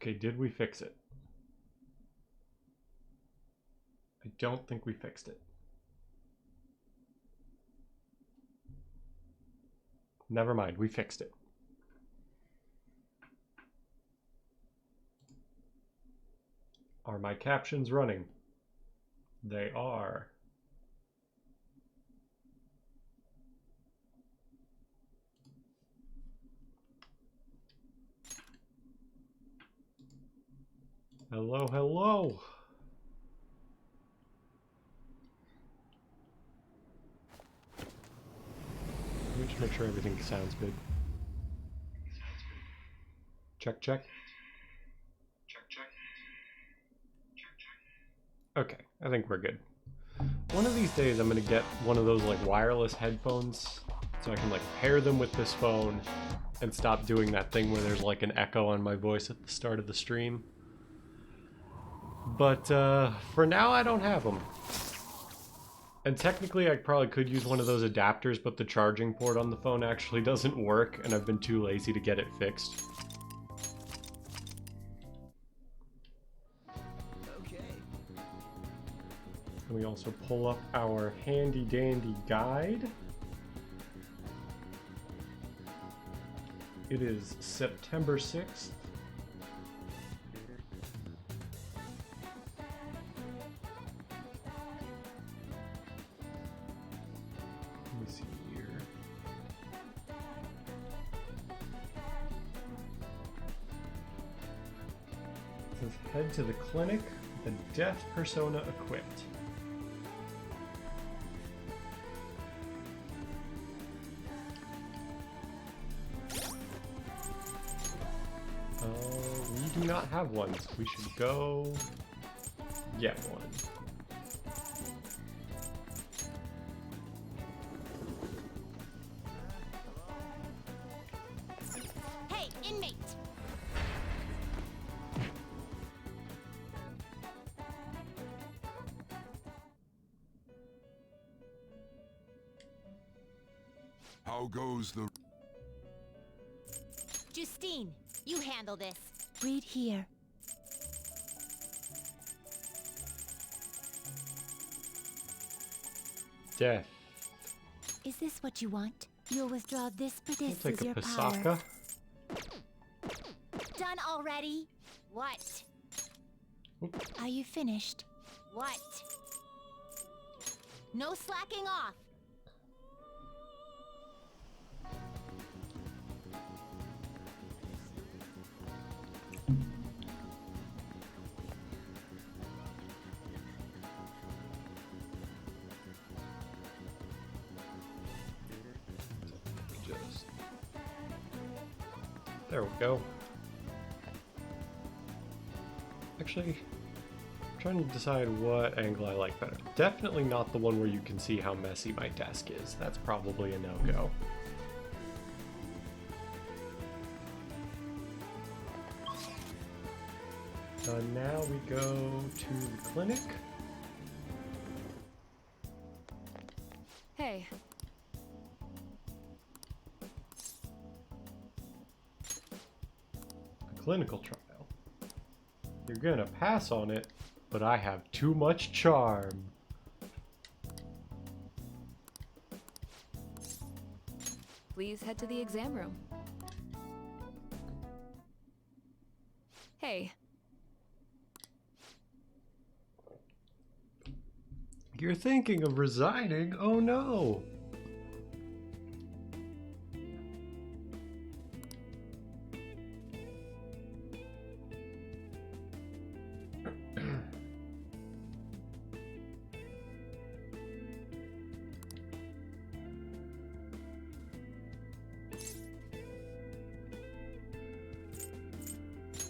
Okay, did we fix it? I don't think we fixed it. Never mind, we fixed it. Are my captions running? They are. Hello, hello. Let me just make sure everything sounds good. Check, check. Okay, I think we're good. One of these days I'm gonna get one of those like wireless headphones so I can like pair them with this phone and stop doing that thing where there's like an echo on my voice at the start of the stream. But for now I don't have them. And technically I probably could use one of those adapters, but the charging port on the phone actually doesn't work and I've been too lazy to get it fixed. And we also pull up our handy dandy guide. It is September 6th. Let me see here. It says head to the clinic with a deaf persona equipped. We do not have one. We should go get one. Hey, inmate! How goes the... Justine, you handle this. Read here. Death. Is this what you want? You'll withdraw this for We'll this take is a your Pasaka. power. Done already? What? Are you finished? What? No slacking off. Just... There we go. Actually, I'm trying to decide what angle I like better. Definitely not the one where you can see how messy my desk is. That's probably a no-go. Now we go to the clinic. Hey. A clinical trial. You're gonna pass on it, but I have too much charm. Please head to the exam room. Hey. You're thinking of resigning? Oh no!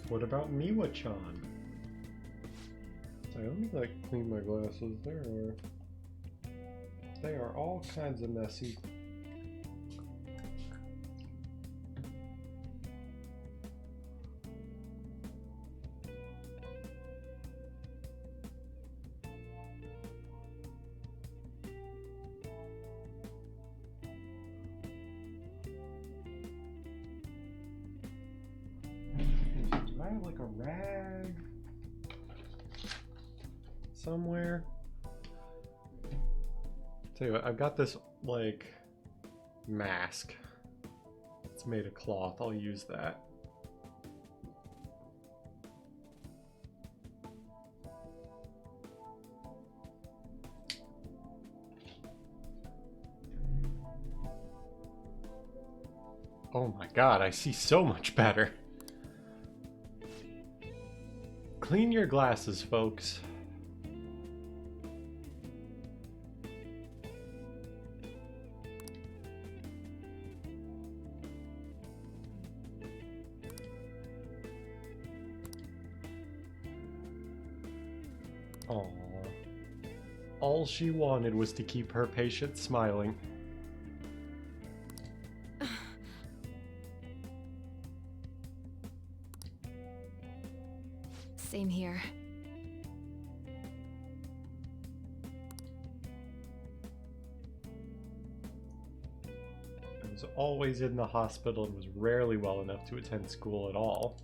What about Miwa-chan? Let me like clean my glasses. They are all kinds of messy. I have like a rag somewhere? Tell you what, I've got this like mask. It's made of cloth. I'll use that. Oh my god, I see so much better. Clean your glasses, folks. Aww. All she wanted was to keep her patient smiling. Same here. I was always in the hospital and was rarely well enough to attend school at all.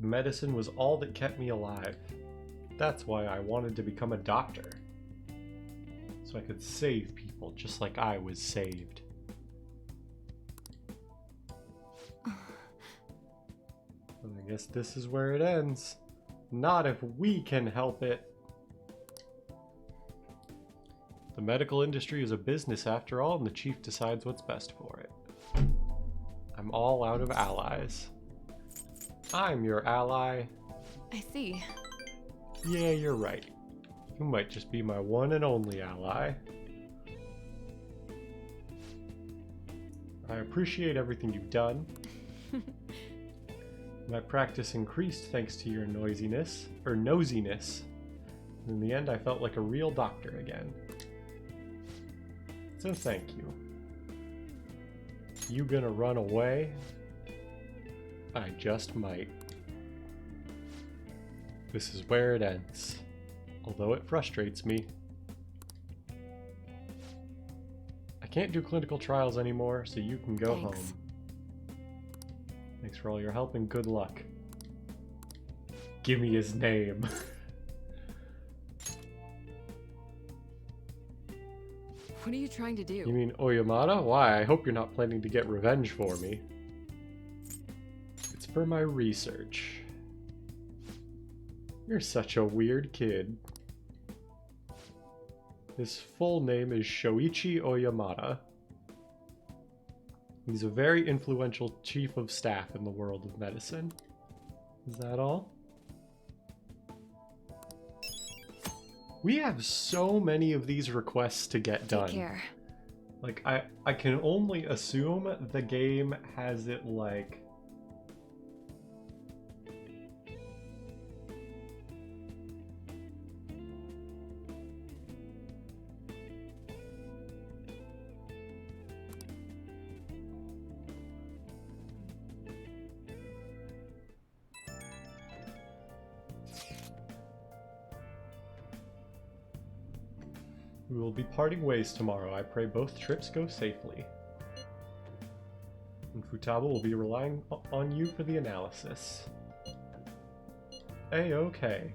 Medicine was all that kept me alive. That's why I wanted to become a doctor. So I could save people just like I was saved. And I guess this is where it ends. Not if we can help it. The medical industry is a business after all, and the chief decides what's best for it. I'm all out of allies. I'm your ally. I see. Yeah, you're right. You might just be my one and only ally. I appreciate everything you've done. My practice increased thanks to your nosiness. In the end, I felt like a real doctor again. So thank you. You gonna run away? I just might. This is where it ends. Although it frustrates me. I can't do clinical trials anymore, so you can go Thanks. home. Thanks for all your help and good luck. Give me his name. What are you trying to do? You mean Oyamata? Why? I hope you're not planning to get revenge for me. It's for my research. You're such a weird kid. His full name is Shoichi Oyamata. He's a very influential chief of staff in the world of medicine. Is that all? We have so many of these requests to get done. Take care. Like, I can only assume the game has it like... We will be parting ways tomorrow. I pray both trips go safely. And Futaba will be relying on you for the analysis. A-okay.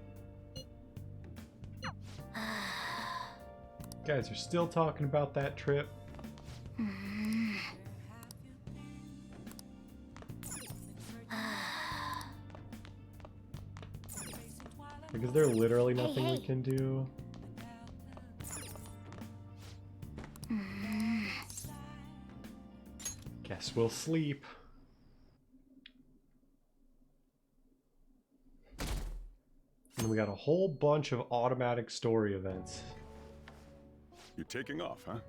Guys are still talking about that trip. Like, is there literally nothing we can do? Guess we'll sleep. And we got a whole bunch of automatic story events. You're taking off, huh?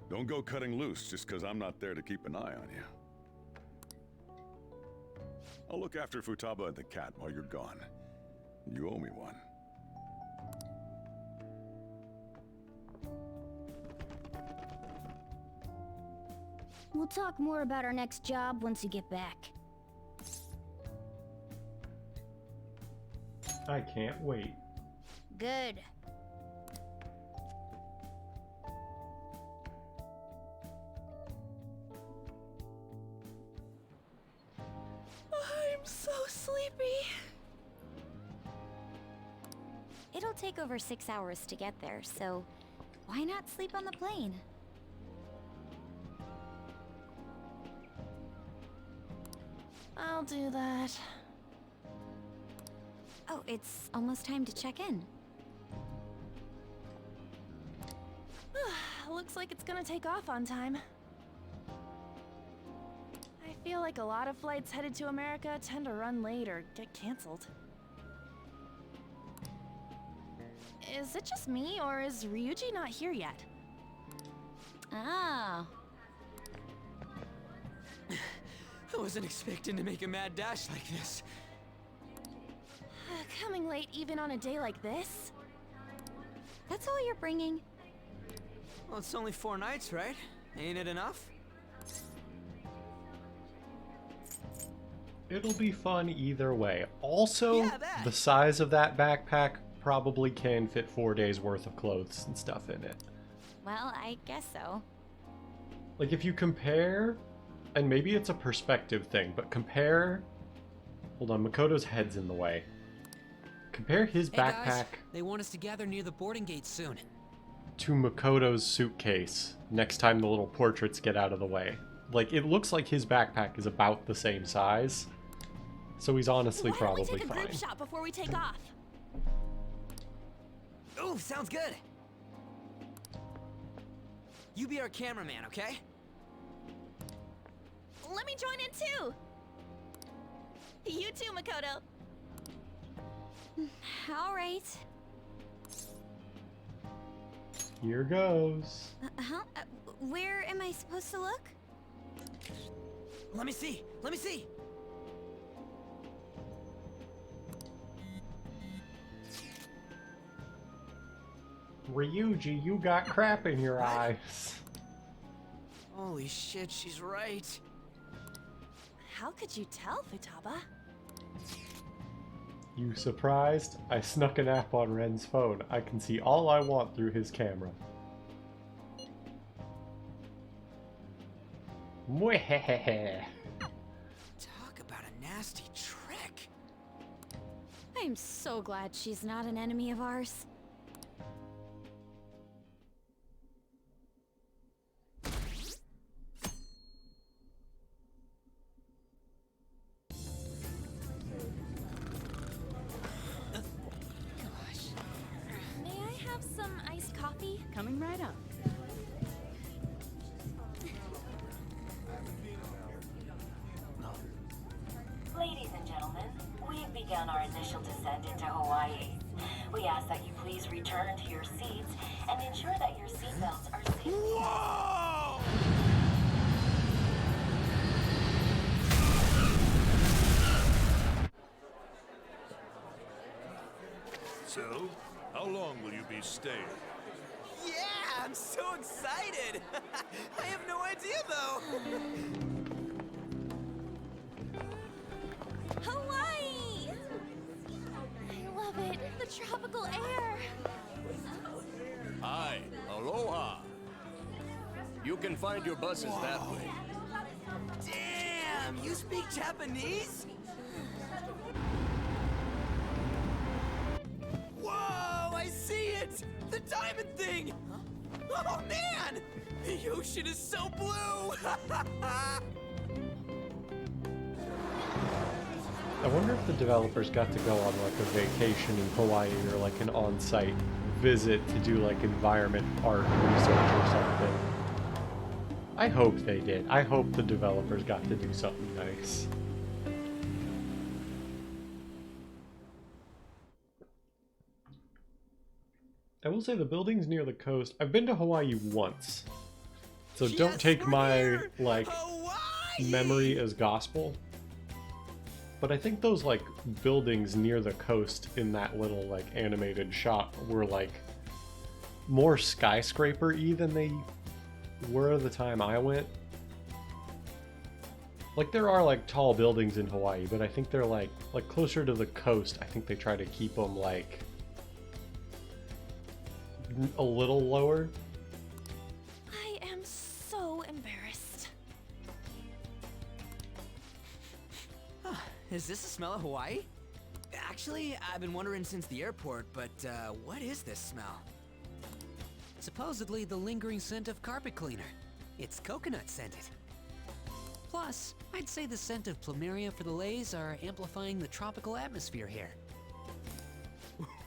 Don't go cutting loose just because I'm not there to keep an eye on you. I'll look after Futaba and the cat while you're gone. You owe me one. We'll talk more about our next job once you get back. I can't wait. Good. I'm so sleepy. It'll take over 6 hours to get there, so why not sleep on the plane? I'll do that. Oh, it's almost time to check in. Looks like it's gonna take off on time. I feel like a lot of flights headed to America tend to run late or get canceled. Is it just me, or is Ryuji not here yet? Ah. I wasn't expecting to make a mad dash like this. Coming late even on a day like this? That's all you're bringing? Well, it's only 4 nights, right? Ain't it enough? It'll be fun either way. Also, Yeah, that. the size of that backpack probably can fit 4 days worth of clothes and stuff in it. Well, I guess so. Like if you compare, and maybe it's a perspective thing, but compare... Hold on, Makoto's head's in the way. Compare his Hey backpack guys, they want us to gather near the boarding gate soon. to Makoto's suitcase next time the little portraits get out of the way. Like, it looks like his backpack is about the same size. So he's honestly Why don't we probably take a fine. group shot before we take off? Ooh, sounds good. You be our cameraman, okay? Let me join in too! You too, Makoto! All right. Here goes. Huh? Where am I supposed to look? Let me see. Let me see. Ryuji, you got crap in your eyes. Holy shit, she's right. How could you tell, Futaba? You surprised? I snuck an app on Ren's phone. I can see all I want through his camera. Mwehehehe. Talk about a nasty trick. I'm so glad she's not an enemy of ours. May I have some iced coffee? Coming right up. Ladies and gentlemen, we've begun our initial descent into Hawaii. We ask that you please return to your seats and ensure that your seatbelts are safely... Whoa! So, how long will you be staying? Yeah, I'm so excited. I have no idea though. Hawaii! I love it. The tropical air. Hi, aloha. You can find your buses that way. Damn, you speak Japanese? Whoa, I see it! The diamond thing! Oh man! The ocean is so blue! I wonder if the developers got to go on like a vacation in Hawaii or like an on-site visit to do like environment art research or something. I hope they did. I hope the developers got to do something nice. I will say the buildings near the coast. I've been to Hawaii once. So don't Yes, take we're my here! like Hawaii! memory as gospel. But I think those like buildings near the coast in that little like animated shot were like more skyscraper-y than they were the time I went. Like there are like tall buildings in Hawaii, but I think they're like closer to the coast. I think they try to keep them like a little lower. I am so embarrassed. Is this the smell of Hawaii? Actually, I've been wondering since the airport, but what is this smell? Supposedly the lingering scent of carpet cleaner. It's coconut scented. Plus, I'd say the scent of plumeria for the lays are amplifying the tropical atmosphere here.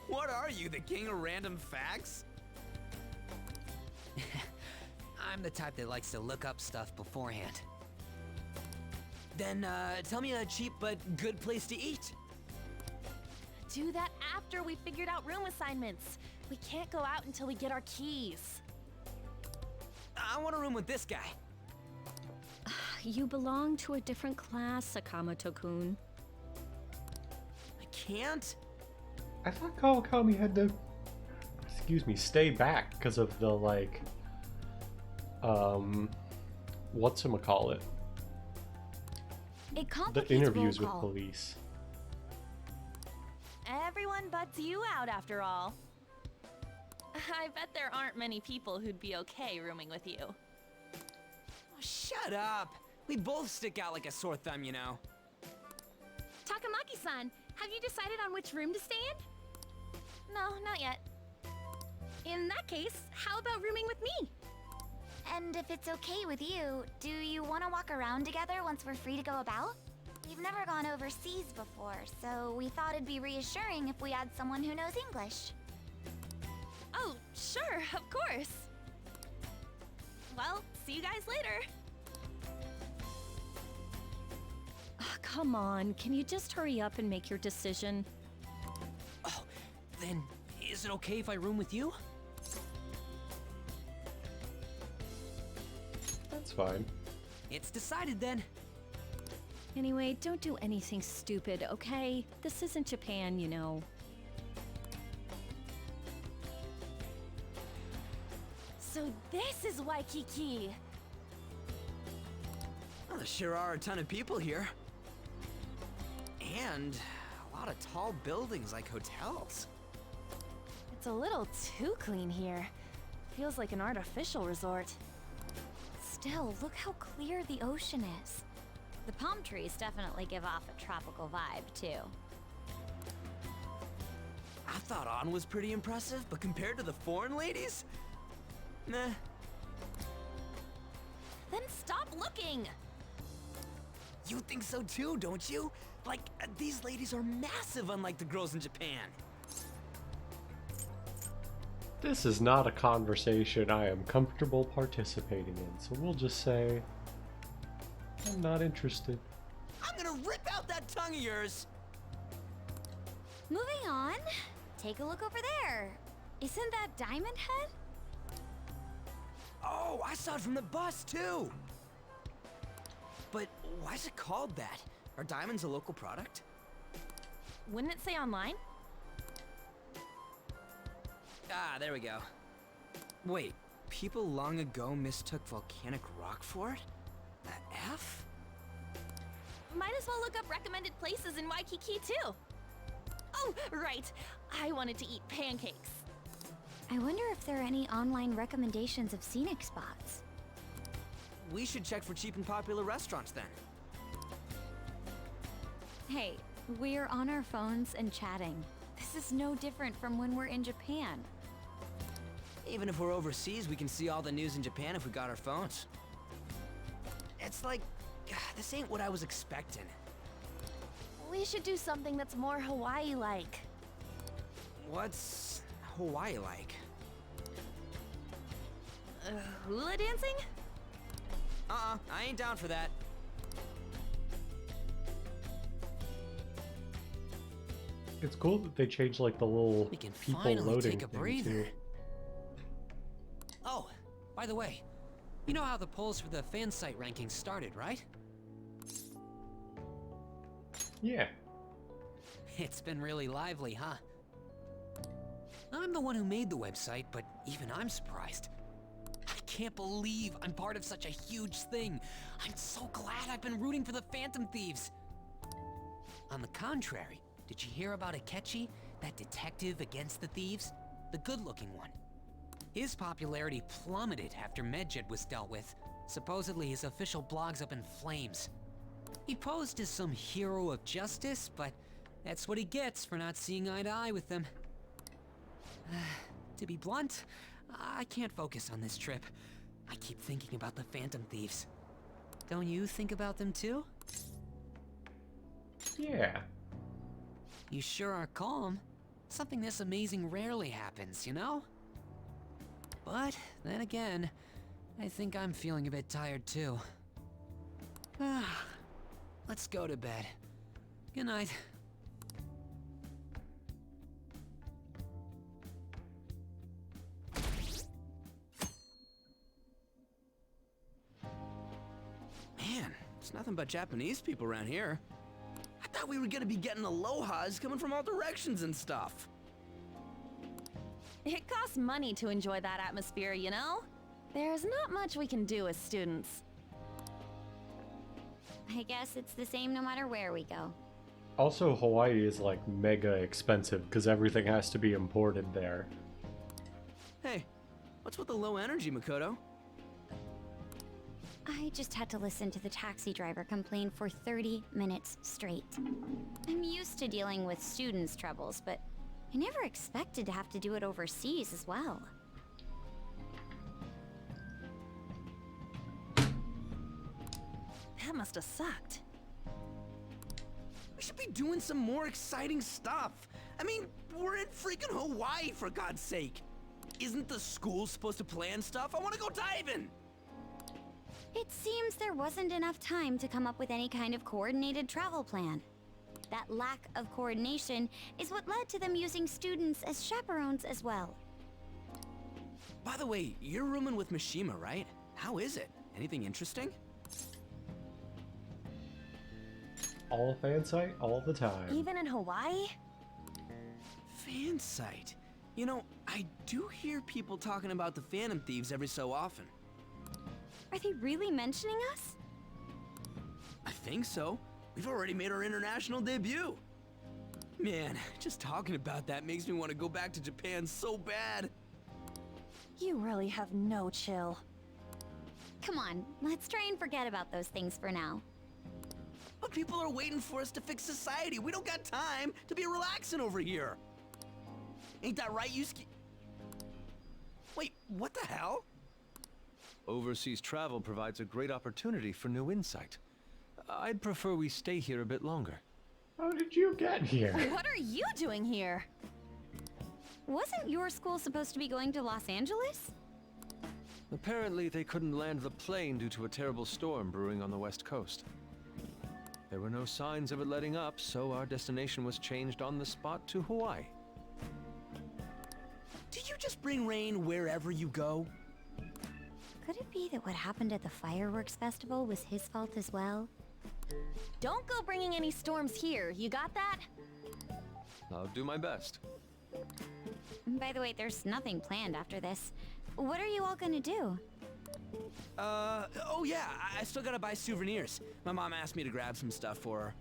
What are you, the king of random facts? I'm the type that likes to look up stuff beforehand. Then, tell me a cheap but good place to eat. Do that after we figured out room assignments. We can't go out until we get our keys. I want a room with this guy. You belong to a different class, Sakamoto-kun. I can't? I thought Kawakami had to, stay back because of the, like, whatchamacallit? It The complicates interviews roll with call. police. Everyone butts you out after all. I bet there aren't many people who'd be okay rooming with you. Oh, shut up. We both stick out like a sore thumb, you know. Takamaki-san, have you decided on which room to stay in? No, not yet. In that case, how about rooming with me? And if it's okay with you, do you want to walk around together once we're free to go about? We've never gone overseas before, so we thought it'd be reassuring if we had someone who knows English. Oh, sure, of course. Well, see you guys later. Come on, can you just hurry up and make your decision? Oh, then is it okay if I room with you? That's fine. It's decided then. Anyway, don't do anything stupid, okay? This isn't Japan, you know. So this is Waikiki. Well, there sure are a ton of people here. And a lot of tall buildings like hotels. It's a little too clean here. Feels like an artificial resort. Still, look how clear the ocean is. The palm trees definitely give off a tropical vibe, too. I thought Ann was pretty impressive, but compared to the foreign ladies? Nah. Then stop looking! You think so too, don't you? Like, these ladies are massive unlike the girls in Japan. This is not a conversation I am comfortable participating in, so we'll just say I'm not interested. I'm gonna rip out that tongue of yours! Moving on. Take a look over there. Isn't that Diamond Head? Oh, I saw it from the bus too! But why is it called that? Are diamonds a local product? Wouldn't it say online? Ah, there we go. Wait, people long ago mistook volcanic rock for it? The F? Might as well look up recommended places in Waikiki too. Oh, right. I wanted to eat pancakes. I wonder if there are any online recommendations of scenic spots. We should check for cheap and popular restaurants then. Hey, we're on our phones and chatting. This is no different from when we're in Japan. Even if we're overseas, we can see all the news in Japan if we got our phones. It's like, this ain't what I was expecting. We should do something that's more Hawaii-like. What's Hawaii like? Hula dancing? I ain't down for that. It's cool that they changed like the little We can people finally loading take a thing, breather. too. Oh, by the way, you know how the polls for the fan site rankings started, right? Yeah. It's been really lively, huh? I'm the one who made the website, but even I'm surprised. I can't believe I'm part of such a huge thing. I'm so glad I've been rooting for the Phantom Thieves. On the contrary, did you hear about Akechi, that detective against the thieves? The good-looking one. His popularity plummeted after Medjed was dealt with. Supposedly his official blog's up in flames. He posed as some hero of justice, but that's what he gets for not seeing eye to eye with them. To be blunt, I can't focus on this trip. I keep thinking about the Phantom Thieves. Don't you think about them too? Yeah. You sure are calm. Something this amazing rarely happens, you know? But then again, I think I'm feeling a bit tired too. Let's go to bed. Good night. Man, it's nothing but Japanese people around here. I thought we were gonna be getting alohas coming from all directions and stuff. It costs money to enjoy that atmosphere, you know? There's not much we can do as students. I guess it's the same no matter where we go. Also, Hawaii is like mega expensive because everything has to be imported there. Hey, what's with the low energy, Makoto? I just had to listen to the taxi driver complain for 30 minutes straight. I'm used to dealing with students' troubles, but I never expected to have to do it overseas as well. That must have sucked. We should be doing some more exciting stuff. I mean, we're in freaking Hawaii, for God's sake. Isn't the school supposed to plan stuff? I want to go diving! It seems there wasn't enough time to come up with any kind of coordinated travel plan. That lack of coordination is what led to them using students as chaperones as well. By the way, you're rooming with Mishima, right? How is it? Anything interesting? All fan site, all the time. Even in Hawaii? Fan site. You know, I do hear people talking about the Phantom Thieves every so often. Are they really mentioning us? I think so. We've already made our international debut. Man, just talking about that makes me want to go back to Japan so bad. You really have no chill. Come on, let's try and forget about those things for now. But people are waiting for us to fix society. We don't got time to be relaxing over here. Ain't that right, Yusuke? Wait, what the hell? Overseas travel provides a great opportunity for new insight. I'd prefer we stay here a bit longer. How did you get here? What are you doing here? Wasn't your school supposed to be going to Los Angeles? Apparently, they couldn't land the plane due to a terrible storm brewing on the west coast. There were no signs of it letting up, so our destination was changed on the spot to Hawaii. Do you just bring rain wherever you go? Could it be that what happened at the fireworks festival was his fault as well? Don't go bringing any storms here, you got that? I'll do my best. By the way, there's nothing planned after this. What are you all gonna do? Oh yeah, I still gotta buy souvenirs. My mom asked me to grab some stuff for her.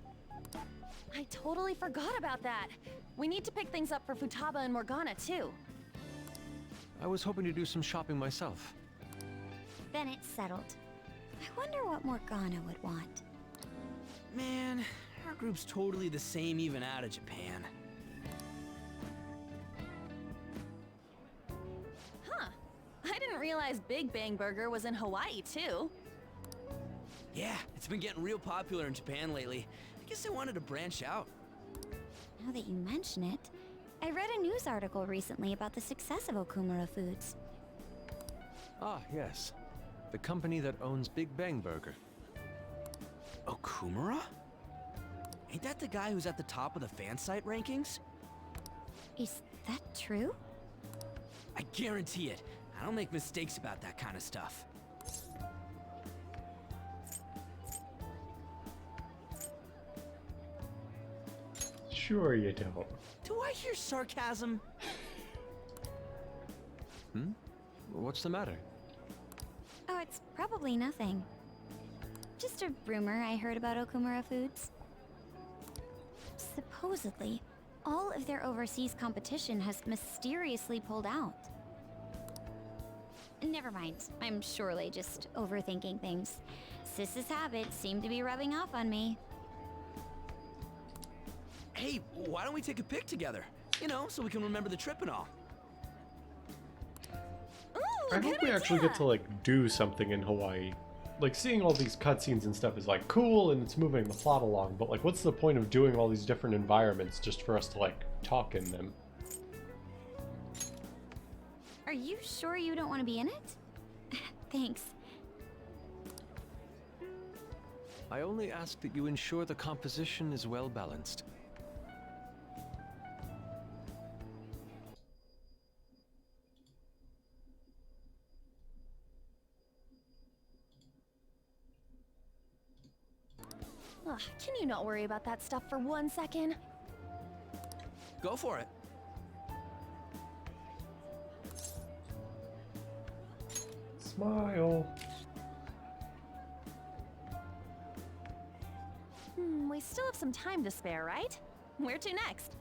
I totally forgot about that. We need to pick things up for Futaba and Morgana too. I was hoping to do some shopping myself. Then it's settled. I wonder what Morgana would want. Man, our group's totally the same even out of Japan. Huh. I didn't realize Big Bang Burger was in Hawaii too. Yeah, it's been getting real popular in Japan lately. I guess they wanted to branch out. Now that you mention it, I read a news article recently about the success of Okumura Foods. Ah, yes. The company that owns Big Bang Burger. Okumura? Ain't that the guy who's at the top of the fan site rankings? Is that true? I guarantee it. I don't make mistakes about that kind of stuff. Sure you don't. Do I hear sarcasm? What's the matter? Oh, it's probably nothing. Just a rumor I heard about Okumura Foods. Supposedly, all of their overseas competition has mysteriously pulled out. Never mind. I'm surely just overthinking things. Sis's habits seem to be rubbing off on me. Hey, why don't we take a pic together? You know, so we can remember the trip and all. Ooh, I good hope we actually idea. get to like do something in Hawaii. Like seeing all these cutscenes and stuff is like cool and it's moving the plot along, but like what's the point of doing all these different environments just for us to like talk in them? Are you sure you don't want to be in it? Thanks. I only ask that you ensure the composition is well balanced. Ugh, can you not worry about that stuff for 1 second? Go for it. Smile. We still have some time to spare, right? Where to next?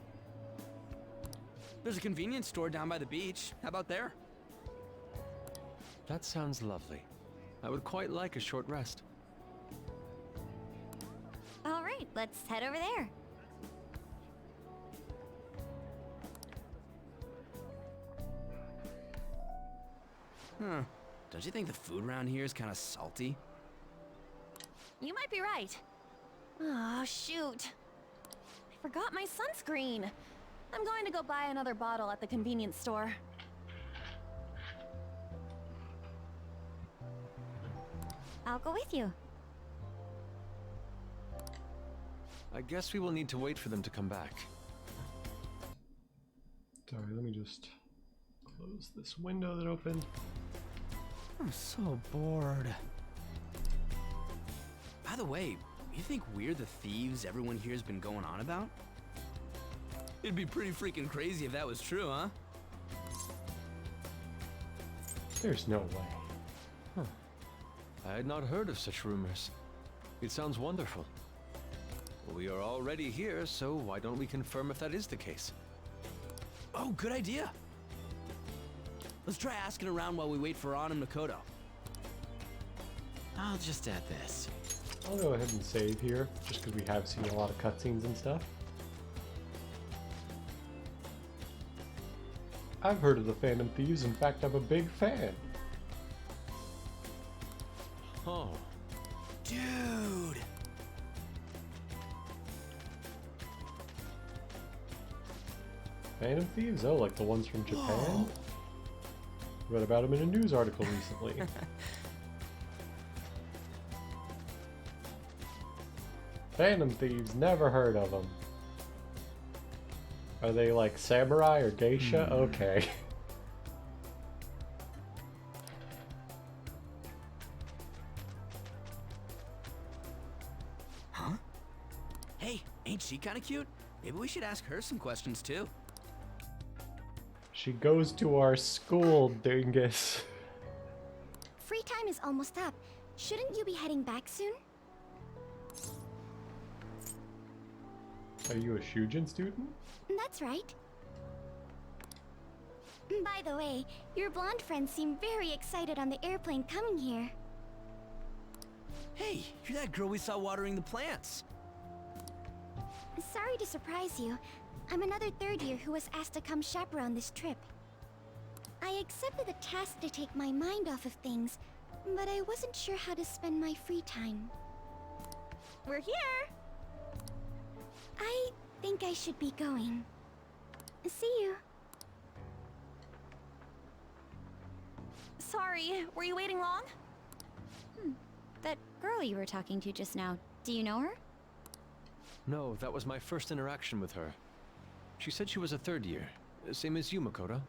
There's a convenience store down by the beach. How about there? That sounds lovely. I would quite like a short rest. All right, let's head over there. Huh. Don't you think the food around here is kind of salty? You might be right. Oh, shoot. I forgot my sunscreen. I'm going to go buy another bottle at the convenience store. I'll go with you. I guess we will need to wait for them to come back. Sorry, let me just close this window that opened. I'm so bored. By the way, you think we're the thieves everyone here's been going on about? It'd be pretty freaking crazy if that was true, huh? There's no way. I had not heard of such rumors. It sounds wonderful. We are already here, so why don't we confirm if that is the case? Oh, good idea. Let's try asking around while we wait for An and Makoto. I'll just add this. I'll go ahead and save here, just because we have seen a lot of cutscenes and stuff. I've heard of the Phantom Thieves, in fact I'm a big fan. Oh, Dude! Phantom Thieves? Oh, like the ones from Japan? Whoa. Read about them in a news article recently. Phantom Thieves, never heard of them. Are they like samurai or geisha? Okay. Huh? Hey, ain't she kinda cute? Maybe we should ask her some questions too. She goes to our school, dingus. Free time is almost up. Shouldn't you be heading back soon? Are you a Shujin student? That's right. By the way, your blonde friends seem very excited on the airplane coming here. Hey, you're that girl we saw watering the plants. Sorry to surprise you. I'm another third year who was asked to come chaperone this trip. I accepted the task to take my mind off of things, but I wasn't sure how to spend my free time. We're here! I think I should be going. See you. Sorry, were you waiting long? That girl you were talking to just now, do you know her? no, that was my first interaction with her. She said she was a third year, same as you, Makoto.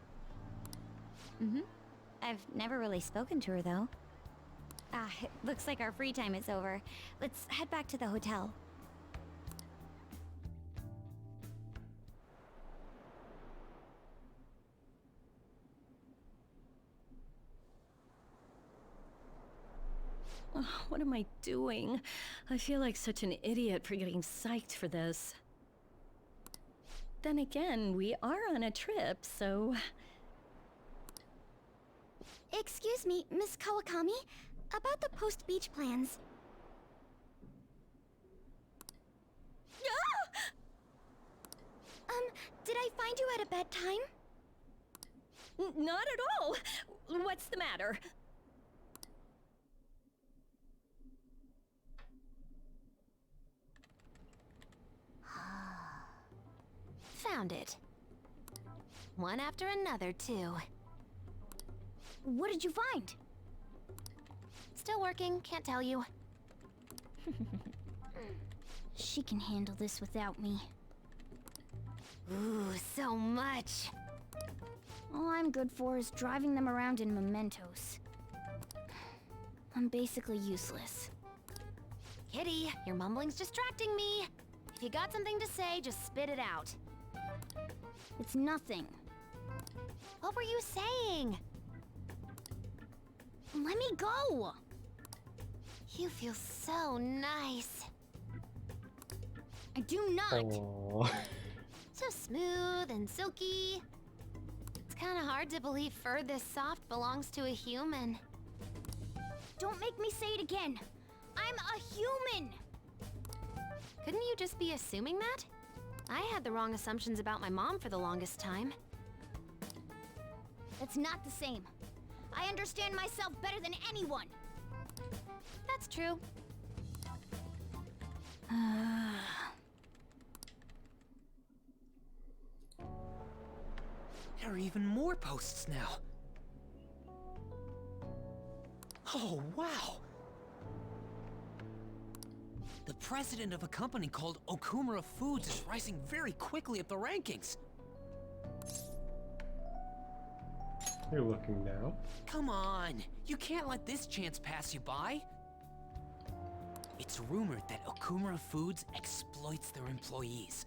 I've never really spoken to her, though. It looks like our free time is over. Let's head back to the hotel. Ugh, what am I doing? I feel like such an idiot for getting psyched for this. Then again, we are on a trip, so... Excuse me, Miss Kawakami? About the post-beach plans. Did I find you at a bad time? Not at all. What's the matter? Found it. One after another, too. What did you find? Still working, can't tell you. She can handle this without me. Ooh, so much. All I'm good for is driving them around in mementos. I'm basically useless. Kitty, your mumbling's distracting me. If you got something to say, just spit it out. It's nothing. What were you saying? Let me go! You feel so nice. I do not! Aww. So smooth and silky. It's kind of hard to believe fur this soft belongs to a human. Don't make me say it again! I'm a human! Couldn't you just be assuming that? I had the wrong assumptions about my mom for the longest time. That's not the same. I understand myself better than anyone! That's true. There are even more posts now. Oh, wow! The president of a company called Okumura Foods is rising very quickly up the rankings. You're looking now. Come on, you can't let this chance pass you by. It's rumored that Okumura Foods exploits their employees.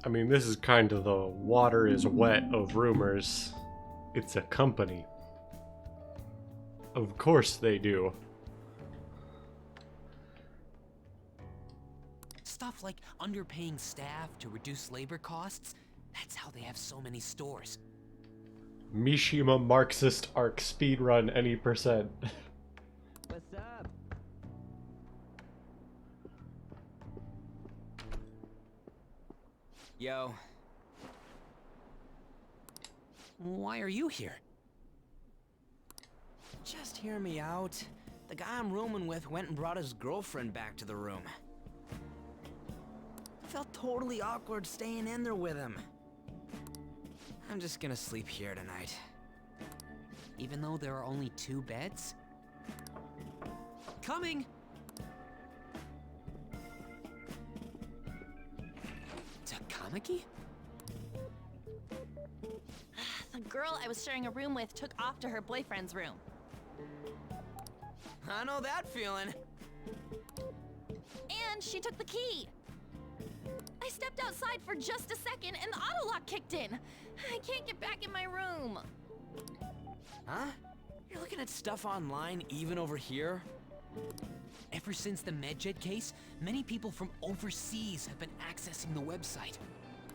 I mean, this is kind of the water is wet of rumors. It's a company. Of course they do. Stuff like underpaying staff to reduce labor costs, that's how they have so many stores. Mishima Marxist arc speedrun any percent. What's up? Yo. Why are you here? Just hear me out. The guy I'm rooming with went and brought his girlfriend back to the room. Felt totally awkward staying in there with him. I'm just gonna sleep here tonight. Even though there are only 2 beds? Coming! Takamaki? The girl I was sharing a room with took off to her boyfriend's room. I know that feeling. And she took the key. I stepped outside for just a second and the auto lock kicked in. I can't get back in my room. Huh? You're looking at stuff online even over here? Ever since the MedJet case, many people from overseas have been accessing the website.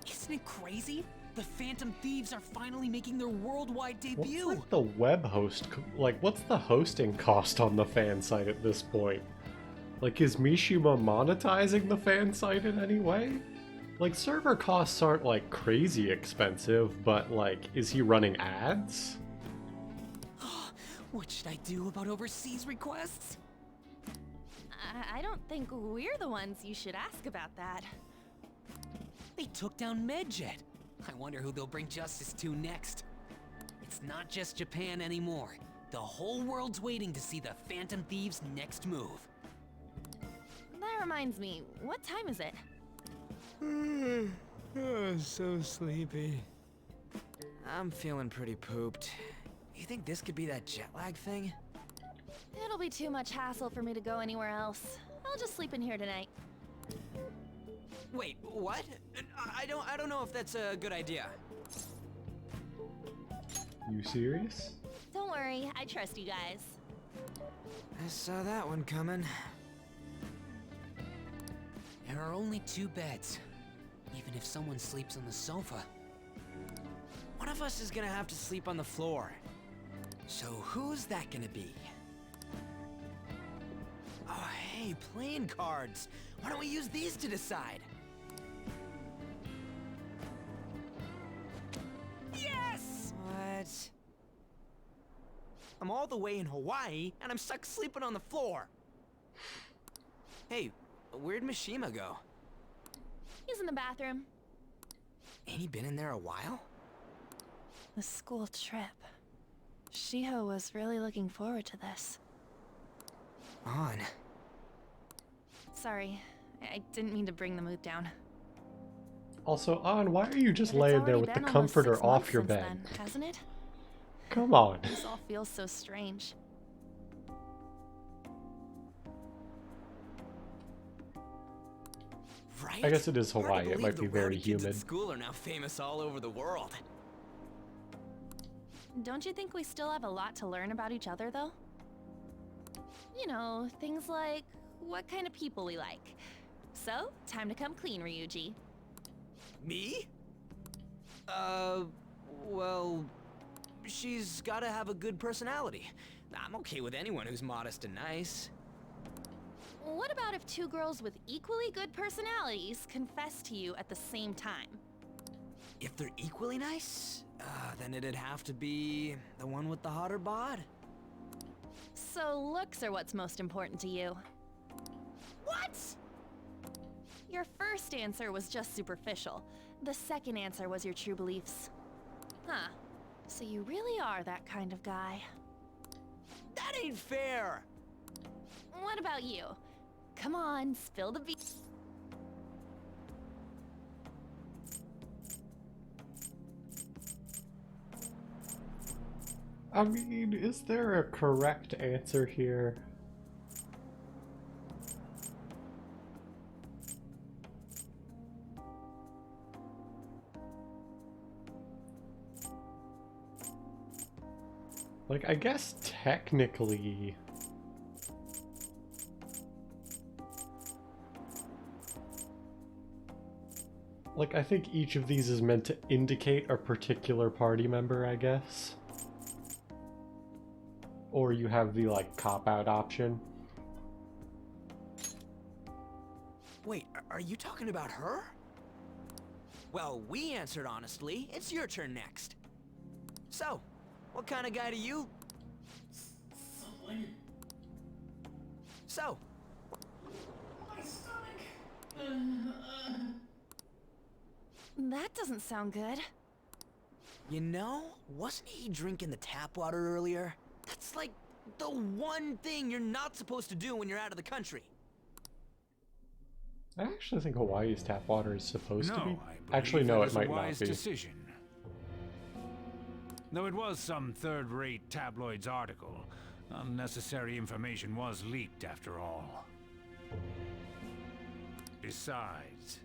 Isn't it crazy? The Phantom Thieves are finally making their worldwide debut! What's like the web host, like what's the hosting cost on the fan site at this point? Like is Mishima monetizing the fan site in any way? Like server costs aren't like crazy expensive, but like is he running ads? What should I do about overseas requests? I don't think we're the ones you should ask about that. They took down MedJet. I wonder who they'll bring justice to next. It's not just Japan anymore. The whole world's waiting to see the Phantom Thieves' next move. That reminds me, what time is it? Oh, so sleepy. I'm feeling pretty pooped. You think this could be that jet lag thing? It'll be too much hassle for me to go anywhere else. I'll just sleep in here tonight. Wait, what? I don't know if that's a good idea. You serious? Don't worry, I trust you guys. I saw that one coming. There are only 2 beds. Even if someone sleeps on the sofa, of us is gonna have to sleep on the floor. So who's that gonna be? Oh, hey, playing cards. Why don't we use these to decide? Yes! What? I'm all the way in Hawaii, and I'm stuck sleeping on the floor. Hey, where'd Mishima go? He's in the bathroom. Ain't he been in there a while? The school trip. Shiho was really looking forward to this. On. Sorry, I didn't mean to bring the mood down. Also, An, why are you just But it's laying there already with the been almost comforter 6 off months your since bed? then, hasn't it? Come on. This all feels so strange. Right? I guess it is Hard to Hawaii. It believe might the be very rowdy kids at humid. school are now famous all over the world. Don't you think we still have a lot to learn about each other, though? You know, things like what kind of people we like. So, time to come clean, Ryuji. Me? Well, she's gotta have a good personality. I'm okay with anyone who's modest and nice. What about if 2 girls with equally good personalities confess to you at the same time? If they're equally nice, then it'd have to be the one with the hotter bod. So looks are what's most important to you. What? Your first answer was just superficial. The second answer was your true beliefs. Huh. So you really are that kind of guy. That ain't fair! What about you? Come on, spill the beans. I mean, is there a correct answer here? Like, I guess technically... Like, I think each of these is meant to indicate a particular party member, I guess. Or you have the, like, cop-out option. Wait, are you talking about her? Well, we answered honestly. It's your turn next. So, what kind of guy do you... So... My stomach. That doesn't sound good. You know, wasn't he drinking the tap water earlier? That's like the one thing you're not supposed to do when you're out of the country. I actually think Hawaii's tap water is supposed to be. I believe Actually, no, that it is might a wise not be. decision. Though it was some third-rate tabloid's article, unnecessary information was leaked after all. Besides,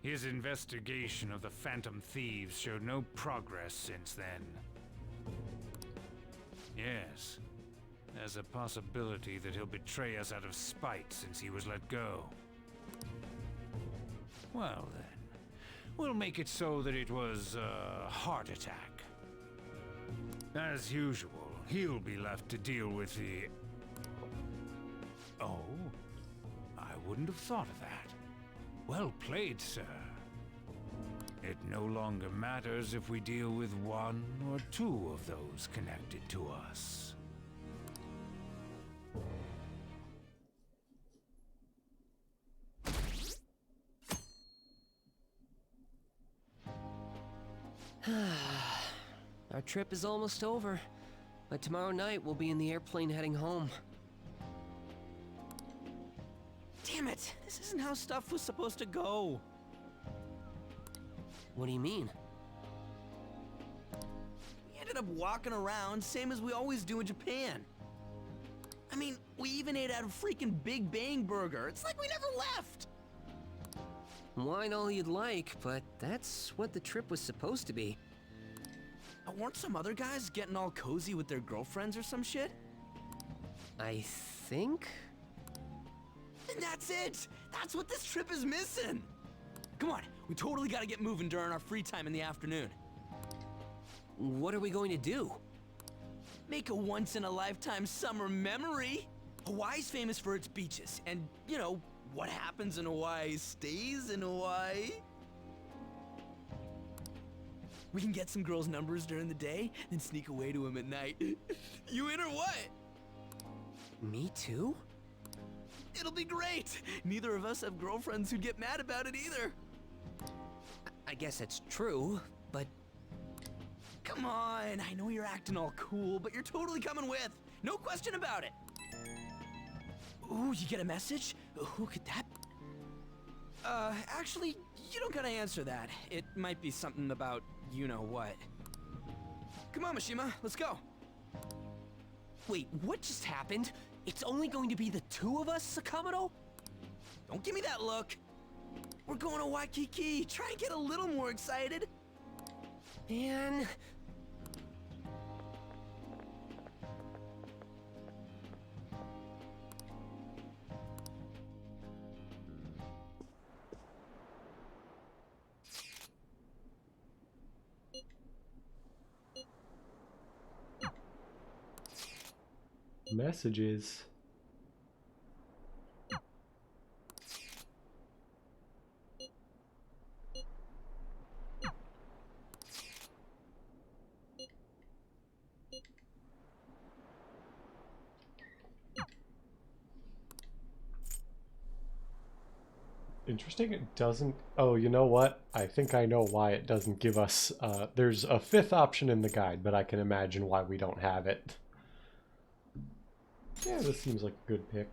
his investigation of the Phantom Thieves showed no progress since then. Yes, there's a possibility that he'll betray us out of spite since he was let go. Well then, we'll make it so that it was a heart attack. As usual, he'll be left to deal with the... Oh, I wouldn't have thought of that. Well played, sir. It no longer matters if we deal with 1 or 2 of those connected to us. Our trip is almost over, but tomorrow night we'll be in the airplane heading home. Damn it! This isn't how stuff was supposed to go. What do you mean? We ended up walking around, same as we always do in Japan. I mean, we even ate at a freaking Big Bang Burger. It's like we never left! Wine all you'd like, but that's what the trip was supposed to be. Weren't some other guys getting all cozy with their girlfriends or some shit? I think? And that's it! That's what this trip is missing! Come on, we totally gotta get moving during our free time in the afternoon. what are we going to do? Make a once-in-a-lifetime summer memory. Hawaii's famous for its beaches, and, you know, what happens in Hawaii stays in Hawaii. We can get some girls' numbers during the day, then sneak away to them at night. You in or what? Me too? It'll be great. Neither of us have girlfriends who'd get mad about it either. I guess that's true, but... Come on, I know you're acting all cool, but you're totally coming with. No question about it. Ooh, you get a message? Who could that be? Actually, you don't gotta answer that. It might be something about you-know-what. Come on, Mishima, let's go. Wait, what just happened? It's only going to be the two of us, Sakamoto? Don't give me that look. We're going to Waikiki. Try and get a little more excited. Man... Messages. Interesting, it doesn't... Oh, you know what? I think I know why it doesn't give us... there's a fifth option in the guide, but I can imagine why we don't have it. Yeah, this seems like a good pick.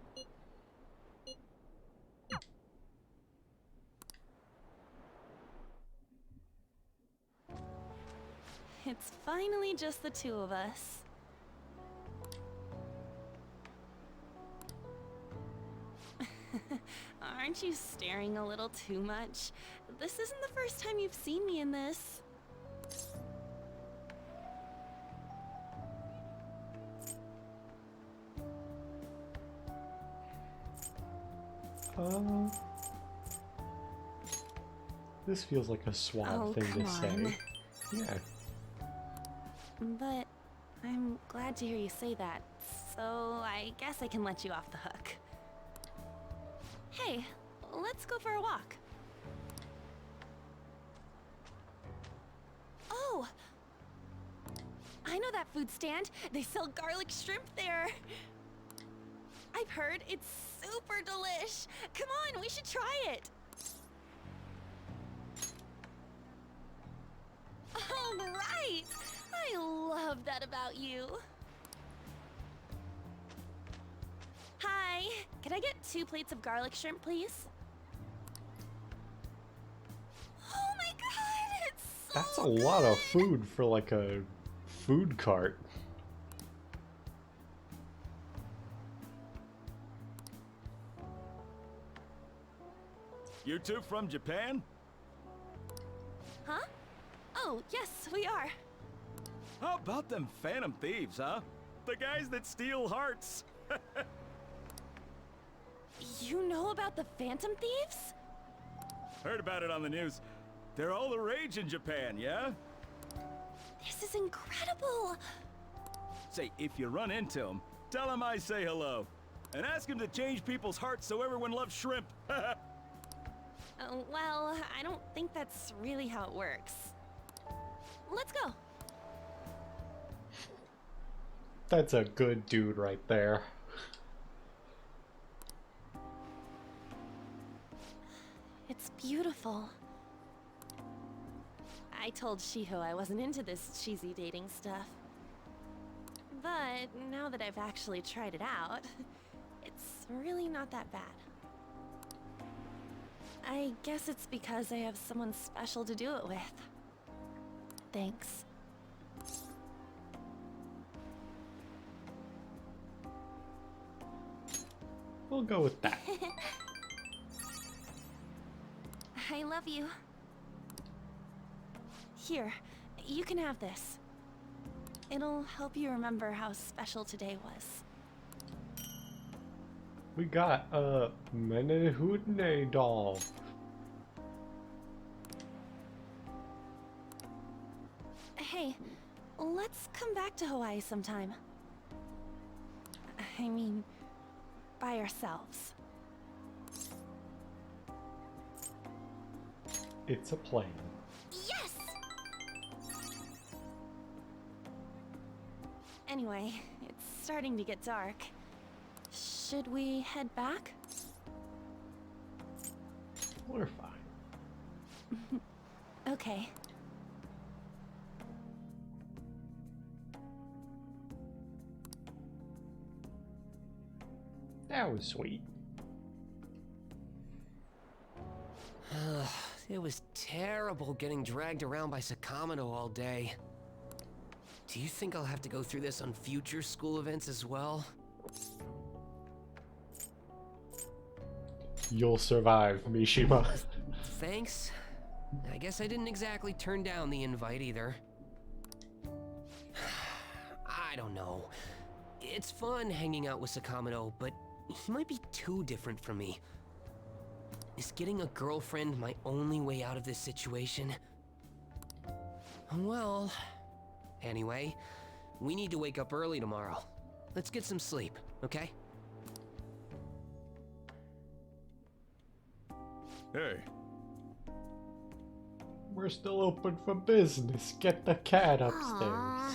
It's finally just the two of us. Aren't you staring a little too much? This isn't the first time you've seen me in this. This feels like a suave thing to say. Yeah. But I'm glad to hear you say that, so I guess I can let you off the hook. Hey, let's go for a walk. Oh! I know that food stand. They sell garlic shrimp there. I've heard it's super delish. Come on, we should try it. All right! I love that about you. Hi, can I get 2 plates of garlic shrimp, please? Oh my god, it's so That's a lot of food for like a food cart. You two from Japan? Huh? Oh, yes, we are. How about them Phantom Thieves, huh? The guys that steal hearts. You know about the Phantom Thieves? Heard about it on the news. They're all the rage in Japan, yeah? This is incredible! Say, if you run into them, tell them I say hello. And ask them to change people's hearts so everyone loves shrimp. Well, I don't think that's really how it works. Let's go. That's a good dude right there. It's beautiful. I told Shiho I wasn't into this cheesy dating stuff. But now that I've actually tried it out, it's really not that bad. I guess it's because I have someone special to do it with. Thanks. We'll go with that. I love you. Here, you can have this. It'll help you remember how special today was. We got a Menehune doll. Hey, let's come back to Hawaii sometime. I mean, by ourselves. It's a plan. Yes! Anyway, it's starting to get dark. Should we head back? We're fine. Okay. That was sweet. It was terrible getting dragged around by Sakamoto all day. Do you think I'll have to go through this on future school events as well? You'll survive, Mishima. Thanks. I guess I didn't exactly turn down the invite either. I don't know. It's fun hanging out with Sakamoto, but he might be too different from me. Is getting a girlfriend my only way out of this situation? Well, anyway, we need to wake up early tomorrow. Let's get some sleep, okay? Hey. We're still open for business. Get the cat upstairs. Aww.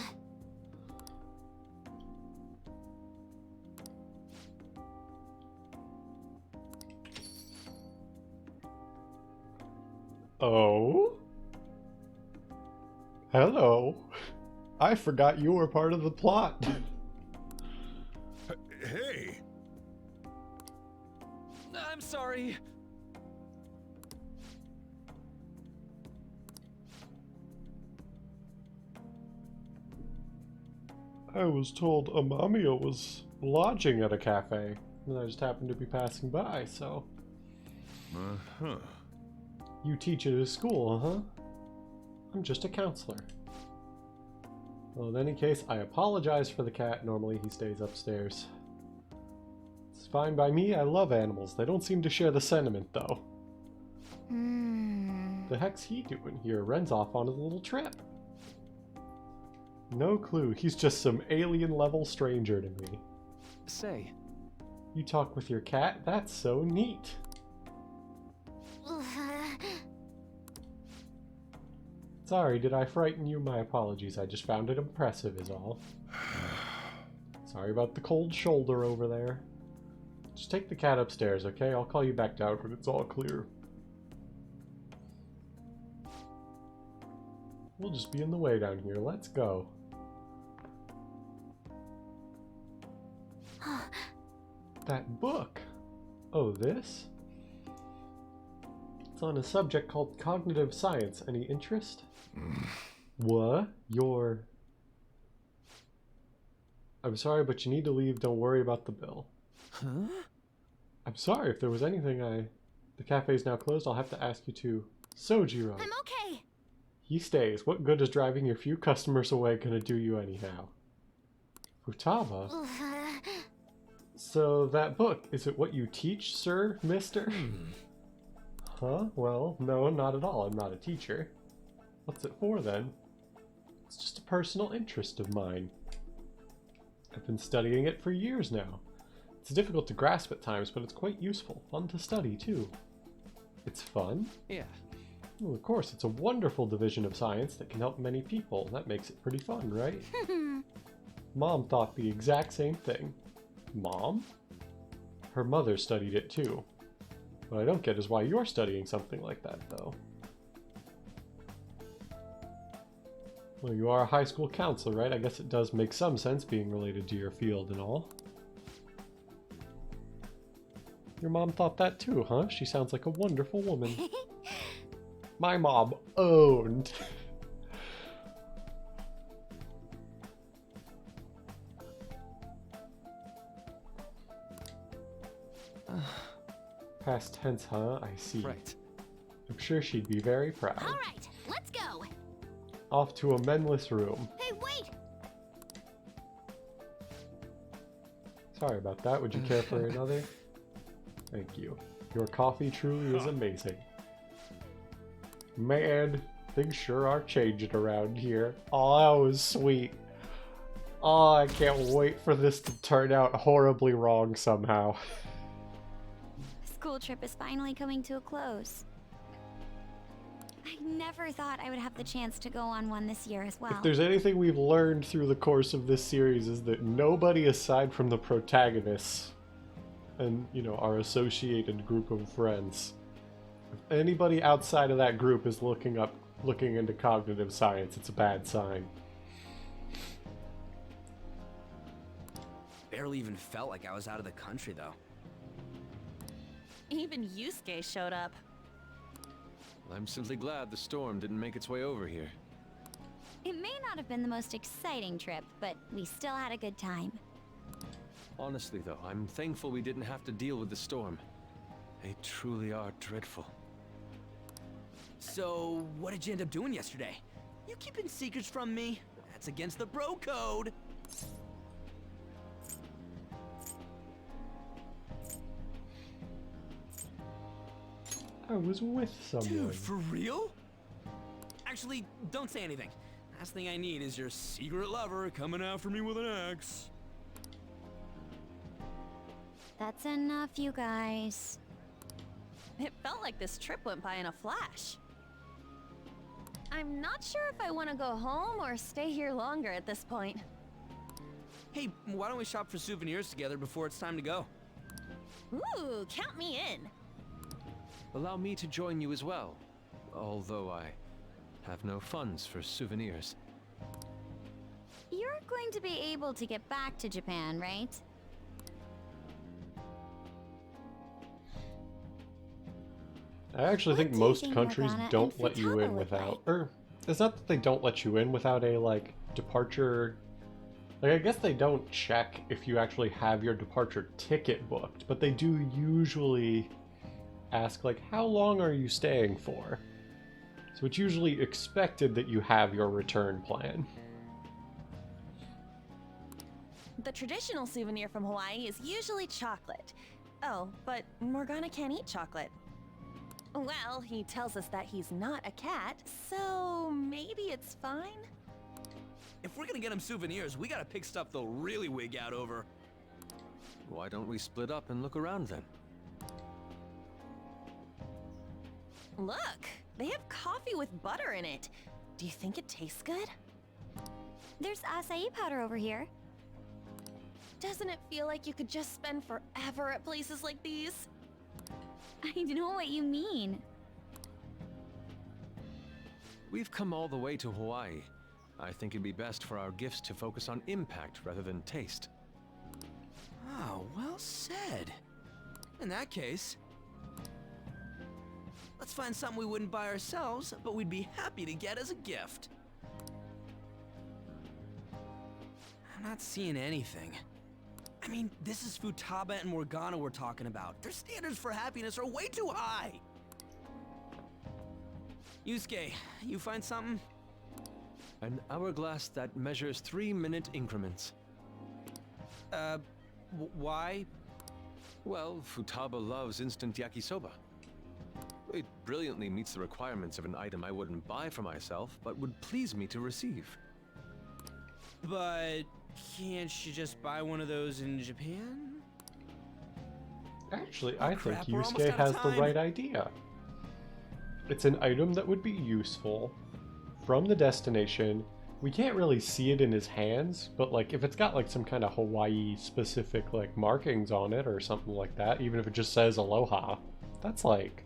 Oh? Hello. I forgot you were part of the plot. Hey! I'm sorry. I was told Amamiya was lodging at a cafe, and I just happened to be passing by, so... Uh-huh. You teach at a school, huh? I'm just a counselor. Well, in any case, I apologize for the cat. Normally he stays upstairs. It's fine by me. I love animals. They don't seem to share the sentiment, though. The heck's he doing here? Ren's off on his little trip. No clue. He's just some alien-level stranger to me. Say. You talk with your cat? That's so neat. Sorry, did I frighten you? My apologies. I just found it impressive is all. Sorry about the cold shoulder over there. Just take the cat upstairs, okay? I'll call you back down when it's all clear. We'll just be in the way down here. Let's go. That book. Oh, this? It's on a subject called cognitive science. Any interest? What? I'm sorry, but you need to leave. Don't worry about the bill. Huh? I'm sorry if there was anything The cafe's now closed. I'll have to ask you to... Sojiro. I'm okay. He stays. What good is driving your few customers away gonna do you anyhow? Futaba? So, that book, is it what you teach, sir, mister? Huh? Well, no, not at all. I'm not a teacher. What's it for, then? It's just a personal interest of mine. I've been studying it for years now. It's difficult to grasp at times, but it's quite useful. Fun to study, too. It's fun? Yeah. Well, of course, it's a wonderful division of science that can help many people. That makes it pretty fun, right? Mom thought the exact same thing. Mom? Her mother studied it, too. What I don't get is why you're studying something like that, though. Well, you are a high school counselor, right? I guess it does make some sense being related to your field and all. Your mom thought that too, huh? She sounds like a wonderful woman. My mom owned. Past tense, huh? I see. Right. I'm sure she'd be very proud. All right, let's go. Off to a menless room. Hey, wait! Sorry about that. Would you care for another? Thank you. Your coffee truly is amazing. Man, Things sure are changing around here. Oh, that was sweet. Oh, I can't wait for this to turn out horribly wrong somehow. School trip is finally coming to a close. I never thought I would have the chance to go on one this year as well. If there's anything we've learned through the course of this series is that nobody aside from the protagonists and, you know, our associated group of friends, if anybody outside of that group is looking into cognitive science, it's a bad sign. Barely even felt like I was out of the country, though. Even Yusuke showed up. I'm simply glad the storm didn't make its way over here. It may not have been the most exciting trip, but we still had a good time. Honestly, though, I'm thankful we didn't have to deal with the storm. They truly are dreadful. So, what did you end up doing yesterday? You keeping secrets from me? That's against the bro code. I was with someone. Dude, for real? Actually, don't say anything. Last thing I need is your secret lover coming after me with an axe. That's enough, you guys. It felt like this trip went by in a flash. I'm not sure if I want to go home or stay here longer at this point. Hey, why don't we shop for souvenirs together before it's time to go? Ooh, count me in. Allow me to join you as well, although I have no funds for souvenirs. You're going to be able to get back to Japan, right? I actually think do you most think countries Morgana don't and let you Futaba in look without, or it's not that they don't let you in without a, like, departure, like, I guess they don't check if you actually have your departure ticket booked, but they do usually ask, like, how long are you staying for? So it's usually expected that you have your return plan. The traditional souvenir from Hawaii is usually chocolate. Oh, but Morgana can't eat chocolate. Well, he tells us that he's not a cat, so maybe it's fine? If we're gonna get him souvenirs, we gotta pick stuff they'll really wig out over. Why don't we split up and look around then? Look, they have coffee with butter in it. Do you think it tastes good? There's acai powder over here. Doesn't it feel like you could just spend forever at places like these? I know what you mean. We've come all the way to Hawaii. I think it'd be best for our gifts to focus on impact rather than taste. Oh, well said. In that case, let's find something we wouldn't buy ourselves, but we'd be happy to get as a gift. I'm not seeing anything. I mean, this is Futaba and Morgana we're talking about. Their standards for happiness are way too high. Yusuke, you find something? An hourglass that measures 3-minute increments. Why? Well, Futaba loves instant yakisoba. It brilliantly meets the requirements of an item I wouldn't buy for myself, but would please me to receive. But can't you just buy one of those in Japan? Actually, I think crap, we're almost Yusuke out of has the time. right idea. It's an item that would be useful from the destination. We can't really see it in his hands, but like if it's got like some kind of Hawaii specific like markings on it or something like that, even if it just says aloha, that's like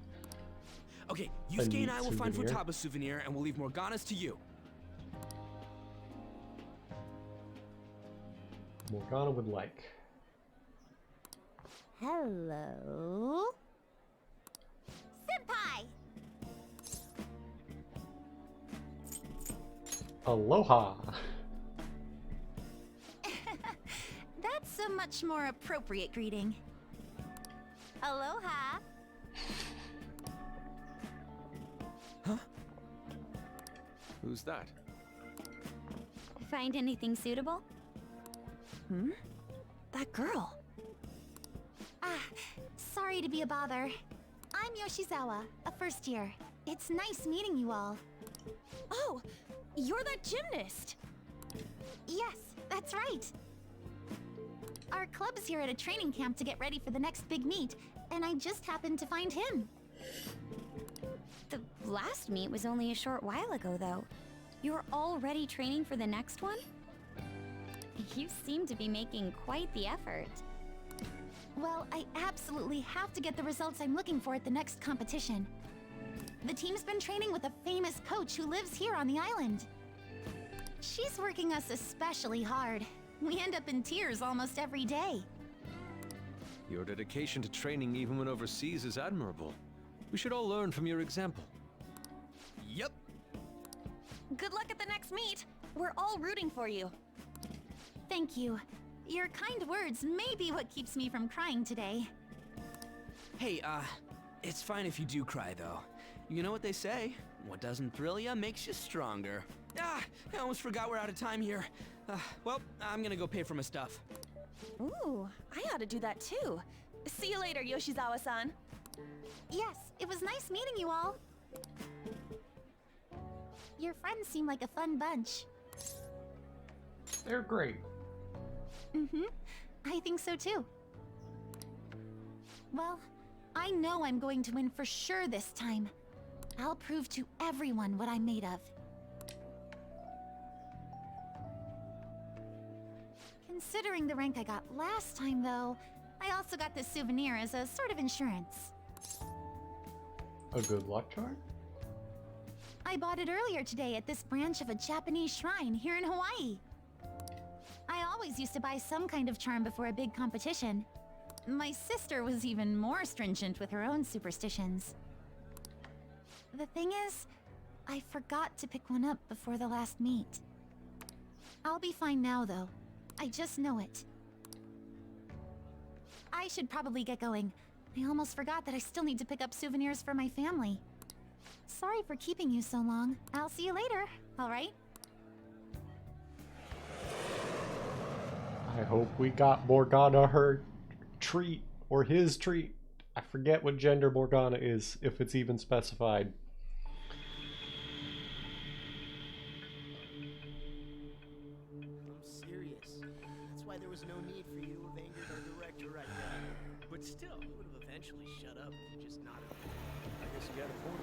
Okay, a Yusuke neat and I will find souvenir. Futaba's souvenir and we'll leave Morgana's to you. Morgana would like. Hello? Senpai! Aloha! That's a much more appropriate greeting. Aloha! Who's that? Find anything suitable? Hmm? That girl. Ah, sorry to be a bother. I'm Yoshizawa, a first year. It's nice meeting you all. Oh, you're that gymnast. Yes, that's right. Our club's here at a training camp to get ready for the next big meet, and I just happened to find him. The last meet was only a short while ago, though. You're already training for the next one? You seem to be making quite the effort. Well, I absolutely have to get the results I'm looking for at the next competition. The team's been training with a famous coach who lives here on the island. She's working us especially hard. We end up in tears almost every day. Your dedication to training even when overseas is admirable. We should all learn from your example. Yep. Good luck at the next meet. We're all rooting for you. Thank you. Your kind words may be what keeps me from crying today. Hey, it's fine if you do cry, though. You know what they say? What doesn't thrill you makes you stronger. Ah, I almost forgot we're out of time here. Well, I'm gonna go pay for my stuff. Ooh, I ought to do that too. See you later, Yoshizawa-san. Yes, it was nice meeting you all. Your friends seem like a fun bunch. They're great. I think so too. Well, I know I'm going to win for sure this time. I'll prove to everyone what I'm made of. Considering the rank I got last time, though, I also got this souvenir as a sort of insurance. A good luck charm? I bought it earlier today at this branch of a Japanese shrine here in Hawaii. I always used to buy some kind of charm before a big competition. My sister was even more stringent with her own superstitions. The thing is, I forgot to pick one up before the last meet. I'll be fine now, though. I just know it. I should probably get going. I almost forgot that I still need to pick up souvenirs for my family. Sorry for keeping you so long. I'll see you later, alright? I hope we got Morgana her treat, or his treat. I forget what gender Morgana is, if it's even specified. I'm serious. That's why there was no need for you to have angered our director right now. But still, he would have eventually shut up if you just nodded. I guess you got a point.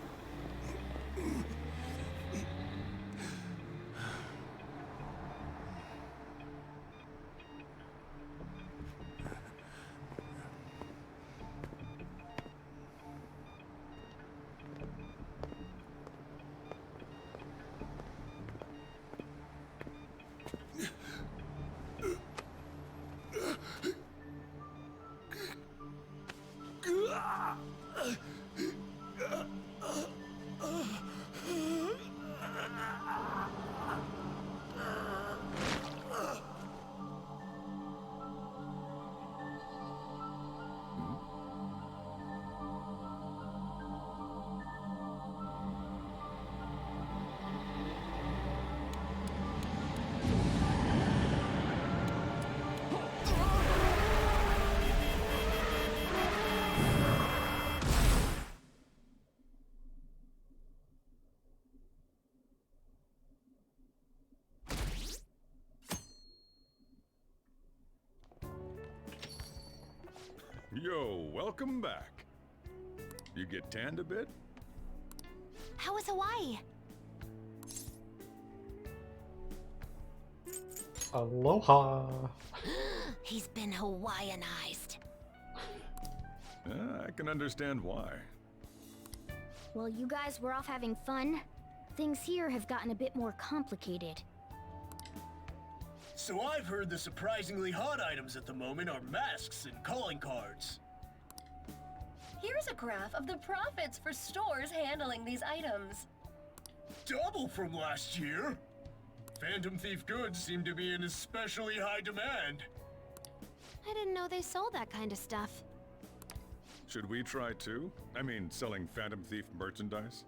Yo, welcome back. You get tanned a bit? How was Hawaii? Aloha! He's been Hawaiianized. I can understand why. While you guys were off having fun, things here have gotten a bit more complicated. So I've heard the surprisingly hot items at the moment are masks and calling cards. Here's a graph of the profits for stores handling these items. Double from last year! Phantom Thief goods seem to be in especially high demand. I didn't know they sold that kind of stuff. Should we try too? I mean, selling Phantom Thief merchandise?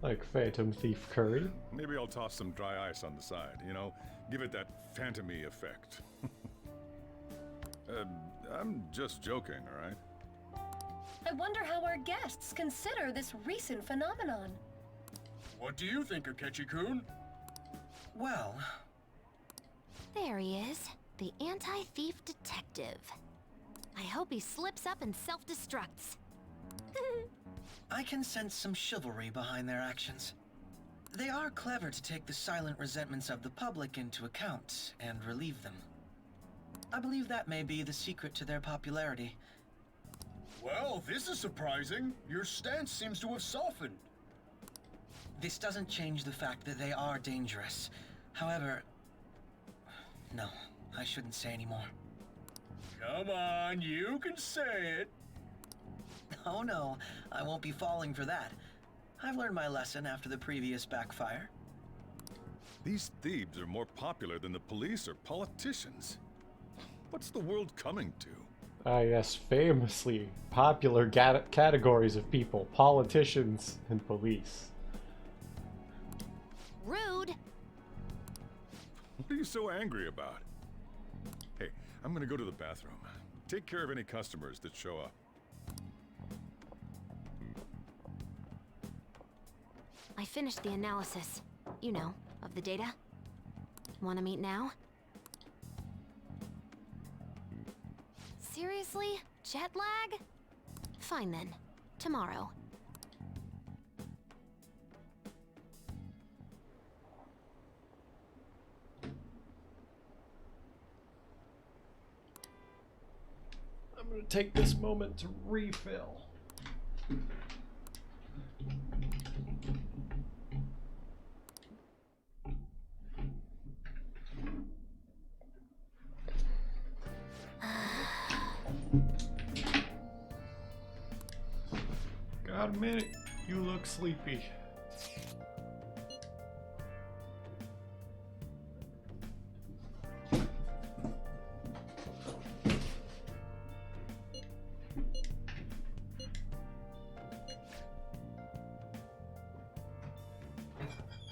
Like Phantom Thief curry? Maybe I'll toss some dry ice on the side, you know? Give it that phantom-y effect. I'm just joking, alright? I wonder how our guests consider this recent phenomenon. What do you think, Akechi-kun? Well... There he is, the anti-thief detective. I hope he slips up and self-destructs. I can sense some chivalry behind their actions. They are clever to take the silent resentments of the public into account and relieve them. I believe that may be the secret to their popularity. Well, this is surprising. Your stance seems to have softened. This doesn't change the fact that they are dangerous. However... No, I shouldn't say any more. Come on, you can say it. Oh no, I won't be falling for that. I've learned my lesson after the previous backfire. These thieves are more popular than the police or politicians. What's the world coming to? Ah, yes, famously popular categories of people, politicians and police. Rude! What are you so angry about? Hey, I'm gonna go to the bathroom. Take care of any customers that show up. I finished the analysis, you know, of the data. Wanna meet now? Seriously? Jet lag? Fine then. Tomorrow. I'm gonna take this moment to refill. God, a minute, you look sleepy.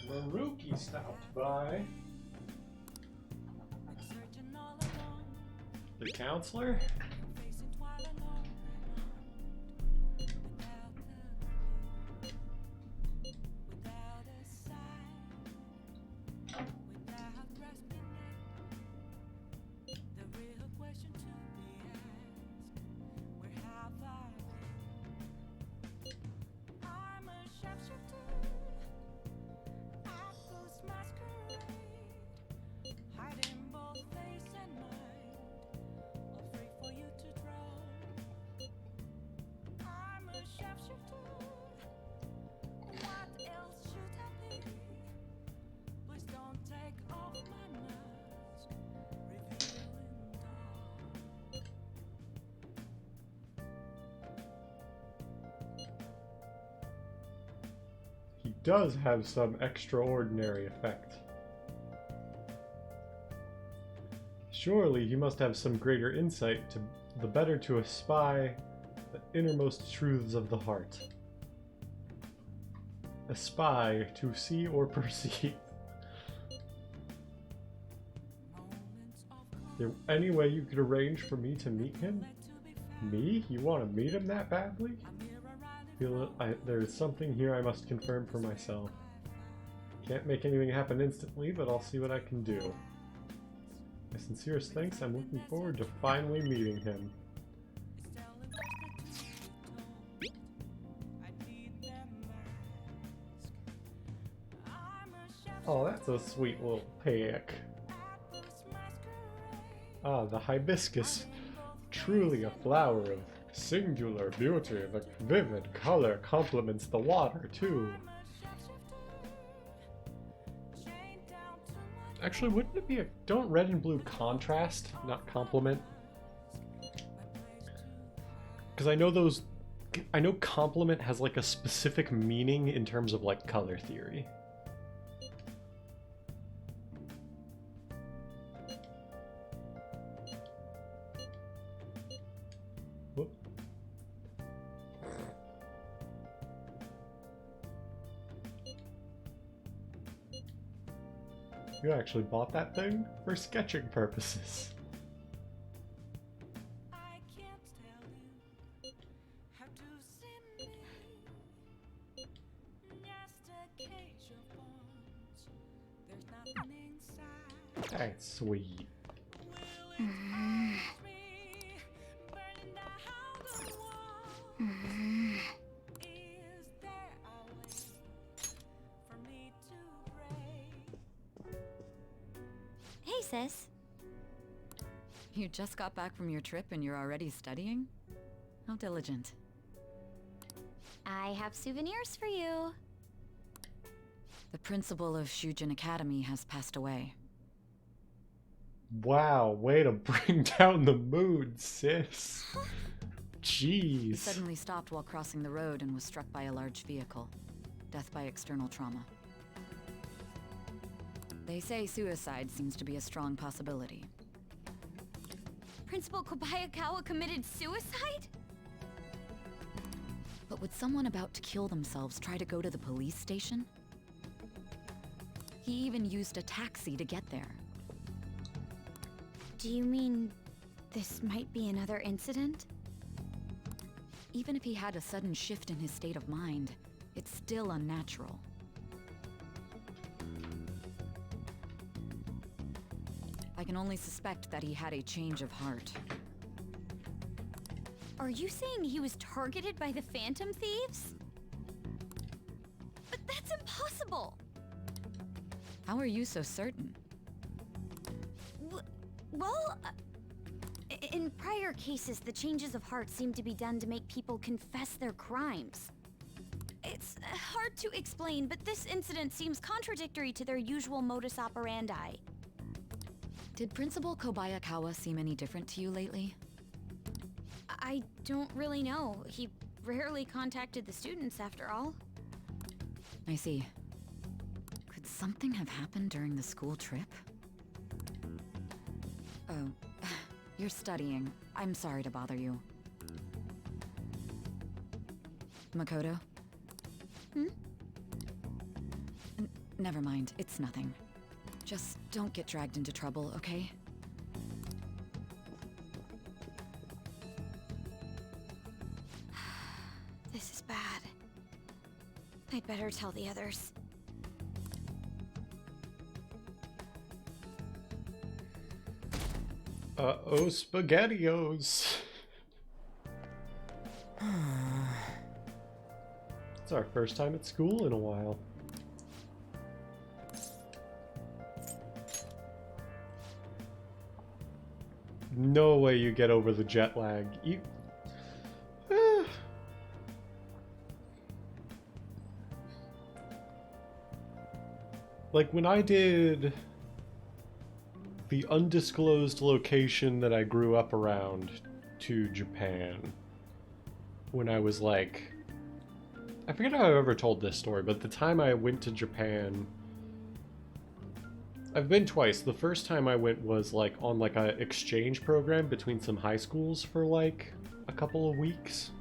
Maruki stopped by. The counselor? He does have some extraordinary effect. Surely he must have some greater insight to the better to espy the innermost truths of the heart. Espy, to see or perceive. There any way you could arrange for me to meet him? Me? You want to meet him that badly? There's something here I must confirm for myself. Can't make anything happen instantly, but I'll see what I can do. My sincerest thanks, I'm looking forward to finally meeting him. Oh, that's a sweet little pick. Ah, the hibiscus. Truly a flower of singular beauty. The vivid color complements the water, too. Actually, wouldn't it be a... Don't red and blue contrast, not complement? Because I know those... I know complement has like a specific meaning in terms of like color theory. Whoop. You actually bought that thing for sketching purposes. That's sweet. Hey, sis. You just got back from your trip and you're already studying? How diligent. I have souvenirs for you. The principal of Shujin Academy has passed away. Wow, way to bring down the mood, sis. He Jeez. suddenly stopped while crossing the road and was struck by a large vehicle. Death by external trauma. They say suicide seems to be a strong possibility. Principal Kobayakawa committed suicide? But would someone about to kill themselves try to go to the police station? He even used a taxi to get there. Do you mean this might be another incident? Even if he had a sudden shift in his state of mind, it's still unnatural. I can only suspect that he had a change of heart. Are you saying he was targeted by the Phantom Thieves? But that's impossible! How are you so certain? Well, in prior cases, the changes of heart seem to be done to make people confess their crimes. It's hard to explain, but this incident seems contradictory to their usual modus operandi. Did Principal Kobayakawa seem any different to you lately? I don't really know. He rarely contacted the students, after all. I see. Could something have happened during the school trip? Oh, you're studying. I'm sorry to bother you. Makoto? Never mind, it's nothing. Just don't get dragged into trouble, okay? This is bad. I'd better tell the others. Uh-oh, SpaghettiOs. It's our first time at school in a while. No way you get over the jet lag. Like when I did the undisclosed location that I grew up around to Japan, when I was like, I forget how I've ever told this story, but the time I went to Japan, I've been twice. The first time I went was like on like a exchange program between some high schools for like a couple of weeks.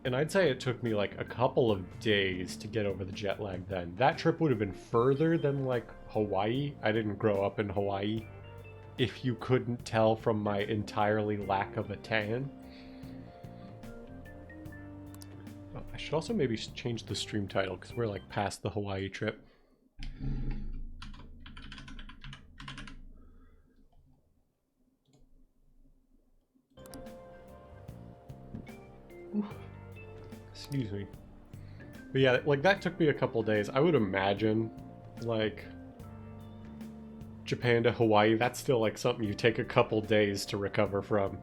And I'd say it took me like a couple of days to get over the jet lag then. That trip would have been further than like Hawaii. I didn't grow up in Hawaii, if you couldn't tell from my entirely lack of a tan. Oh, I should also maybe change the stream title because we're like past the Hawaii trip. Excuse me. But yeah, like that took me a couple days. I would imagine, like, Japan to Hawaii, that's still like something you take a couple days to recover from.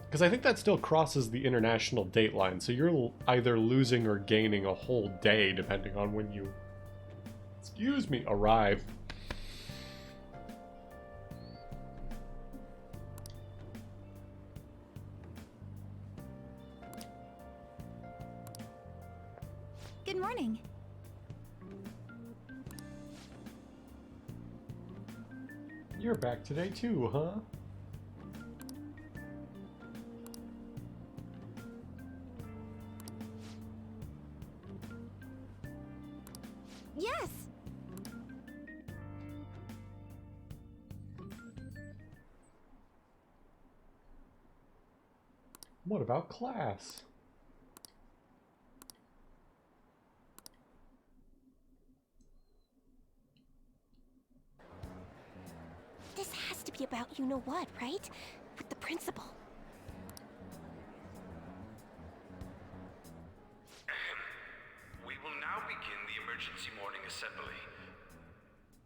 Because I think that still crosses the international date line, so you're either losing or gaining a whole day depending on when you, excuse me, arrive. Good morning. You're back today too, huh? Yes! What about class? has to be about you-know-what, right? With the principal. We will now begin the emergency morning assembly.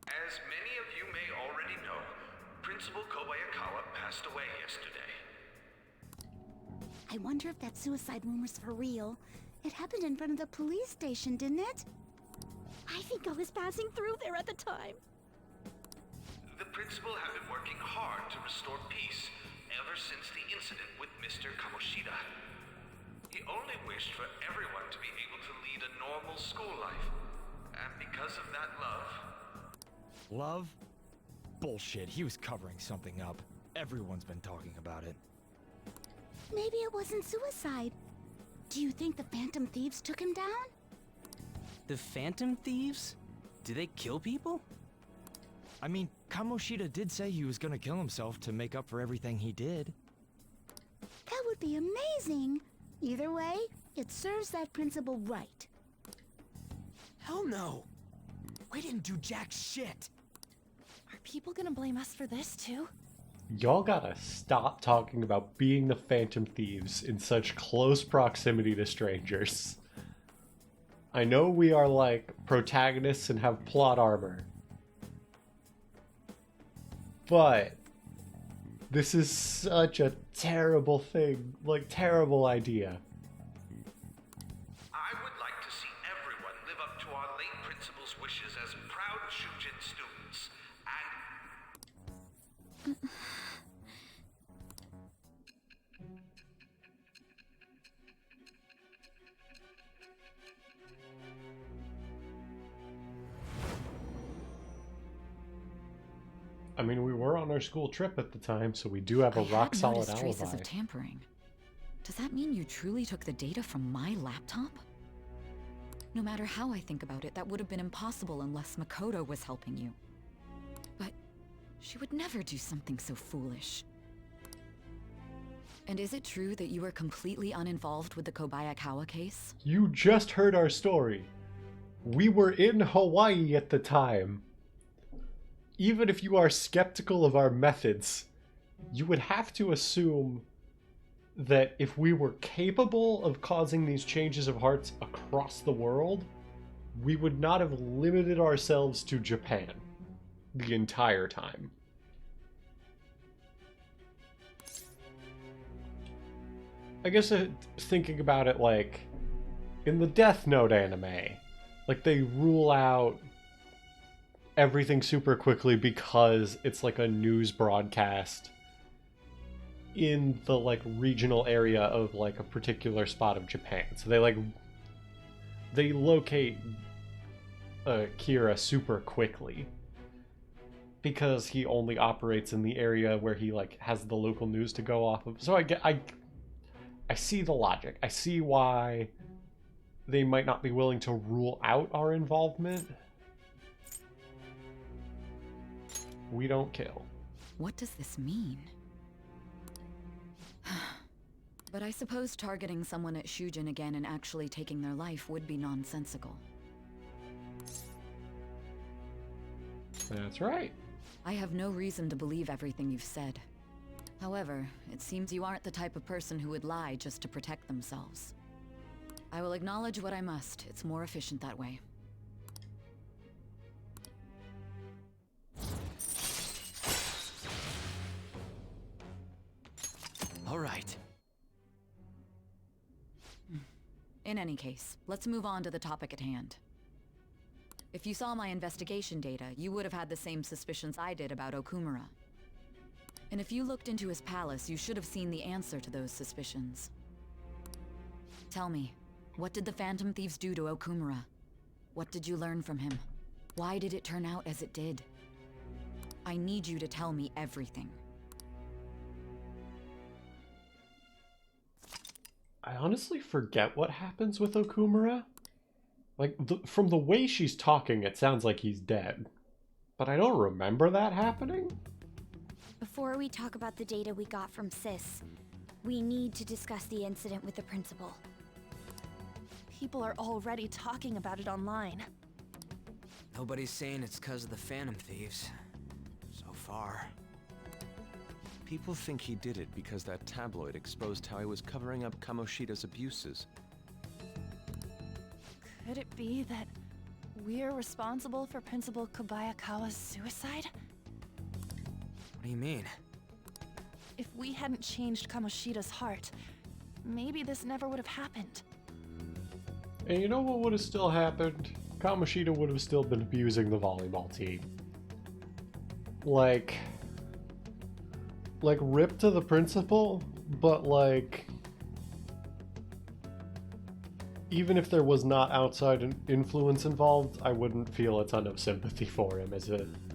As many of you may already know, Principal Kobayakawa passed away yesterday. I wonder if that suicide rumor's for real. It happened in front of the police station, didn't it? I think I was passing through there at the time. The principal had been working hard to restore peace ever since the incident with Mr. Kamoshida. He only wished for everyone to be able to lead a normal school life. And because of that love... Love? Bullshit, he was covering something up. Everyone's been talking about it. Maybe it wasn't suicide. Do you think the Phantom Thieves took him down? The Phantom Thieves? Do they kill people? I mean, Kamoshida did say he was gonna kill himself to make up for everything he did. That would be amazing. Either way, it serves that principal right. Hell no! We didn't do jack shit! Are people gonna blame us for this too? Y'all gotta stop talking about being the Phantom Thieves in such close proximity to strangers. I know we are like protagonists and have plot armor, but this is such a terrible thing, like terrible idea. I would like to see everyone live up to our late principal's wishes as proud Shujin students, and... I mean, we were on our school trip at the time, so we do have a rock solid alibi. Traces of tampering. Does that mean you truly took the data from my laptop? No matter how I think about it, that would have been impossible unless Makoto was helping you. But she would never do something so foolish. And is it true that you were completely uninvolved with the Kobayakawa case? You just heard our story. We were in Hawaii at the time. Even if you are skeptical of our methods, you would have to assume that if we were capable of causing these changes of hearts across the world, we would not have limited ourselves to Japan the entire time. I guess thinking about it like in the Death Note anime, like they rule out everything super quickly because it's like a news broadcast in the like regional area of like a particular spot of Japan. So they locate Kira super quickly because he only operates in the area where he like has the local news to go off of. So I see the logic. I see why they might not be willing to rule out our involvement. We don't kill. What does this mean? But I suppose targeting someone at Shujin again and actually taking their life would be nonsensical. That's right. I have no reason to believe everything you've said. However, it seems you aren't the type of person who would lie just to protect themselves. I will acknowledge what I must. It's more efficient that way. All right. In any case, let's move on to the topic at hand. If you saw my investigation data, you would have had the same suspicions I did about Okumura. And if you looked into his palace, you should have seen the answer to those suspicions. Tell me, what did the Phantom Thieves do to Okumura? What did you learn from him? Why did it turn out as it did? I need you to tell me everything. I honestly forget what happens with Okumura. Like, from the way she's talking, it sounds like he's dead. But I don't remember that happening. Before we talk about the data we got from Sis, we need to discuss the incident with the principal. People are already talking about it online. Nobody's saying it's because of the Phantom Thieves. So far. People think he did it because that tabloid exposed how he was covering up Kamoshida's abuses. Could it be that we're responsible for Principal Kobayakawa's suicide? What do you mean? If we hadn't changed Kamoshida's heart, maybe this never would have happened. And you know what would have still happened? Kamoshida would have still been abusing the volleyball team. Like ripped to the principal, but like, even if there was not outside influence involved, I wouldn't feel a ton of sympathy for him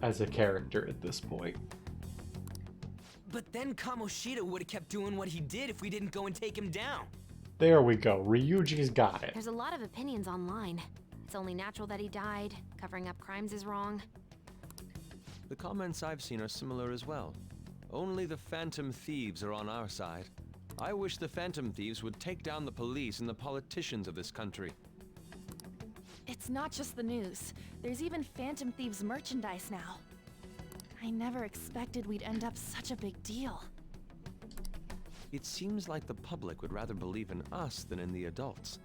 as a character at this point. But then Kamoshida would have kept doing what he did if we didn't go and take him down. There we go. Ryuji's got it. There's a lot of opinions online. It's only natural that he died. Covering up crimes is wrong. The comments I've seen are similar as well. Only the Phantom Thieves are on our side. I wish the Phantom Thieves would take down the police and the politicians of this country. It's not just the news. There's even Phantom Thieves merchandise now. I never expected we'd end up such a big deal. It seems like the public would rather believe in us than in the adults.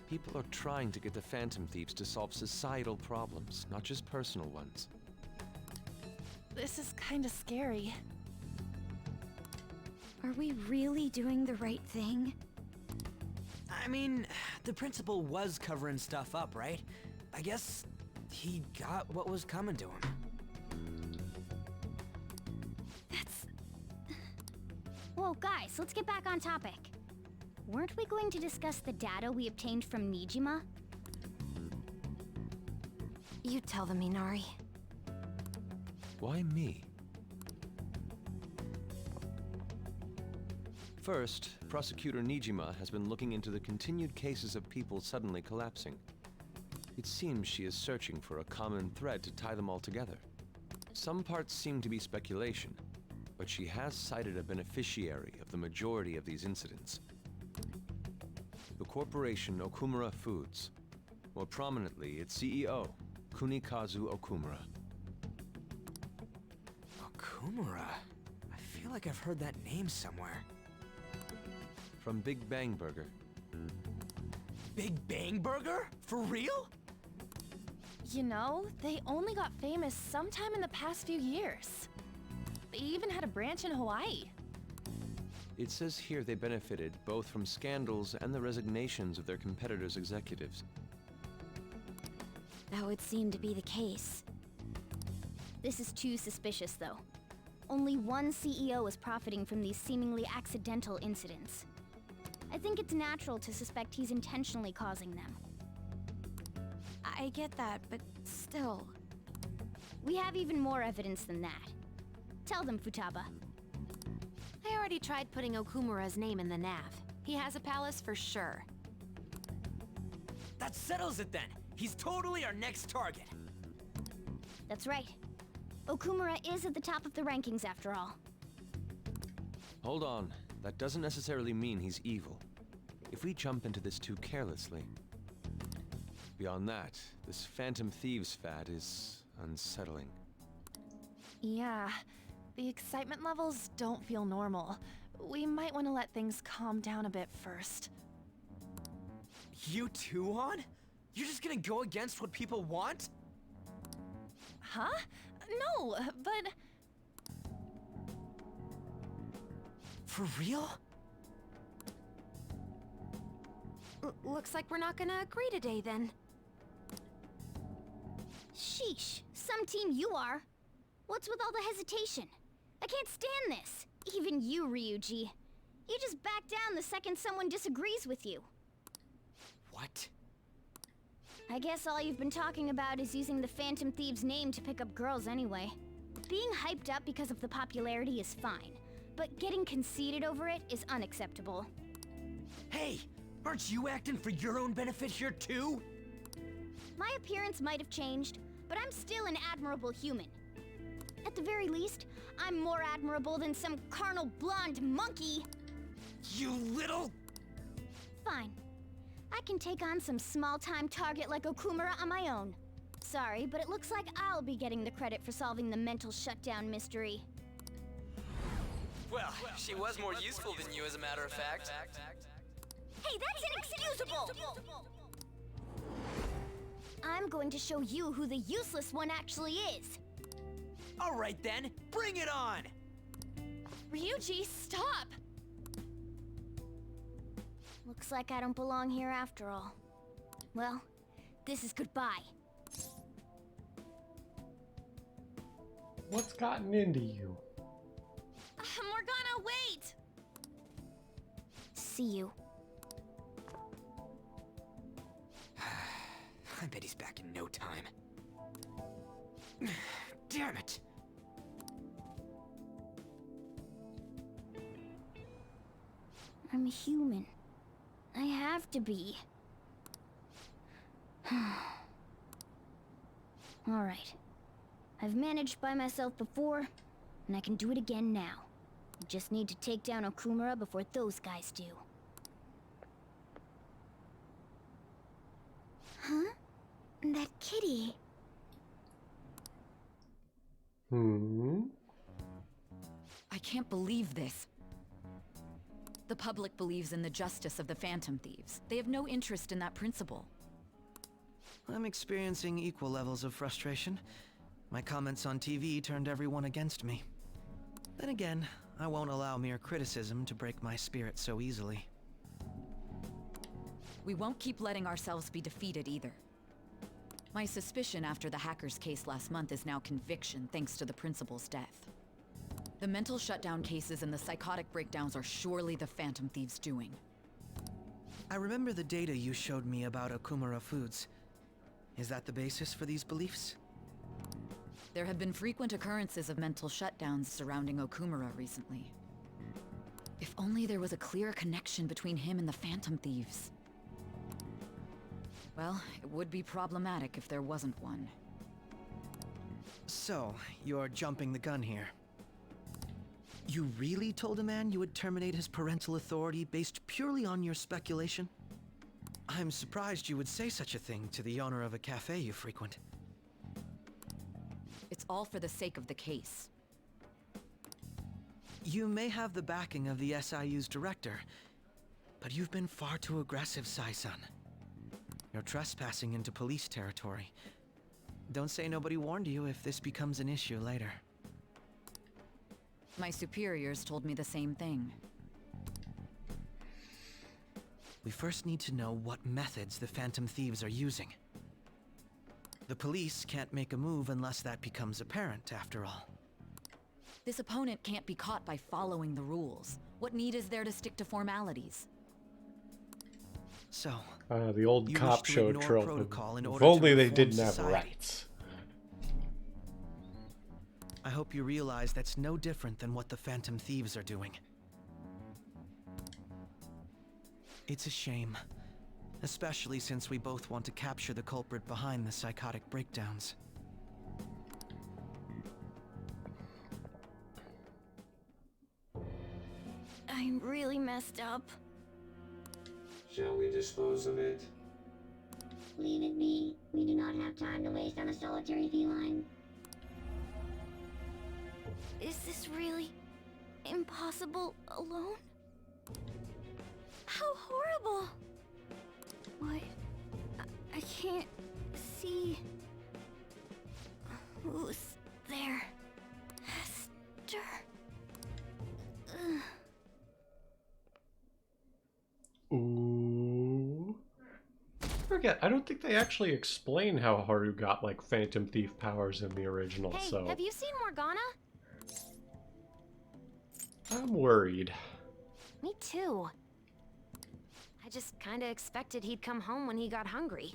People are trying to get the Phantom Thieves to solve societal problems, not just personal ones. This is kinda scary. Are we really doing the right thing? I mean, the principal was covering stuff up, right? I guess he got what was coming to him. Whoa, guys, let's get back on topic. Weren't we going to discuss the data we obtained from Nijima? You tell them, Minari. Why me? First, Prosecutor Nijima has been looking into the continued cases of people suddenly collapsing. It seems she is searching for a common thread to tie them all together. Some parts seem to be speculation, but she has cited a beneficiary of the majority of these incidents. The corporation Okumura Foods. More prominently, its CEO, Kunikazu Okumura. Okumura? I feel like I've heard that name somewhere. From Big Bang Burger. Big Bang Burger? For real? You know, they only got famous sometime in the past few years. They even had a branch in Hawaii. It says here they benefited both from scandals and the resignations of their competitors' executives. That would seem to be the case. This is too suspicious, though. Only one CEO is profiting from these seemingly accidental incidents. I think it's natural to suspect he's intentionally causing them. I get that, but still. We have even more evidence than that. Tell them, Futaba. I already tried putting Okumura's name in the nav. He has a palace for sure. That settles it then. He's totally our next target. That's right. Okumura is at the top of the rankings after all. Hold on. That doesn't necessarily mean he's evil. If we jump into this too carelessly. Beyond that, this Phantom Thieves fad is unsettling. Yeah, the excitement levels don't feel normal. We might want to let things calm down a bit first. You too, On? You're just gonna go against what people want? Huh? No, but... For real? Looks like we're not gonna agree today, then. Sheesh, some team you are. What's with all the hesitation? I can't stand this. Even you, Ryuji. You just back down the second someone disagrees with you. What? I guess all you've been talking about is using the Phantom Thieves' name to pick up girls anyway. Being hyped up because of the popularity is fine, but getting conceited over it is unacceptable. Hey! Aren't you acting for your own benefit here too? My appearance might have changed, but I'm still an admirable human. At the very least, I'm more admirable than some carnal blonde monkey. You little... Fine. I can take on some small-time target like Okumura on my own. Sorry, but it looks like I'll be getting the credit for solving the mental shutdown mystery. Well, she was more useful than you, as a matter of fact. Hey, that's inexcusable! I'm going to show you who the useless one actually is. All right then, bring it on! Ryuji, stop! Looks like I don't belong here after all. Well, this is goodbye. What's gotten into you? Morgana, wait! See you. I bet he's back in no time. Damn it! I'm a human. I have to be. Alright. I've managed by myself before, and I can do it again now. I just need to take down Okumura before those guys do. Huh? That kitty. I can't believe this. The public believes in the justice of the Phantom Thieves. They have no interest in that principle. I'm experiencing equal levels of frustration. My comments on TV turned everyone against me. Then again, I won't allow mere criticism to break my spirit so easily. We won't keep letting ourselves be defeated either. My suspicion after the hacker's case last month is now conviction thanks to the principal's death. The mental shutdown cases and the psychotic breakdowns are surely the Phantom Thieves' doing. I remember the data you showed me about Okumura Foods. Is that the basis for these beliefs? There have been frequent occurrences of mental shutdowns surrounding Okumura recently. If only there was a clear connection between him and the Phantom Thieves. Well, it would be problematic if there wasn't one. So, you're jumping the gun here. You really told a man you would terminate his parental authority based purely on your speculation? I'm surprised you would say such a thing to the owner of a cafe you frequent. It's all for the sake of the case. You may have the backing of the SIU's director, but you've been far too aggressive, Sai-san. You're trespassing into police territory. Don't say nobody warned you if this becomes an issue later. My superiors told me the same thing. We first need to know what methods the Phantom Thieves are using. The police can't make a move unless that becomes apparent, after all. This opponent can't be caught by following the rules. What need is there to stick to formalities? So, the old you cop wish to show ignore trope. protocol in If order to only they reform didn't have society. rights. I hope you realize that's no different than what the Phantom Thieves are doing. It's a shame, especially since we both want to capture the culprit behind the psychotic breakdowns. I'm really messed up. Shall we dispose of it? Leave it be. We do not have time to waste on a solitary feline. Is this really impossible alone? How horrible! What? I can't see. Who's there? Hester? Ugh. Ooh. Forget, I don't think they actually explain how Haru got, like, Phantom Thief powers in the original, Hey, so... have you seen Morgana? I'm worried. Me too. I just kinda expected he'd come home when he got hungry.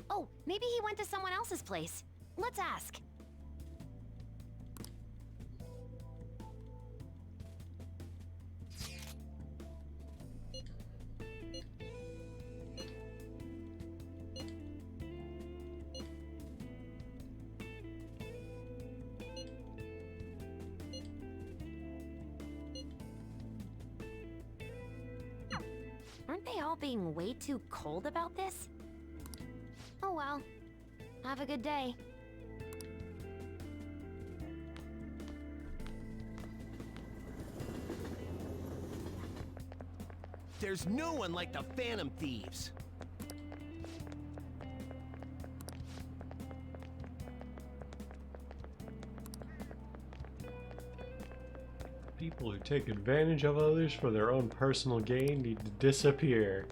Oh, maybe he went to someone else's place. Let's ask. Aren't they all being way too cold about this? Oh well. Have a good day. There's no one like the Phantom Thieves. People who take advantage of others for their own personal gain need to disappear.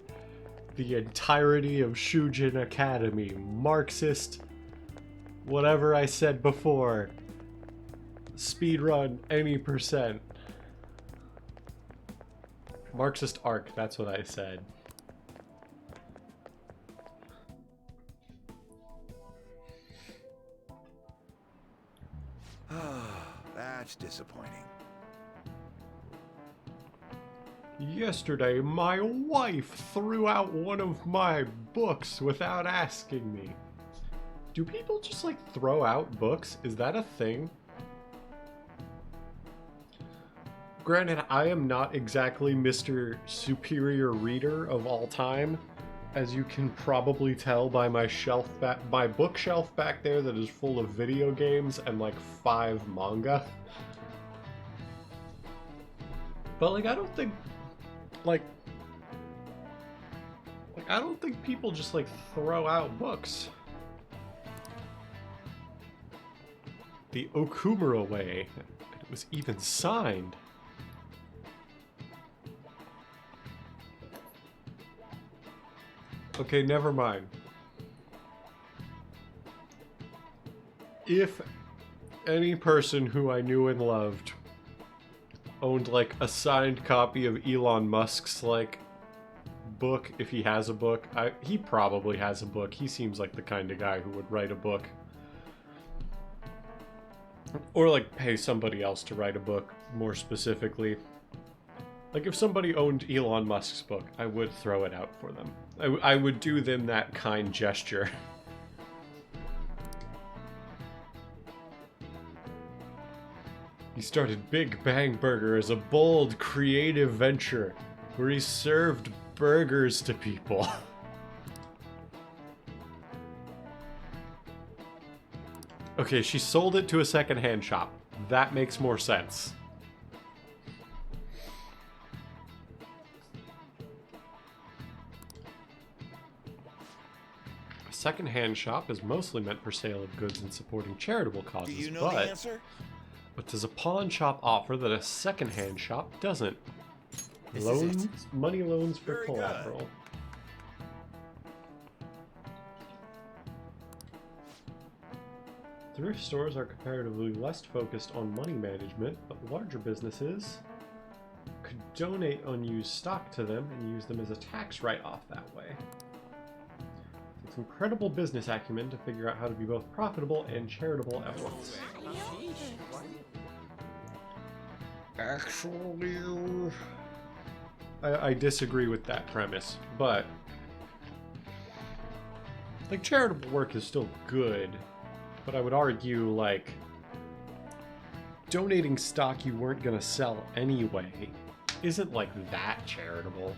The entirety of Shujin Academy, Marxist, whatever I said before. Speedrun any %. Marxist arc, that's what I said. That's disappointing. Yesterday, my wife threw out one of my books without asking me. Do people just like throw out books? Is that a thing? Granted, I am not exactly Mr. Superior Reader of all time, as you can probably tell by my bookshelf back there that is full of video games and like 5 manga. But like, I don't think I don't think people just like throw out books. The Okumura way. It was even signed. Okay, never mind. If any person who I knew and loved owned like a signed copy of Elon Musk's like book, if he has a book, he probably has a book. He seems like the kind of guy who would write a book. Or like pay somebody else to write a book, more specifically. Like if somebody owned Elon Musk's book, I would throw it out for them. I would do them that kind gesture. He started Big Bang Burger as a bold, creative venture where he served burgers to people. Okay, she sold it to a secondhand shop. That makes more sense. A secondhand shop is mostly meant for sale of goods and supporting charitable causes, Do you know the answer? But does a pawn shop offer that a secondhand shop doesn't? This is Loans, it. money loans for Very good. collateral. Thrift stores are comparatively less focused on money management, but larger businesses could donate unused stock to them and use them as a tax write-off that way. It's incredible business acumen to figure out how to be both profitable and charitable at once. Actually, I disagree with that premise, but like charitable work is still good, but I would argue like donating stock you weren't gonna sell anyway isn't like that charitable.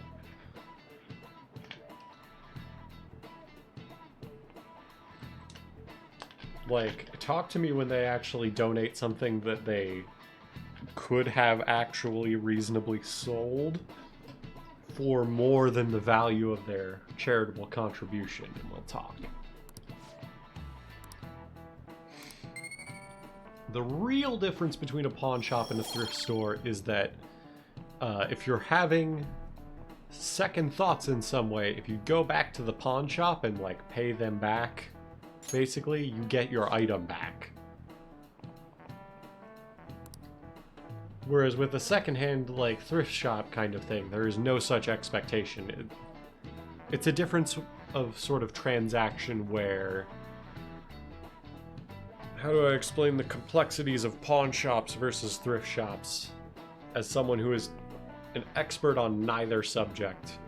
Like, talk to me when they actually donate something that they could have actually reasonably sold for more than the value of their charitable contribution, and we'll talk. The real difference between a pawn shop and a thrift store is that if you're having second thoughts in some way, if you go back to the pawn shop and like pay them back, basically you get your item back. Whereas with a secondhand like thrift shop kind of thing, there is no such expectation. It's a difference of sort of transaction where... How do I explain the complexities of pawn shops versus thrift shops as someone who is an expert on neither subject?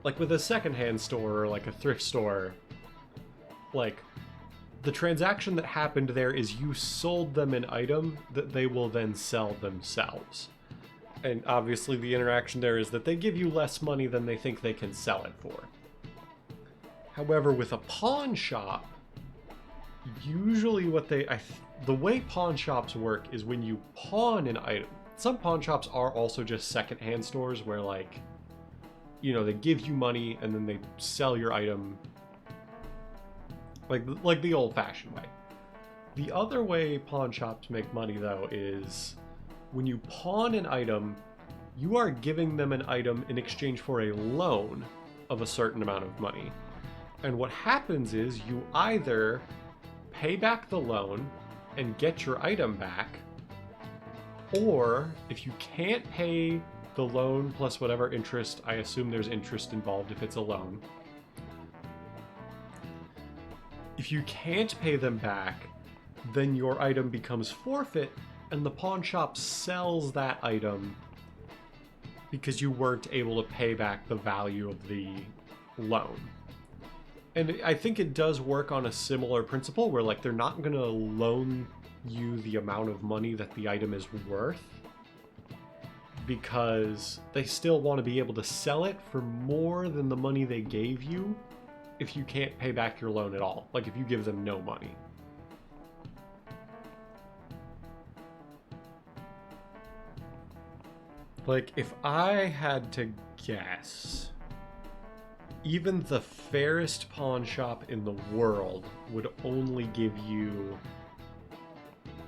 Like with a secondhand store or like a thrift store, like the transaction that happened there is you sold them an item that they will then sell themselves. And obviously the interaction there is that they give you less money than they think they can sell it for. However, with a pawn shop, usually what the way pawn shops work is when you pawn an item, some pawn shops are also just secondhand stores where, like, you know, they give you money and then they sell your item like the old-fashioned way. The other way pawn shops make money, though, is when you pawn an item, you are giving them an item in exchange for a loan of a certain amount of money. And what happens is you either pay back the loan and get your item back, or if you can't pay the loan plus whatever interest, I assume there's interest involved if it's a loan. If you can't pay them back, then your item becomes forfeit and the pawn shop sells that item because you weren't able to pay back the value of the loan. And I think it does work on a similar principle where, like, they're not going to loan you the amount of money that the item is worth because they still want to be able to sell it for more than the money they gave you if you can't pay back your loan at all. Like, if you give them no money. Like, if I had to guess, even the fairest pawn shop in the world would only give you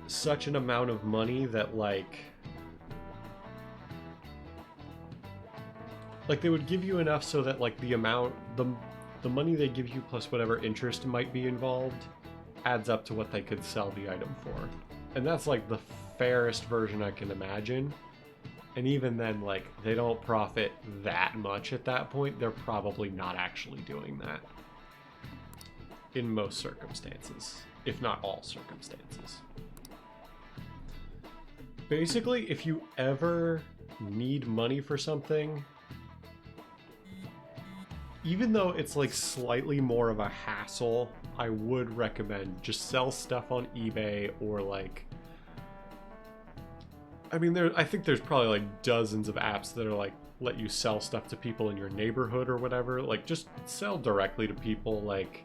such an amount of money that, like they would give you enough so that, like, the amount, the money they give you plus whatever interest might be involved adds up to what they could sell the item for. And that's, like, the fairest version I can imagine. And even then, like, they don't profit that much at that point. They're probably not actually doing that in most circumstances, if not all circumstances. Basically, if you ever need money for something, even though it's, like, slightly more of a hassle, I would recommend just sell stuff on eBay or, like, I mean, I think there's probably, like, dozens of apps that are, like, let you sell stuff to people in your neighborhood or whatever. Like, just sell directly to people. Like,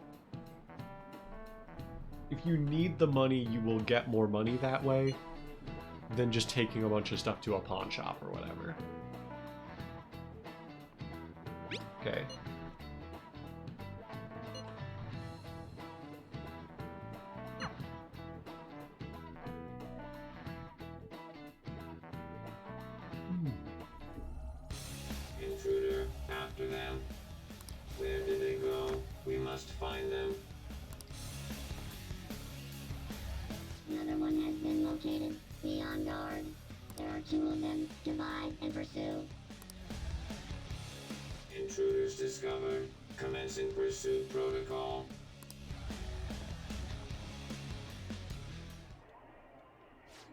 if you need the money, you will get more money that way than just taking a bunch of stuff to a pawn shop or whatever. Okay. Intruder, after them. Where did they go? We must find them. Another one has been located. Be on guard. There are 2 of them. Divide and pursue. Intruders discovered. Commencing pursuit protocol.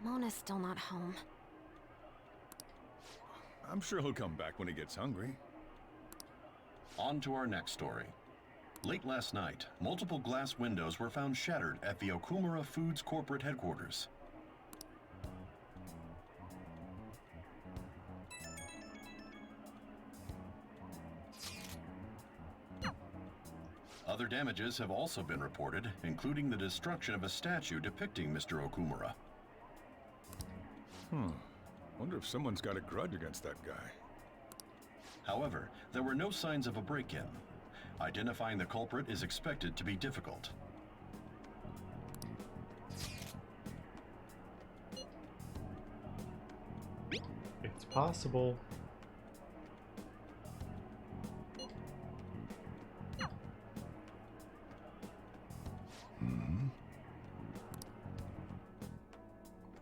Mona's still not home. I'm sure he'll come back when he gets hungry. On to our next story. Late last night, multiple glass windows were found shattered at the Okumura Foods corporate headquarters. Other damages have also been reported, including the destruction of a statue depicting Mr. Okumura. Wonder if someone's got a grudge against that guy. However, there were no signs of a break-in. Identifying the culprit is expected to be difficult. It's possible.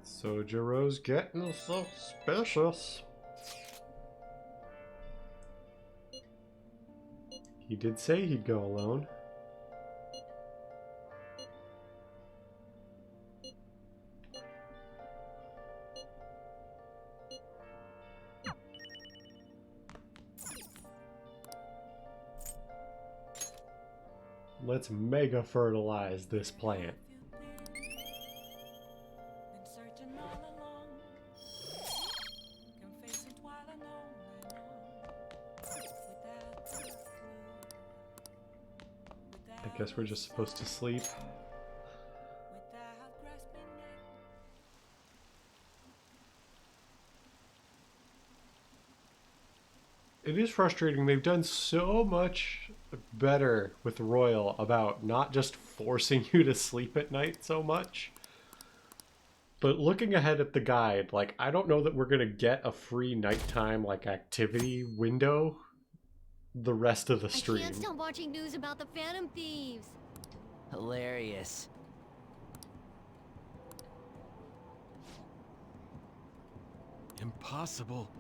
So Jiro's getting suspicious. He did say he'd go alone. Let's mega fertilize this plant. I guess we're just supposed to sleep. It is frustrating. They've done so much better with Royal about not just forcing you to sleep at night so much, but looking ahead at the guide, like, I don't know that we're going to get a free nighttime, like, activity window the rest of the stream. I can't stop watching news about the Phantom Thieves. Hilarious. Impossible.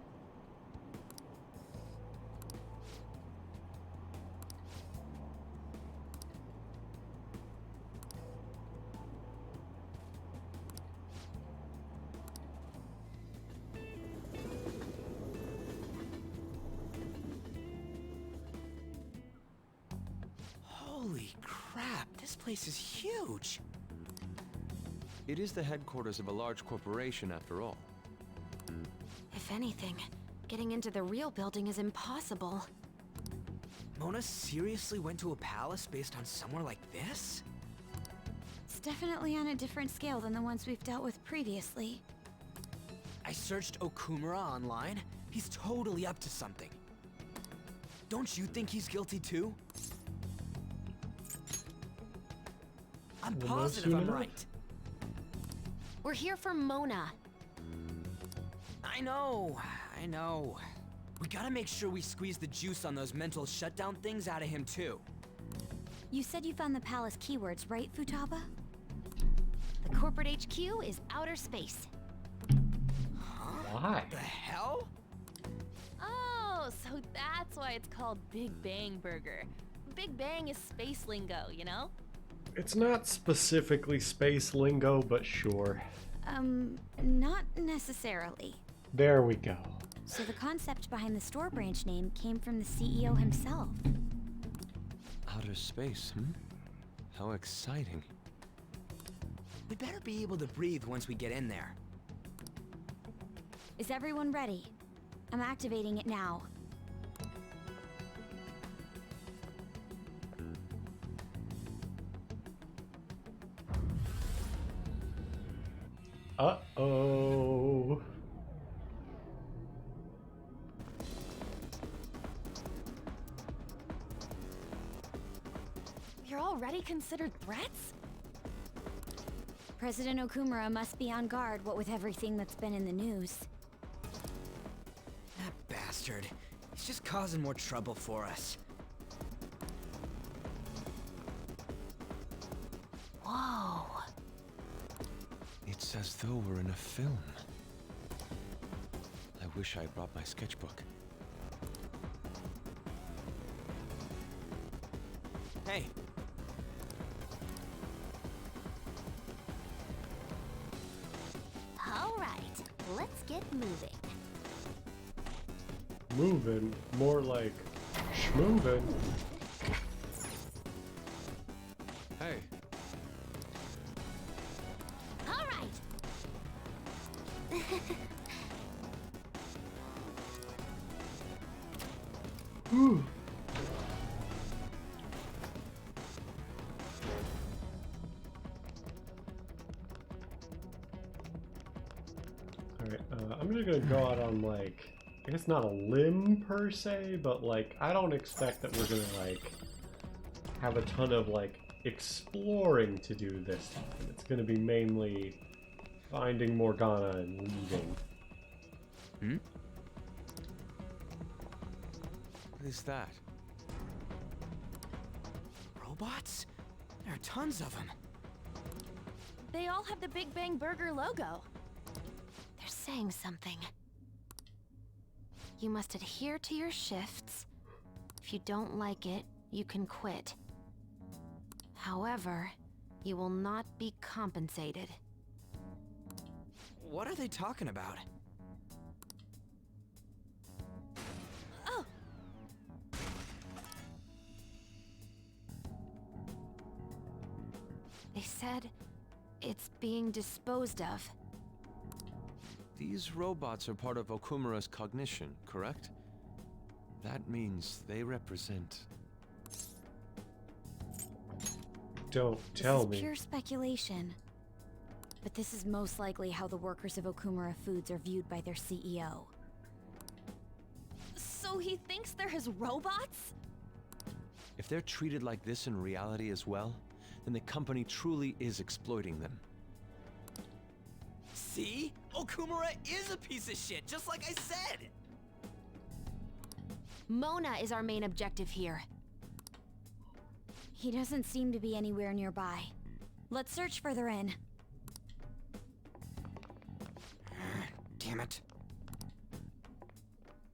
Holy crap, this place is huge. It is the headquarters of a large corporation after all. If anything, getting into the real building is impossible. Mona seriously went to a palace based on somewhere like this? It's definitely on a different scale than the ones we've dealt with previously. I searched Okumura online. He's totally up to something. Don't you think he's guilty too? I'm positive I'm right. We're here for Mona. I know. We gotta make sure we squeeze the juice on those mental shutdown things out of him too. You said you found the palace keywords, right, Futaba? The corporate HQ is outer space. Why? The hell? Oh, so that's why it's called Big Bang Burger. Big Bang is space lingo, you know? It's not specifically space lingo, but sure. Not necessarily. There we go. So the concept behind the store branch name came from the CEO himself. Outer space, How exciting. We better be able to breathe once we get in there. Is everyone ready? I'm activating it now. Uh-oh. You're already considered threats? President Okumura must be on guard, what with everything that's been in the news. That bastard. He's just causing more trouble for us. Whoa. It's as though we're in a film. I wish I had brought my sketchbook. Hey. All right, let's get moving. Moving, more like schmoving. Hey. All right. Whew. Alright, I'm just gonna go out on, like, I guess not a limb per se, but, like, I don't expect that we're gonna, like, have a ton of, like, exploring to do this time. It's gonna be mainly finding Morgana and leaving. What is that? Robots? There are tons of them. They all have the Big Bang Burger logo. They're saying something. You must adhere to your shifts. If you don't like it, you can quit. However, you will not be compensated. What are they talking about? Oh! They said it's being disposed of. These robots are part of Okumura's cognition, correct? That means they represent... Don't tell This is me. pure speculation. But this is most likely how the workers of Okumura Foods are viewed by their CEO. So So he thinks they're his robots? If they're treated like this in reality as well, then the company truly is exploiting them. See? Okumura is a piece of shit, just like I said! Mona is our main objective here. He doesn't seem to be anywhere nearby. Let's search further in. Damn it.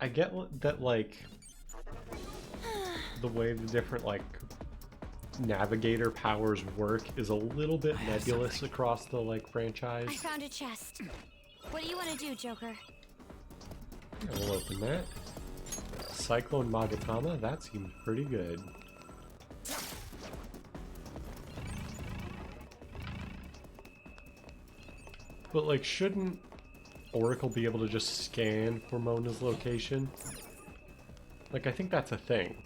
I get that, like, the way the different, like, navigator powers work is a little bit nebulous across the, like, franchise. I found a chest. What do you want to do, Joker? I will open that. Cyclone Magatama, that seems pretty good. But, like, shouldn't Oracle be able to just scan for Mona's location? Like, I think that's a thing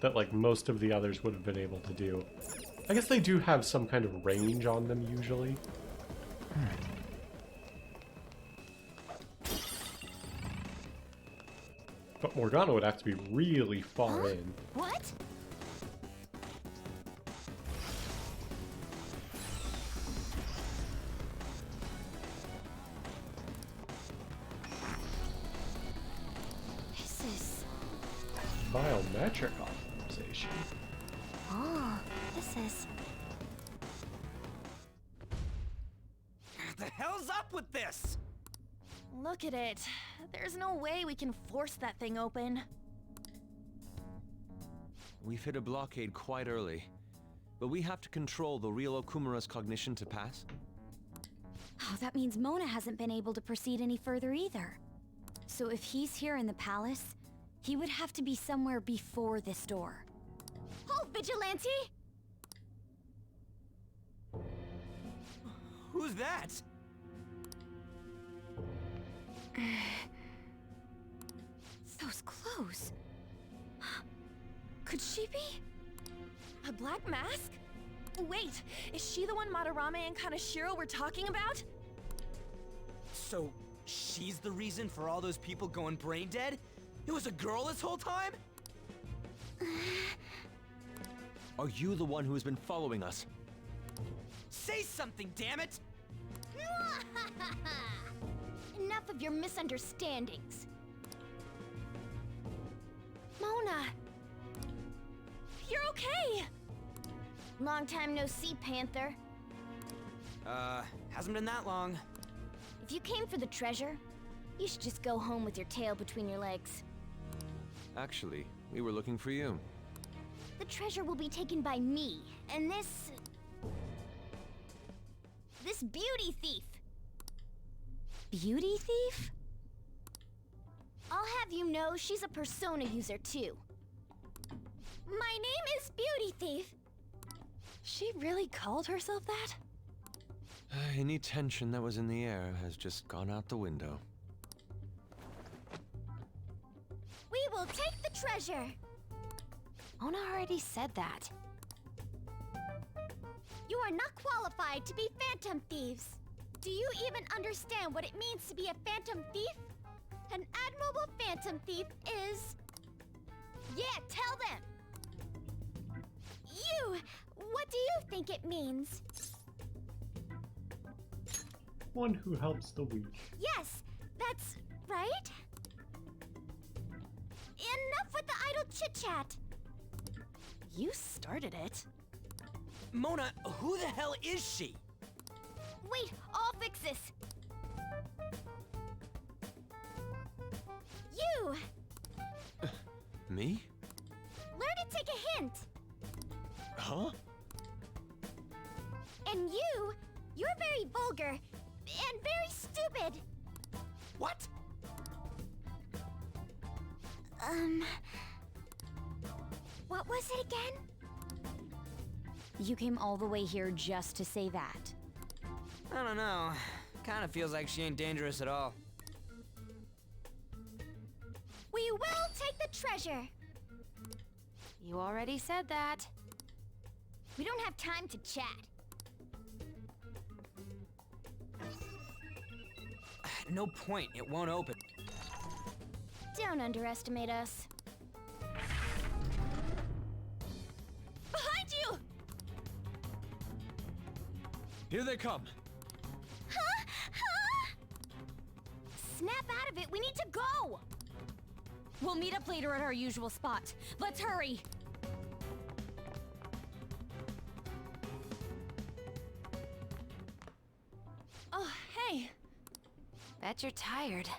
that, like, most of the others would have been able to do. I guess they do have some kind of range on them, usually. But Morgana would have to be really far in. What? This is... Biometric optimization. Oh, this is... The hell's up with this? Look at it. There's no way we can force that thing open. We've hit a blockade quite early, but we have to control the real Okumura's cognition to pass. Oh, that means Mona hasn't been able to proceed any further either. So if he's here in the palace, he would have to be somewhere before this door. Halt, Vigilante! Who's that? Those clothes. Could she be? A black mask? Wait, is she the one Madarame and Kaneshiro were talking about? So, she's the reason for all those people going brain dead? It was a girl this whole time? Are you the one who has been following us? Say something, damn it! Enough of your misunderstandings. Mona! You're okay! Long time no see, Panther. Hasn't been that long. If you came for the treasure, you should just go home with your tail between your legs. Actually, we were looking for you. The treasure will be taken by me, and this beauty thief. Beauty thief? I'll have you know she's a Persona user too. My name is Beauty Thief. She really called herself that? Any tension that was in the air has just gone out the window. We will take the treasure. Mona already said that. You are not qualified to be phantom thieves. Do you even understand what it means to be a phantom thief? An admirable phantom thief is... Yeah, tell them! You! What do you think it means? One who helps the weak. Yes, that's right. Enough with the idle chit-chat. You started it. Mona, who the hell is she? Wait, I'll fix this. You! Me? Learn to take a hint. Huh? And you're very vulgar and very stupid. What? What was it again? You came all the way here just to say that. I don't know. Kinda feels like she ain't dangerous at all. We will take the treasure. You already said that. We don't have time to chat. No point, it won't open. Don't underestimate us. Behind you! Here they come. Huh? Huh? Snap out of it. We need to go. We'll meet up later at our usual spot. Let's hurry. Oh, hey. Bet you're tired.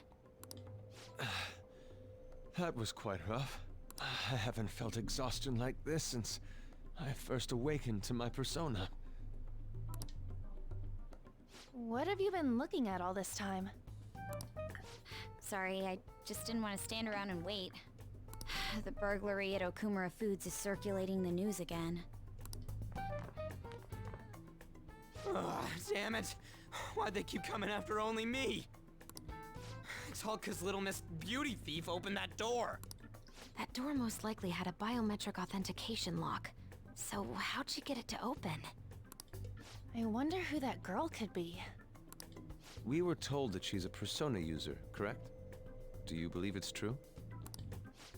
That was quite rough. I haven't felt exhaustion like this since I first awakened to my persona. What have you been looking at all this time? Sorry, I just didn't want to stand around and wait. The burglary at Okumura Foods is circulating the news again. Ugh, damn it. Why'd they keep coming after only me? It's all 'cause Little Miss Beauty Thief opened that door. That door most likely had a biometric authentication lock. So how'd she get it to open? I wonder who that girl could be. We were told that she's a persona user, correct? Do you believe it's true?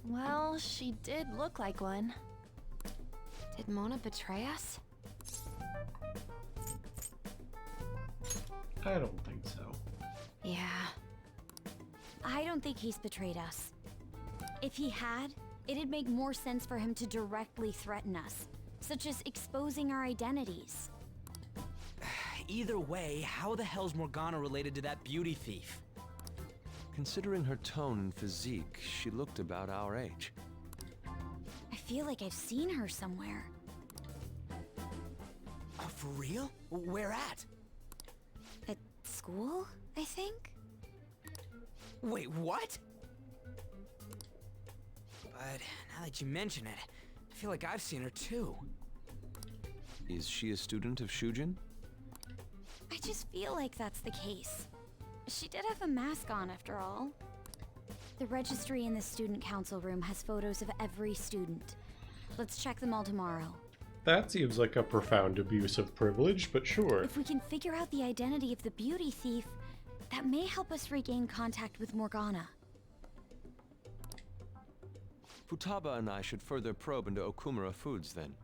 Well, she did look like one. Did Mona betray us? I don't think so. Yeah. I don't think he's betrayed us. If he had, it'd make more sense for him to directly threaten us, such as exposing our identities. Either way, how the hell's Morgana related to that beauty thief? Considering her tone and physique, she looked about our age. I feel like I've seen her somewhere. Oh, for real? Where at? At school, I think? Wait, what? But now that you mention it, I feel like I've seen her too. Is she a student of Shujin? I just feel like that's the case. She did have a mask on, after all. The registry in the student council room has photos of every student. Let's check them all tomorrow. That seems like a profound abuse of privilege, but sure. If we can figure out the identity of the beauty thief, that may help us regain contact with Morgana. Futaba and I should further probe into Okumura Foods then.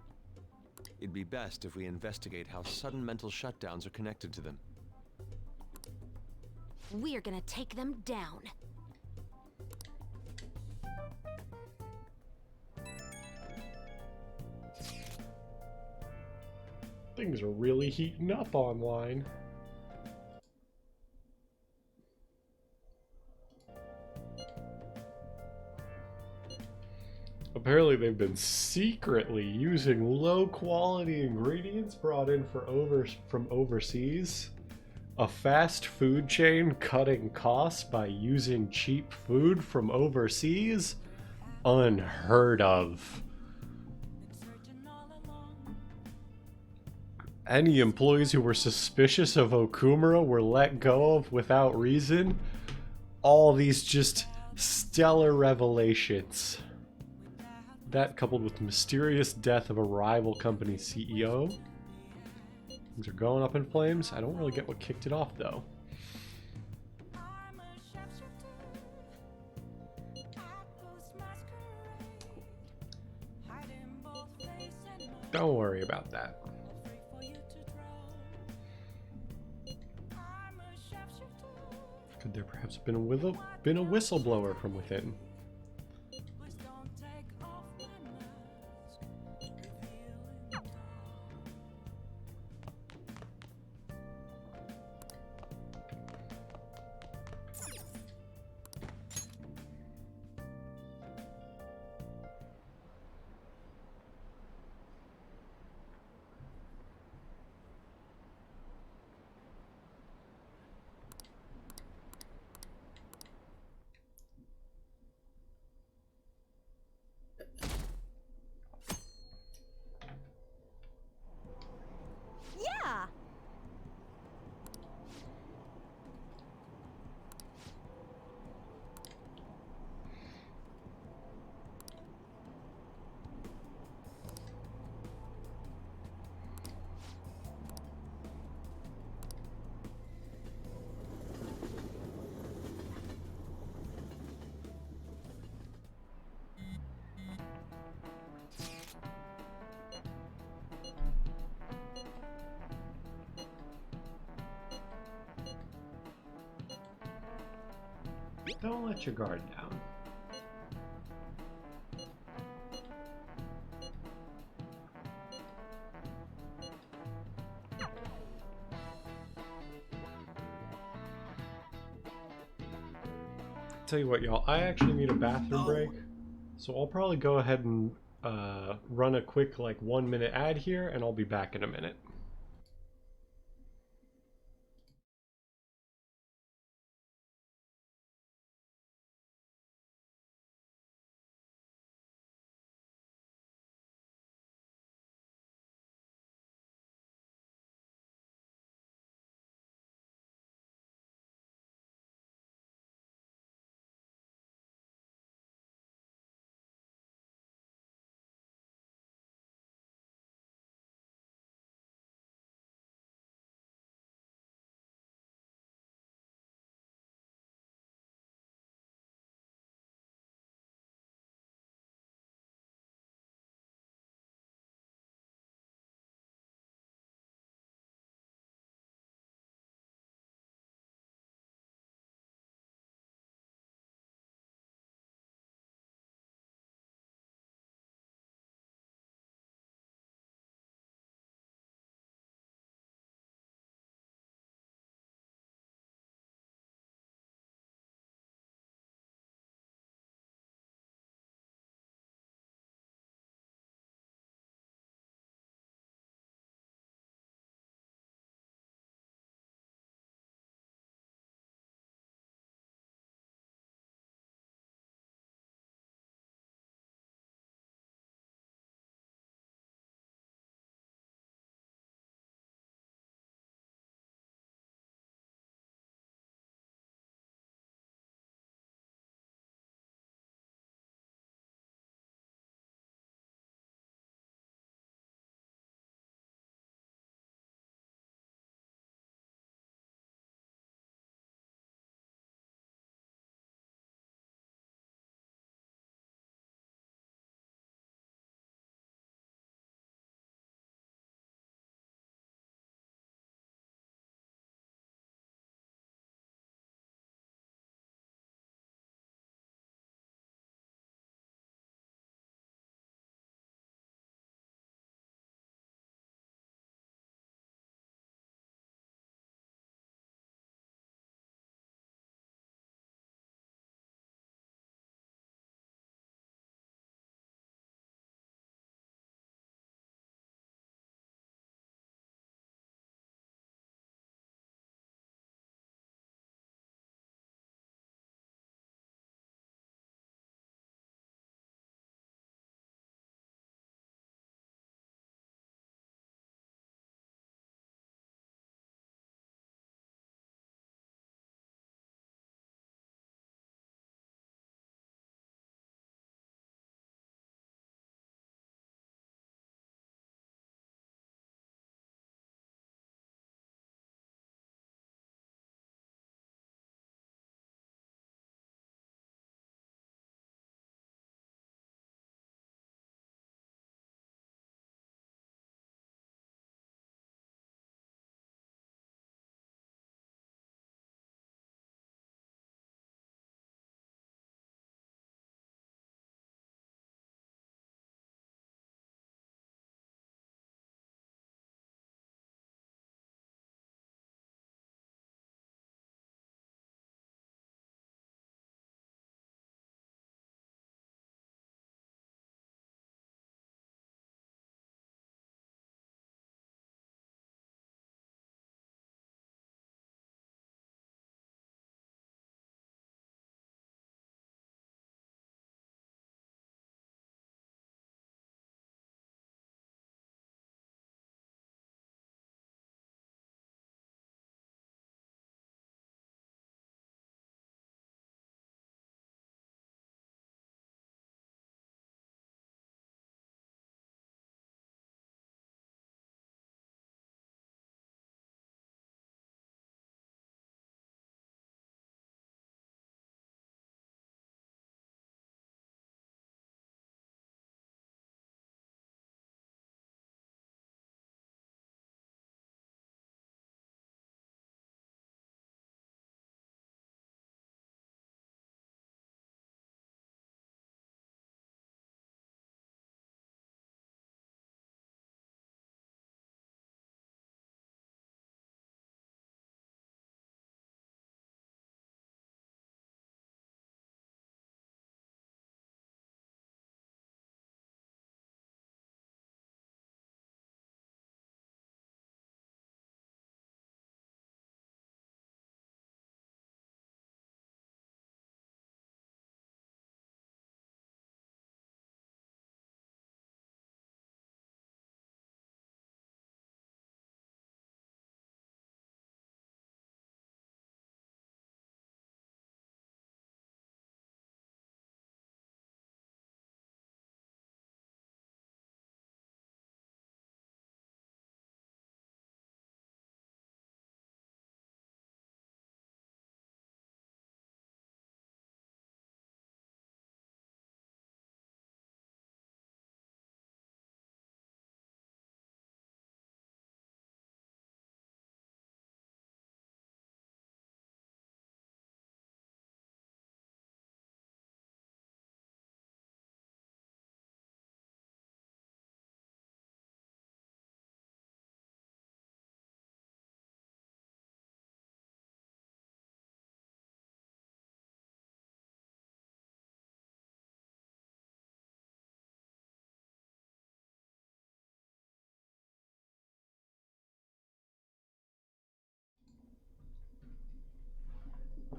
It'd be best if we investigate how sudden mental shutdowns are connected to them. We're gonna take them down. Things are really heating up online. Apparently they've been secretly using low-quality ingredients brought in from overseas. A fast food chain cutting costs by using cheap food from overseas? Unheard of. Any employees who were suspicious of Okumura were let go of without reason. All these just stellar revelations. That coupled with the mysterious death of a rival company's CEO. Things are going up in flames. I don't really get what kicked it off though. Don't worry about that. Could there perhaps have been a whistleblower from within? Don't let your guard down. Tell you what, y'all, I actually need a bathroom break, so I'll probably go ahead and run a quick, like, 1-minute ad here, and I'll be back in a minute.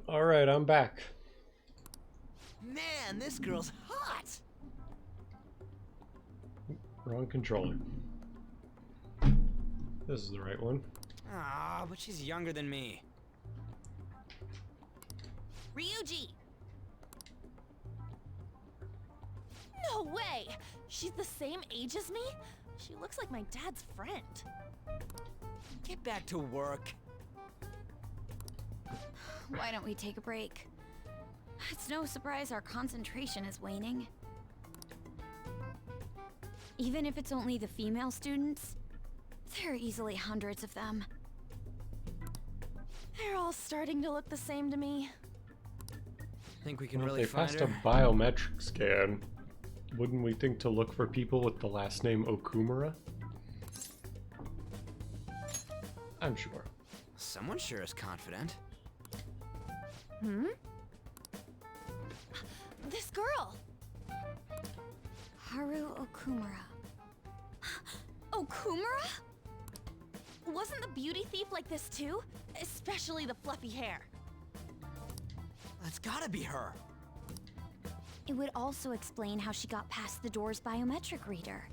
Alright, I'm back. Man, this girl's hot! Wrong controller. This is the right one. Ah, but she's younger than me. Ryuji! No way! She's the same age as me? She looks like my dad's friend. Get back to work. Why don't we take a break? It's no surprise our concentration is waning. Even if it's only the female students, there are easily hundreds of them. They're all starting to look the same to me. Think we can Well, really if they find passed her? a biometric scan, wouldn't we think to look for people with the last name Okumura? I'm sure. Someone sure is confident. Hmm? This girl! Haru Okumura. Okumura? Wasn't the beauty thief like this too? Especially the fluffy hair. That's gotta be her. It would also explain how she got past the door's biometric reader.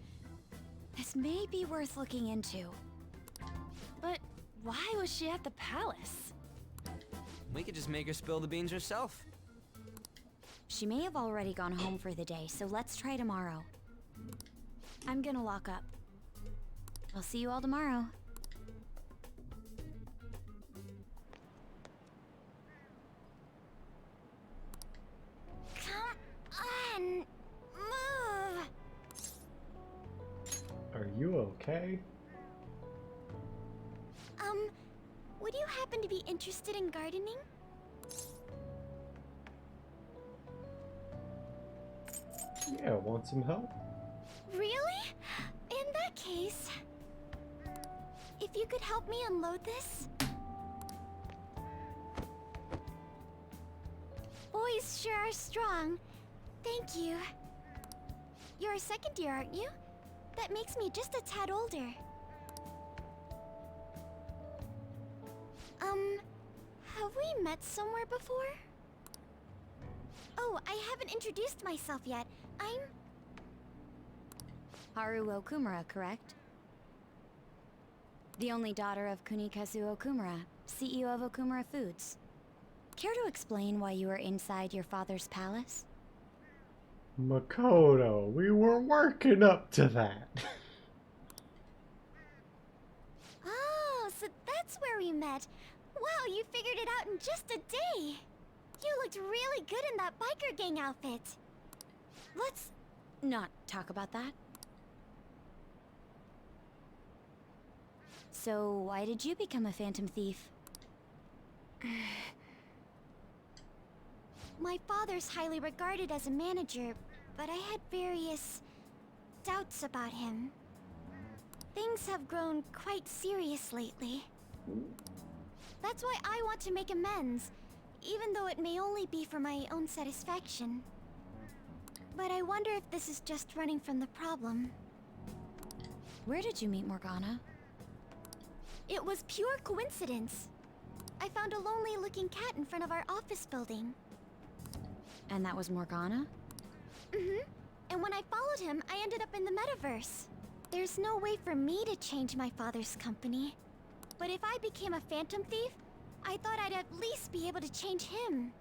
This may be worth looking into. But why was she at the palace? We could just make her spill the beans herself. She may have already gone home for the day, so let's try tomorrow. I'm gonna lock up. I'll see you all tomorrow. Come on, move. Are you okay? Would you happen to be interested in gardening? Yeah, want some help? Really? In that case, if you could help me unload this? Boys sure are strong. Thank you. You're a second year, aren't you? That makes me just a tad older. Have we met somewhere before? Oh, I haven't introduced myself yet. I'm... Haru Okumura, correct? The only daughter of Kunikazu Okumura, CEO of Okumura Foods. Care to explain why you were inside your father's palace? Makoto, we were working up to that. Oh, so that's where we met. Wow, you figured it out in just a day. You looked really good in that biker gang outfit. Let's not talk about that. So, why did you become a phantom thief? My father's highly regarded as a manager, but I had various doubts about him. Things have grown quite serious lately. That's why I want to make amends, even though it may only be for my own satisfaction. But I wonder if this is just running from the problem. Where did you meet Morgana? It was pure coincidence. I found a lonely-looking cat in front of our office building. And that was Morgana? Mm-hmm. And when I followed him, I ended up in the metaverse. There's no way for me to change my father's company. But if I became a phantom thief, I thought I'd at least be able to change him.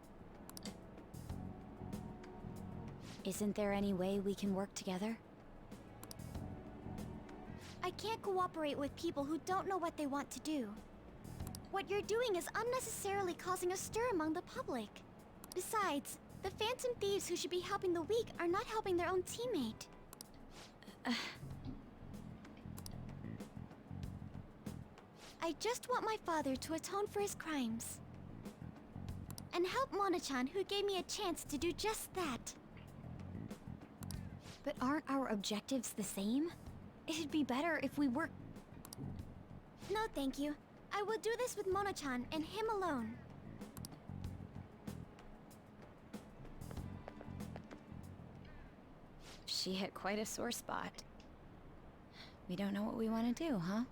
Isn't there any way we can work together? I can't cooperate with people who don't know what they want to do. What you're doing is unnecessarily causing a stir among the public. Besides, the phantom thieves who should be helping the weak are not helping their own teammate. I just want my father to atone for his crimes. And help Mona-chan, who gave me a chance to do just that. But aren't our objectives the same? It'd be better if we work... No, thank you. I will do this with Mona-chan and him alone. She hit quite a sore spot. We don't know what we want to do, huh?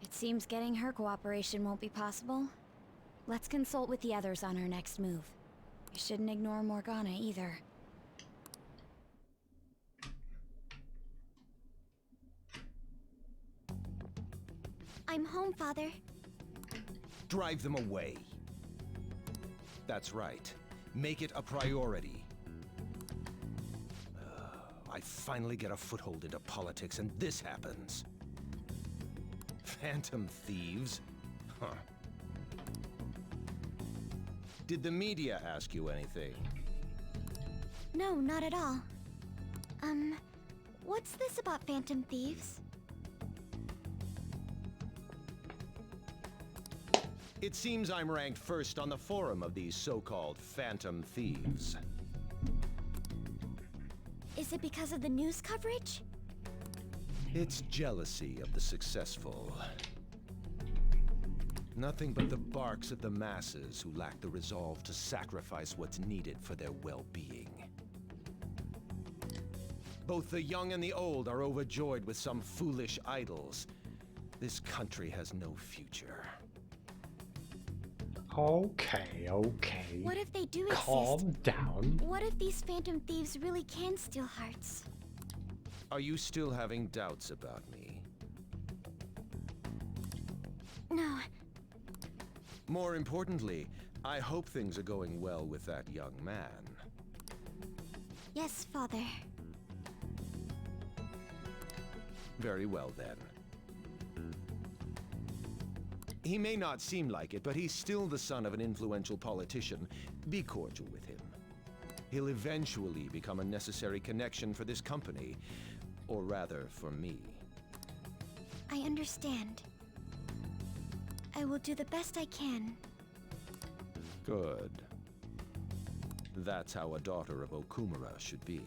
It seems getting her cooperation won't be possible. Let's consult with the others on our next move. We shouldn't ignore Morgana either. I'm home, Father. Drive them away. That's right. Make it a priority. I finally get a foothold into politics and this happens. Phantom thieves? Huh. Did the media ask you anything? No, not at all. What's this about phantom thieves? It seems I'm ranked first on the forum of these so-called phantom thieves. Is it because of the news coverage? It's jealousy of the successful. Nothing but the barks of the masses who lack the resolve to sacrifice what's needed for their well-being. Both the young and the old are overjoyed with some foolish idols. This country has no future. Okay, okay. What if they do exist? Calm down. What if these phantom thieves really can steal hearts? Are you still having doubts about me? No. More importantly, I hope things are going well with that young man. Yes, Father. Very well, then. He may not seem like it, but he's still the son of an influential politician. Be cordial with him. He'll eventually become a necessary connection for this company. Or rather, for me. I understand. I will do the best I can. Good. That's how a daughter of Okumura should be.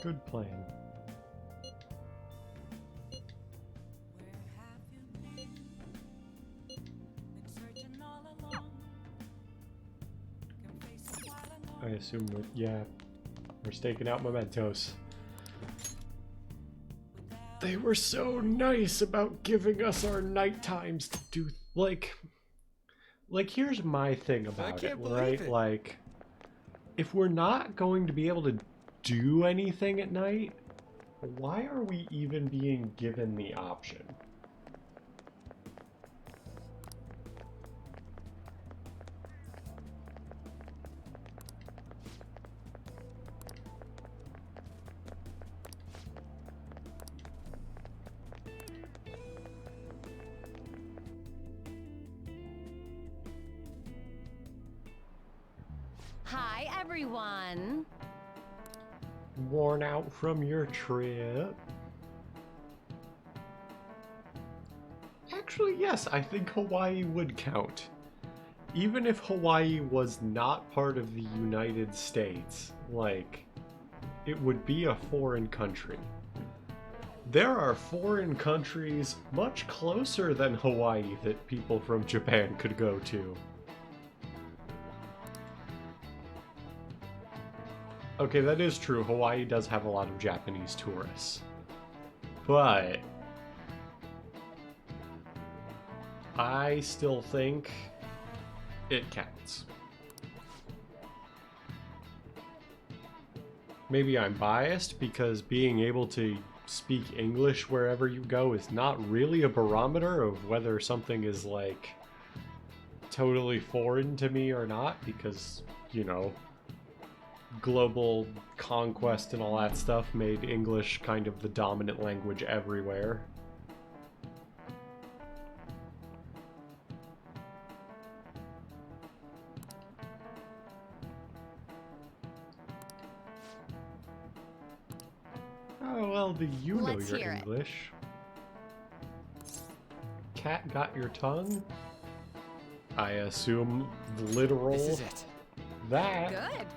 Good plan. I assume we're staking out mementos. They were so nice about giving us our night times to do like here's my thing about it, right? Like, if we're not going to be able to do anything at night, why are we even being given the option? Hi, everyone. Worn out from your trip? Actually, yes, I think Hawaii would count. Even if Hawaii was not part of the United States, like, it would be a foreign country. There are foreign countries much closer than Hawaii that people from Japan could go to. Okay, that is true. Hawaii does have a lot of Japanese tourists. But I still think it counts. Maybe I'm biased because being able to speak English wherever you go is not really a barometer of whether something is like totally foreign to me or not, because, you know, global conquest and all that stuff made English kind of the dominant language everywhere. well do you know Let's your hear it. English? Cat got your tongue? I assume literal. This is it. That Good.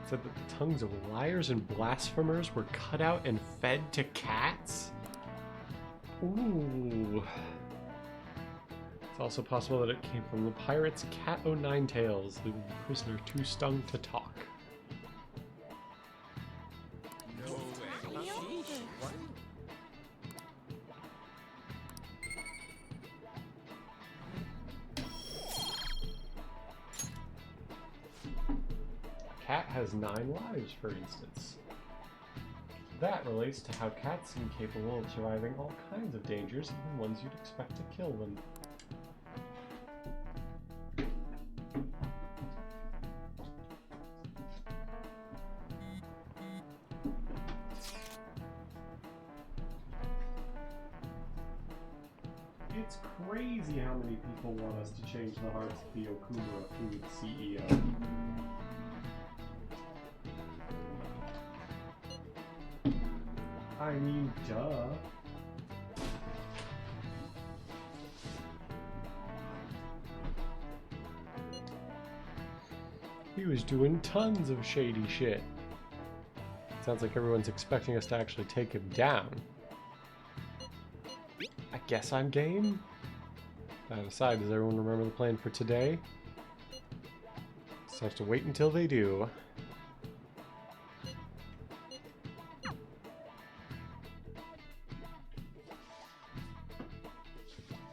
said that the tongues of liars and blasphemers were cut out and fed to cats? Ooh. It's also possible that it came from the pirate's Cat o' Nine Tails, leaving the prisoner too stung to talk. Cat has 9 lives, for instance. That relates to how cats seem capable of surviving all kinds of dangers, even ones you'd expect to kill them. It's crazy how many people want us to change the hearts of the Okumura Foods CEO. I mean, duh. He was doing tons of shady shit. Sounds like everyone's expecting us to actually take him down. I guess I'm game. That aside, does everyone remember the plan for today? Just have to wait until they do.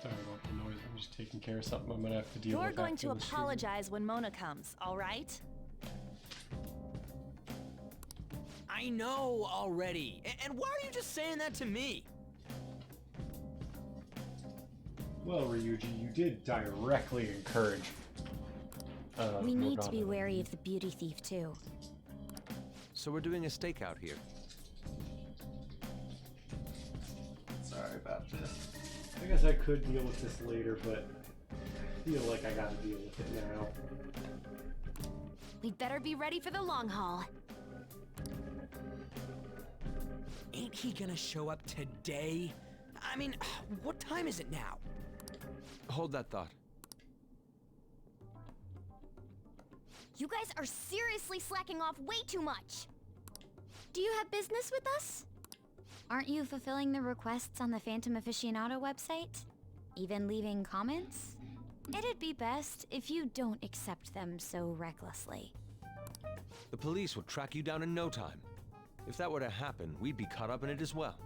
Sorry about the noise. I'm just taking care of something I'm gonna have to deal with. You're going after to the stream. apologize when Mona comes, all right? I know already. And why are you just saying that to me? Well, Ryuji, you did directly encourage. We need to be Morgana. wary of the beauty thief, too. So we're doing a stakeout here. Sorry about this. I guess I could deal with this later, but I feel like I gotta deal with it now. We'd better be ready for the long haul. Ain't he gonna show up today? I mean, what time is it now? Hold that thought. You guys are seriously slacking off way too much. Do you have business with us? Aren't you fulfilling the requests on the Phantom Aficionado website? Even leaving comments? It'd be best if you don't accept them so recklessly. The police will track you down in no time. If that were to happen, we'd be caught up in it as well.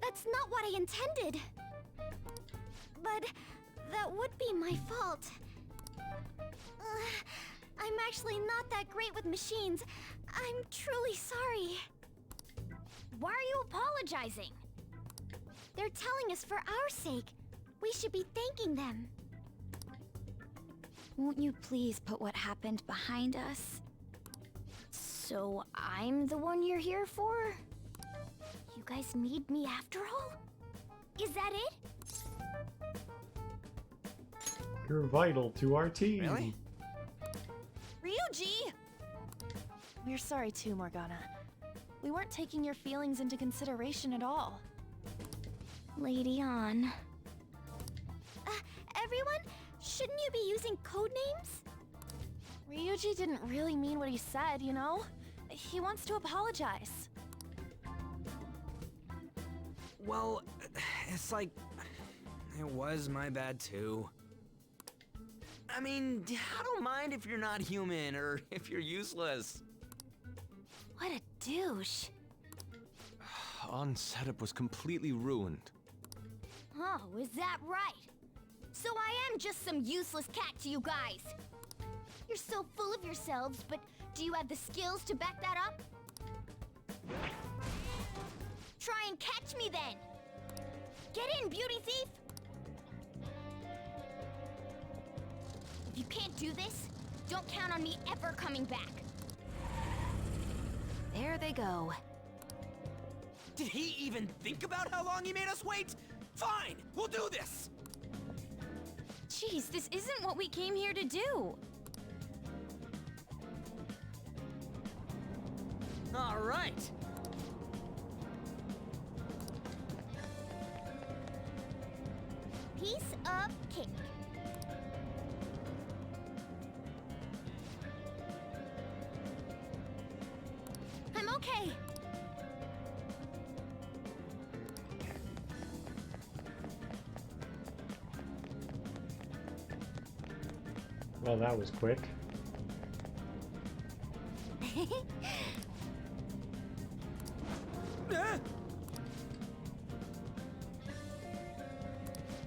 That's not what I intended. But that would be my fault. I'm actually not that great with machines. I'm truly sorry. Why are you apologizing? They're telling us for our sake. We should be thanking them. Won't you please put what happened behind us? So I'm the one you're here for? You guys need me after all? Is that it? You're vital to our team. Really? Ryuji! We're sorry too, Morgana. We weren't taking your feelings into consideration at all. Lady On. Everyone, shouldn't you be using code names? Ryuji didn't really mean what he said, you know? He wants to apologize. Well, it's like... it was my bad too. I mean, I don't mind if you're not human or if you're useless. What a douche. On setup was completely ruined. Oh, is that right? So I am just some useless cat to you guys. You're so full of yourselves, but do you have the skills to back that up? Try and catch me then! Get in, beauty thief! If you can't do this, don't count on me ever coming back. There they go. Did he even think about how long he made us wait? Fine, we'll do this! Jeez, this isn't what we came here to do. All right. Piece of cake. I'm okay. Well, that was quick.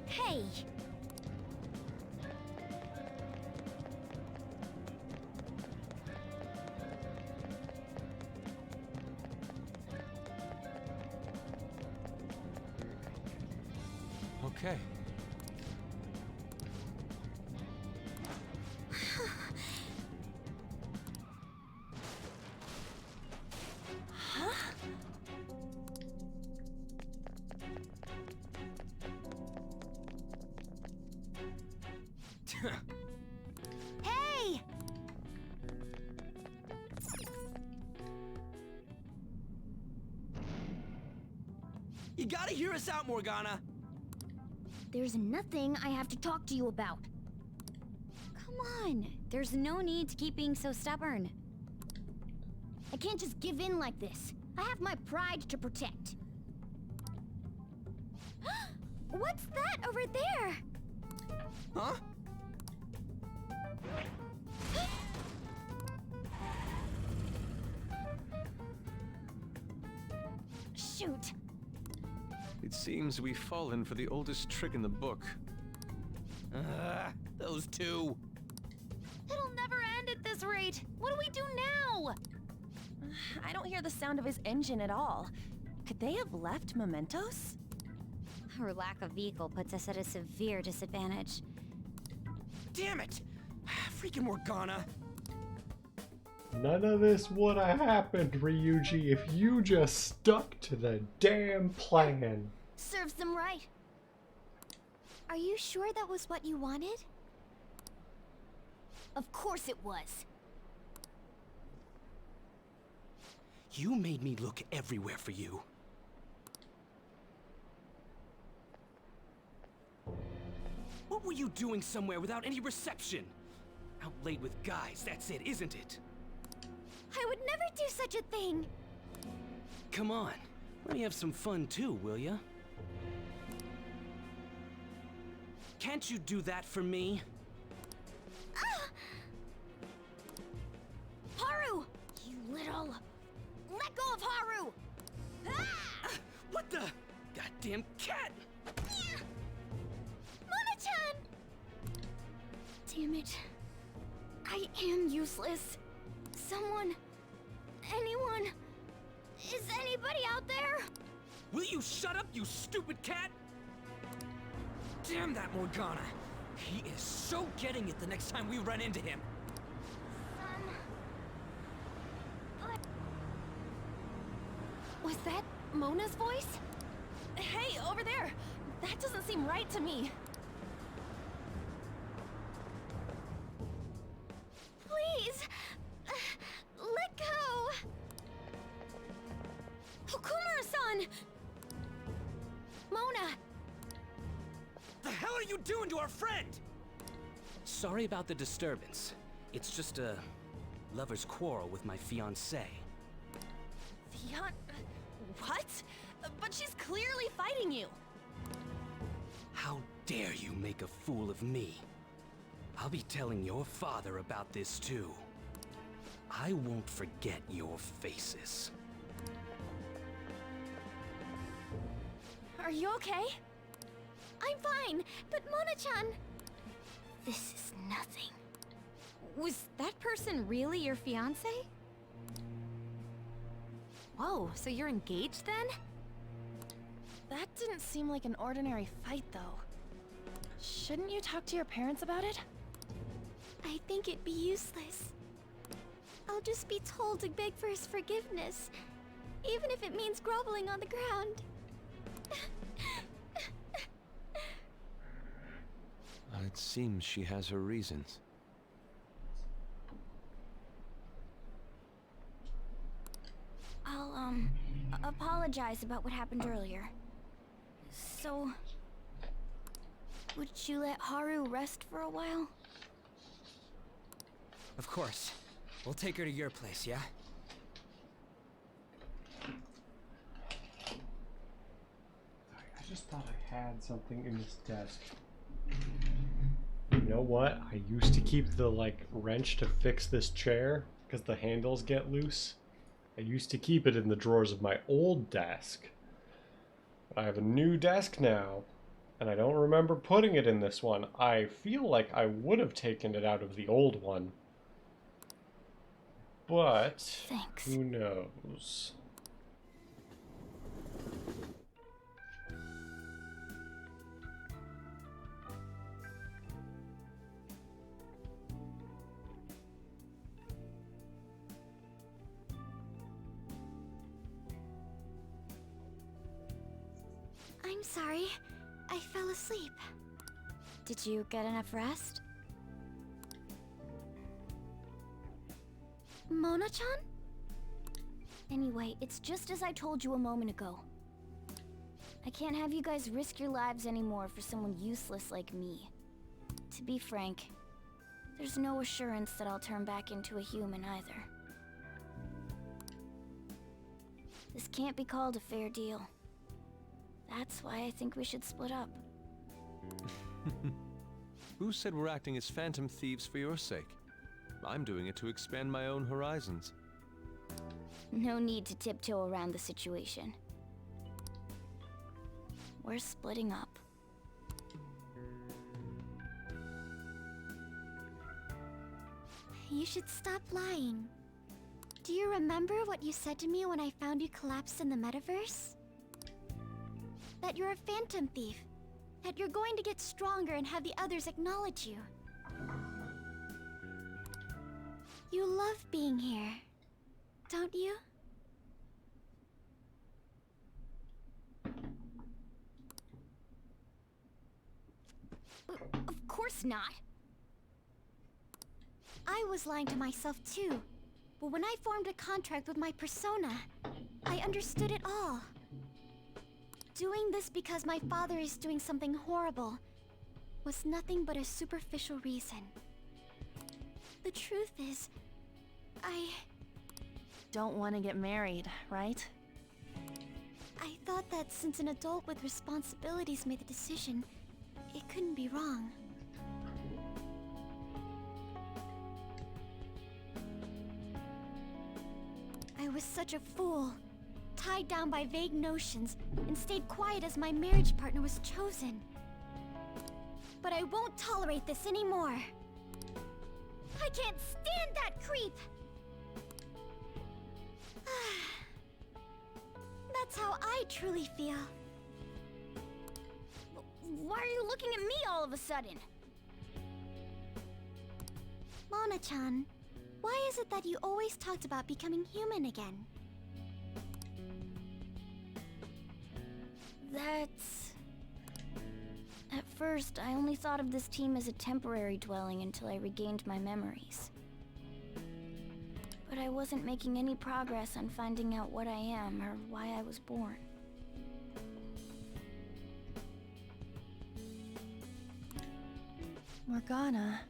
Hey! Okay. Hey! You gotta hear us out, Morgana. There's nothing I have to talk to you about. Come on, there's no need to keep being so stubborn. I can't just give in like this. I have my pride to protect. What's that over there? Huh? Shoot. It seems we've fallen for the oldest trick in the book. Those two. It'll never end at this rate. What do we do now? I don't hear the sound of his engine at all. Could they have left mementos? Our lack of vehicle puts us at a severe disadvantage. Damn it! Freaking Morgana. None of this would have happened, Ryuji, if you just stuck to the damn plan. Serves them right. Are you sure that was what you wanted? Of course it was. You made me look everywhere for you. What were you doing somewhere without any reception? Out late with guys, that's it, isn't it? I would never do such a thing. Come on, let me have some fun too, will ya? Can't you do that for me? Haru! You little... Let go of Haru! What the? Goddamn cat! Mona-chan! Damn it. I am useless. Someone... Anyone... Is anybody out there? Will you shut up, you stupid cat? Damn that Morgana! He is so getting it the next time we run into him. Was that Mona's voice? Hey, over there! That doesn't seem right to me. Please! Let go! Okumura-san! Mona! The hell are you doing to our friend? Sorry about the disturbance. It's just a lover's quarrel with my fiancée. What? But she's clearly fighting you. How dare you make a fool of me? I'll be telling your father about this too. I won't forget your faces. Are you okay? I'm fine, but Mona-chan... This is nothing. Was that person really your fiance? Whoa, so you're engaged then? That didn't seem like an ordinary fight, though. Shouldn't you talk to your parents about it? I think it'd be useless. I'll just be told to beg for his forgiveness, even if it means groveling on the ground. It seems she has her reasons. I'll, apologize about what happened earlier. So, would you let Haru rest for a while? Of course. We'll take her to your place, yeah? I just thought I had something in this desk. You know what? I used to keep the, like, wrench to fix this chair because the handles get loose. I used to keep it in the drawers of my old desk. I have a new desk now, and I don't remember putting it in this one. I feel like I would have taken it out of the old one. But thanks. Who knows? I'm sorry. I fell asleep. Did you get enough rest? Mona-chan? Anyway, it's just as I told you a moment ago. I can't have you guys risk your lives anymore for someone useless like me. To be frank, there's no assurance that I'll turn back into a human either. This can't be called a fair deal. That's why I think we should split up. Who said we're acting as phantom thieves for your sake? I'm doing it to expand my own horizons. No need to tiptoe around the situation. We're splitting up. You should stop lying. Do you remember what you said to me when I found you collapsed in the metaverse? That you're a phantom thief. That you're going to get stronger and have the others acknowledge you. You love being here, don't you? Of course not. I was lying to myself too. But when I formed a contract with my persona, I understood it all. Doing this because my father is doing something horrible was nothing but a superficial reason. The truth is, I don't want to get married, right? I thought that since an adult with responsibilities made the decision, it couldn't be wrong. I was such a fool, tied down by vague notions, and stayed quiet as my marriage partner was chosen. But I won't tolerate this anymore. I can't stand that creep! That's how I truly feel. Why are you looking at me all of a sudden? Mona-chan, why is it that you always talked about becoming human again? That's... At first, I only thought of this team as a temporary dwelling until I regained my memories. But I wasn't making any progress on finding out what I am or why I was born. Morgana.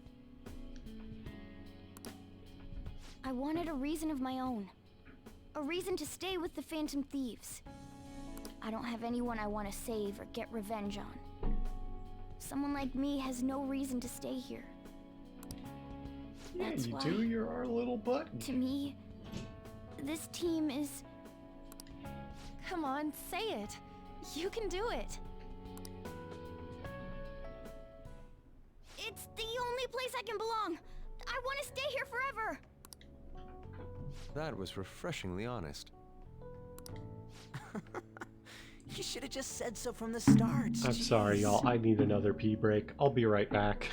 I wanted a reason of my own. A reason to stay with the Phantom Thieves. I don't have anyone I want to save or get revenge on. Someone like me has no reason to stay here. Yeah, That's you why, do. You're our little button. to me, this team is... Come on, say it. You can do it. It's the only place I can belong. I want to stay here forever. That was refreshingly honest. You should have just said so from the start. I'm sorry, y'all. I need another pee break. I'll be right back.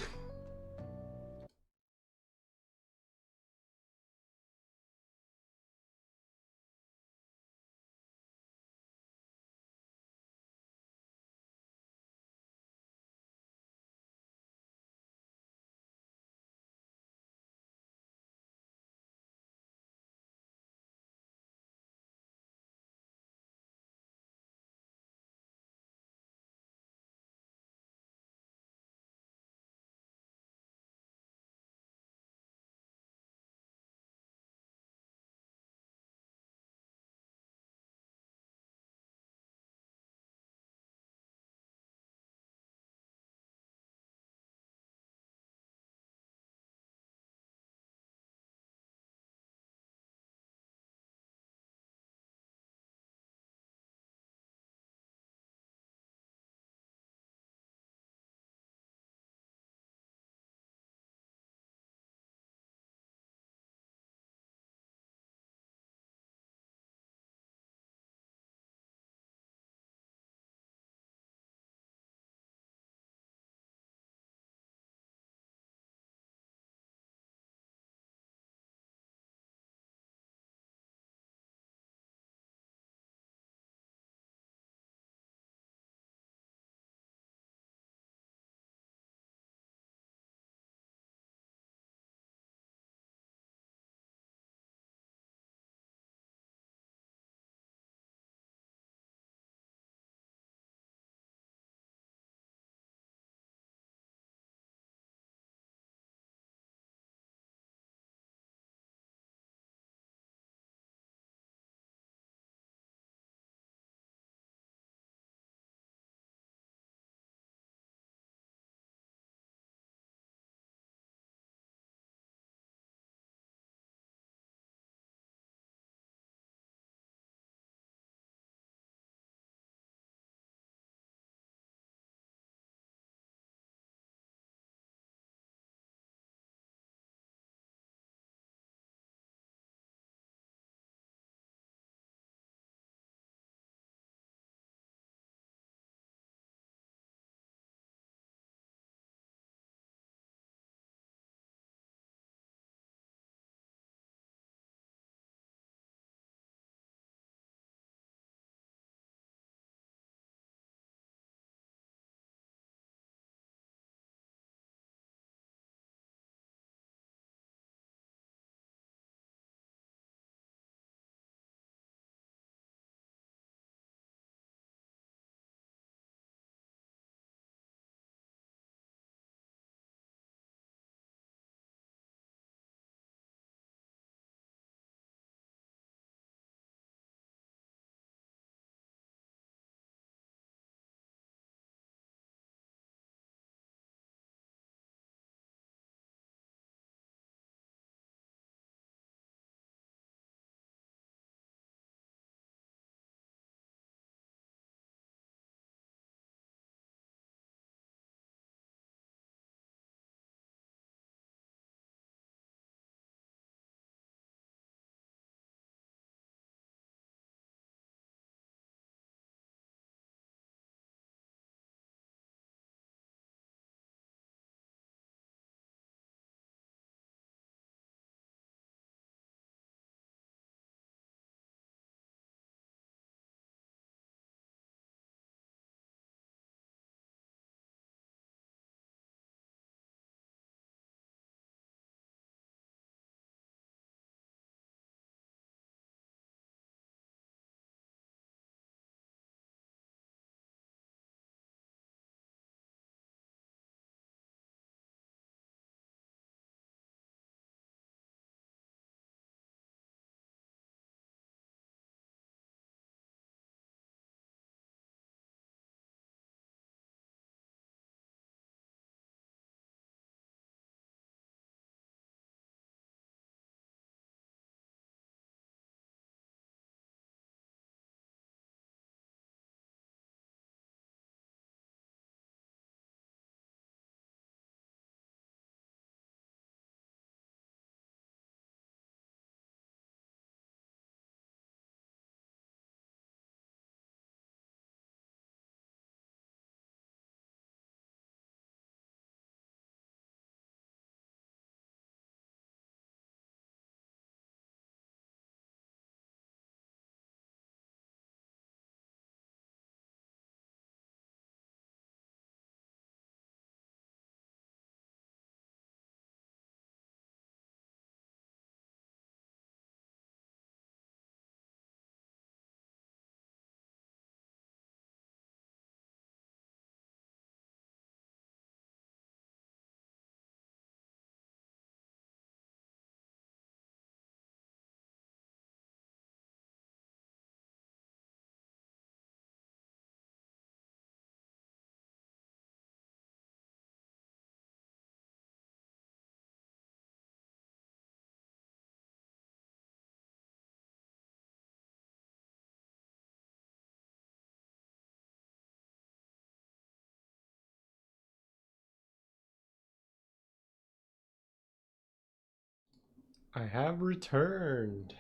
I have returned.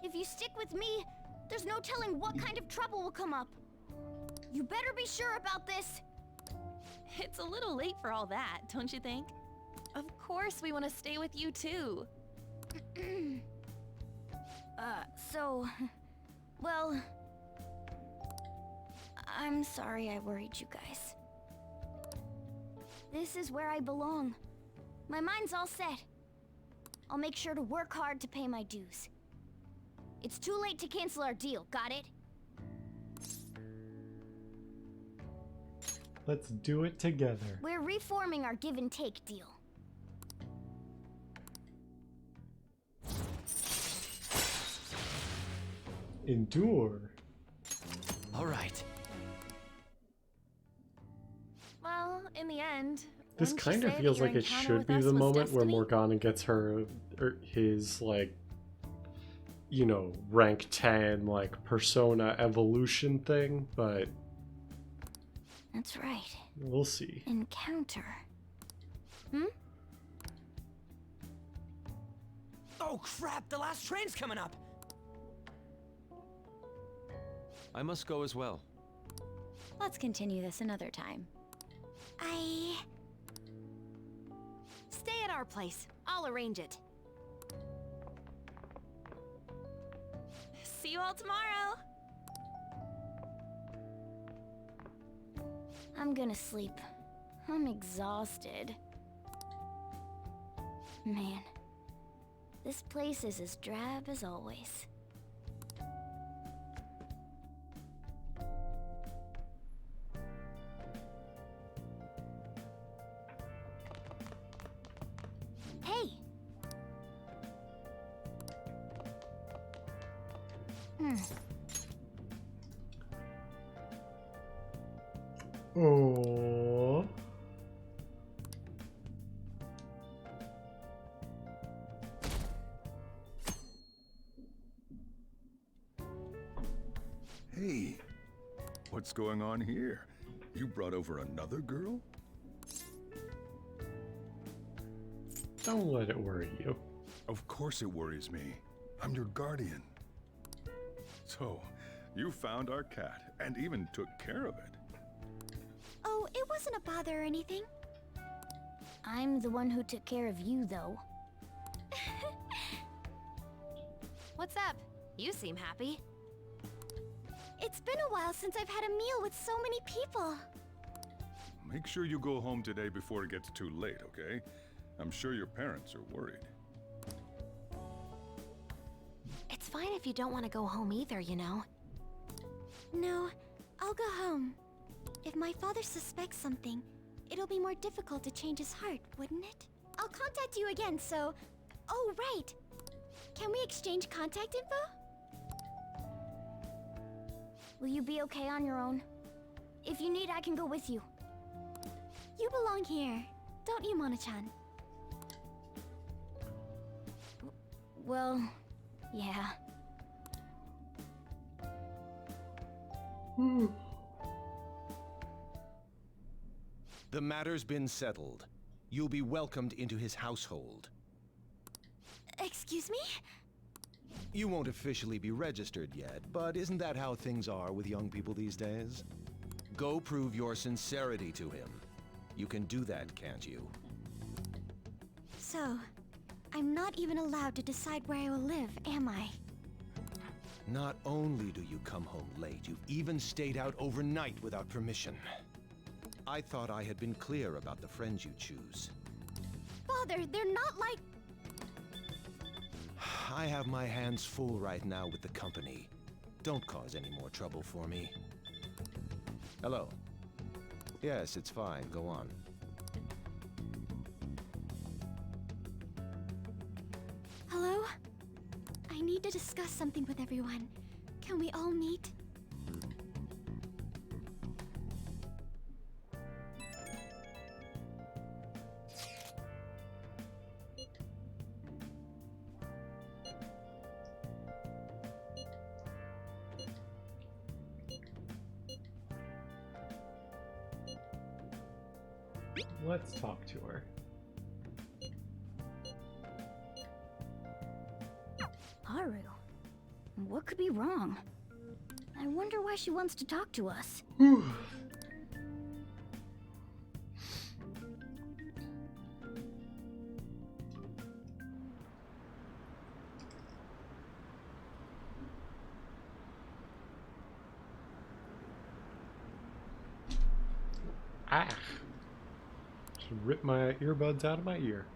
If you stick with me, there's no telling what kind of trouble will come up. You better be sure about this. It's a little late for all that, don't you think? Of course we want to stay with you too. Well, I'm sorry I worried you guys. This is where I belong. My mind's all set. I'll make sure to work hard to pay my dues. It's too late to cancel our deal, got it? Let's do it together. We're reforming our give and take deal. Endure. All right. Well, in the end, This wouldn't you kind of say that feels your like it encounter should with be us the was moment where destiny? Morgana gets her, or his, like, you know, rank 10, like, persona evolution thing, but That's right. we'll see. Encounter. Oh crap, the last train's coming up! I must go as well. Let's continue this another time. Stay at our place. I'll arrange it. See you all tomorrow. I'm gonna sleep. I'm exhausted. Man, this place is as drab as always. Hey! Oh. Hey, what's going on here? You brought over another girl? Don't let it worry you. Of course it worries me. I'm your guardian. So, you found our cat and even took care of it. Oh, it wasn't a bother or anything. I'm the one who took care of you, though. What's up? You seem happy. It's been a while since I've had a meal with so many people. Make sure you go home today before it gets too late, okay? I'm sure your parents are worried. It's fine if you don't want to go home either, you know. No, I'll go home. If my father suspects something, it'll be more difficult to change his heart, wouldn't it? I'll contact you again, so... Oh, right! Can we exchange contact info? Will you be okay on your own? If you need, I can go with you. You belong here, don't you, Mona-chan? Well, yeah. The matter's been settled. You'll be welcomed into his household. Excuse me? You won't officially be registered yet, but isn't that how things are with young people these days? Go prove your sincerity to him. You can do that, can't you? So, I'm not even allowed to decide where I will live, am I? Not only do you come home late, you've even stayed out overnight without permission. I thought I had been clear about the friends you choose. Father, they're not like... I have my hands full right now with the company. Don't cause any more trouble for me. Hello. Yes, it's fine. Go on. Hello? I need to discuss something with everyone. Can we all meet? Let's talk to her. Haru. What could be wrong? I wonder why she wants to talk to us. Ah! Just ripped my earbuds out of my ear.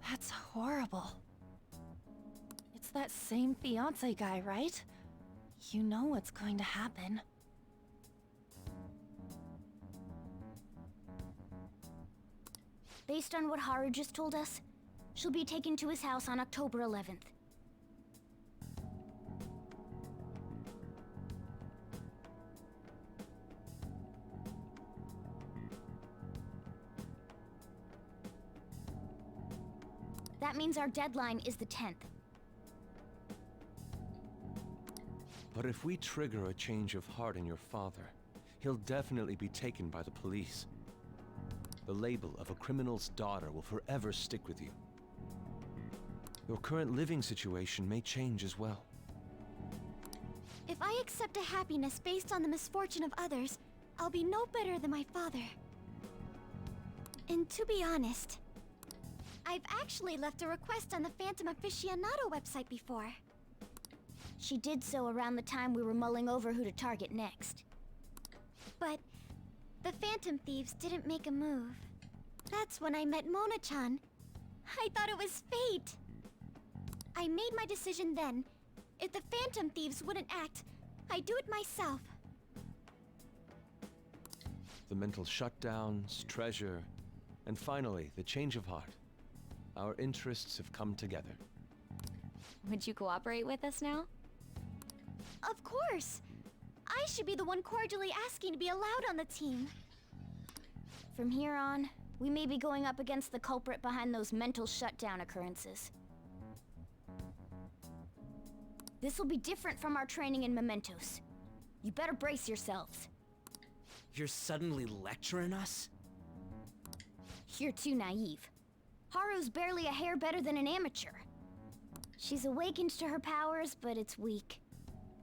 That's horrible. It's that same fiance guy, right? You know what's going to happen. Based on what Haru just told us, she'll be taken to his house on October 11th. That means our deadline is the 10th. But if we trigger a change of heart in your father, he'll definitely be taken by the police. The label of a criminal's daughter will forever stick with you. Your current living situation may change as well. If I accept a happiness based on the misfortune of others, I'll be no better than my father. And to be honest, I've actually left a request on the Phantom Aficionado website before. She did so around the time we were mulling over who to target next. But the Phantom Thieves didn't make a move. That's when I met Mona-chan. I thought it was fate. I made my decision then. If the Phantom Thieves wouldn't act, I'd do it myself. The mental shutdowns, treasure, and finally, the change of heart. Our interests have come together. Would you cooperate with us now? Of course! I should be the one cordially asking to be allowed on the team. From here on, we may be going up against the culprit behind those mental shutdown occurrences. This will be different from our training in Mementos. You better brace yourselves. You're suddenly lecturing us? You're too naive. Haru's barely a hair better than an amateur. She's awakened to her powers, but it's weak.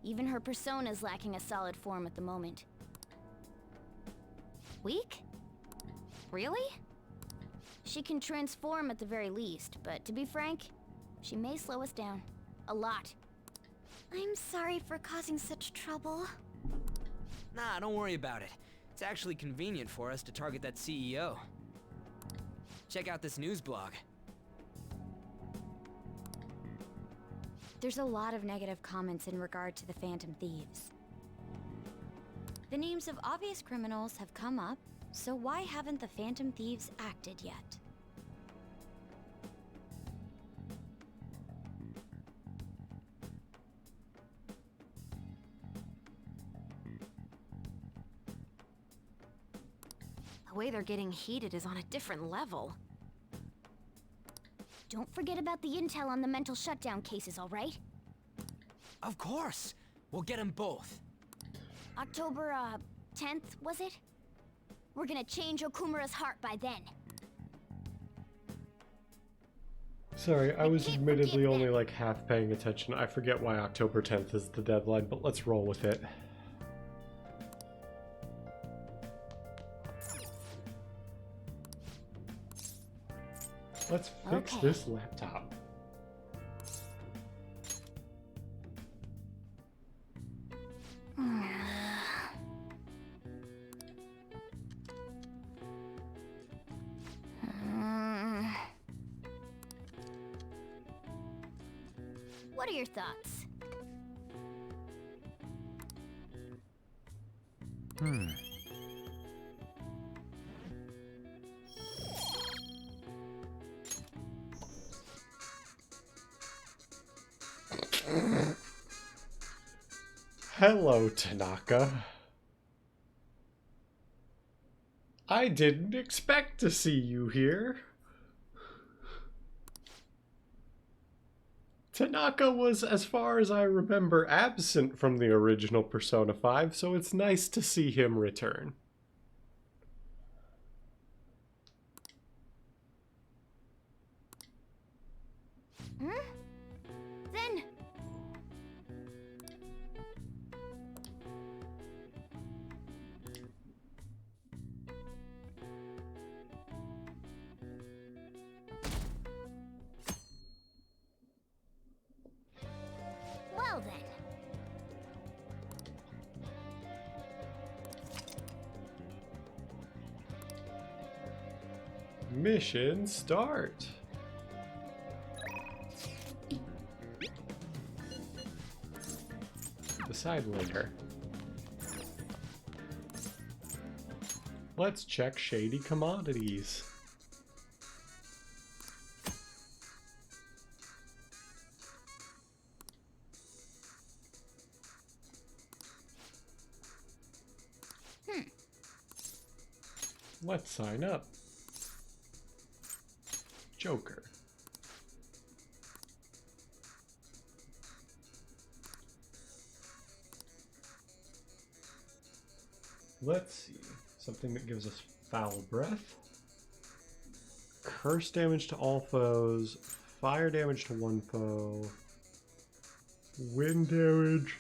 Even her persona's lacking a solid form at the moment. Weak? Really? She can transform at the very least, but to be frank, she may slow us down. A lot. I'm sorry for causing such trouble. Nah, don't worry about it. It's actually convenient for us to target that CEO. Check out this news blog. There's a lot of negative comments in regard to the Phantom Thieves. The names of obvious criminals have come up, so why haven't the Phantom Thieves acted yet? The way they're getting heated is on a different level. Don't forget about the intel on the mental shutdown cases, all right? Of course! We'll get them both. October, 10th, was it? We're gonna change Okumura's heart by then. Sorry, I was admittedly only like half paying attention. I forget why October 10th is the deadline, but let's roll with it. Let's fix this laptop. What are your thoughts? Hello, Tanaka. I didn't expect to see you here. Tanaka was, as far as I remember, absent from the original Persona 5, so it's nice to see him return. Then... Well then. Mission start. The side layer. Let's check shady commodities. Let's sign up. Joker. Let's see. Something that gives us foul breath. Curse damage to all foes. Fire damage to one foe. Wind damage.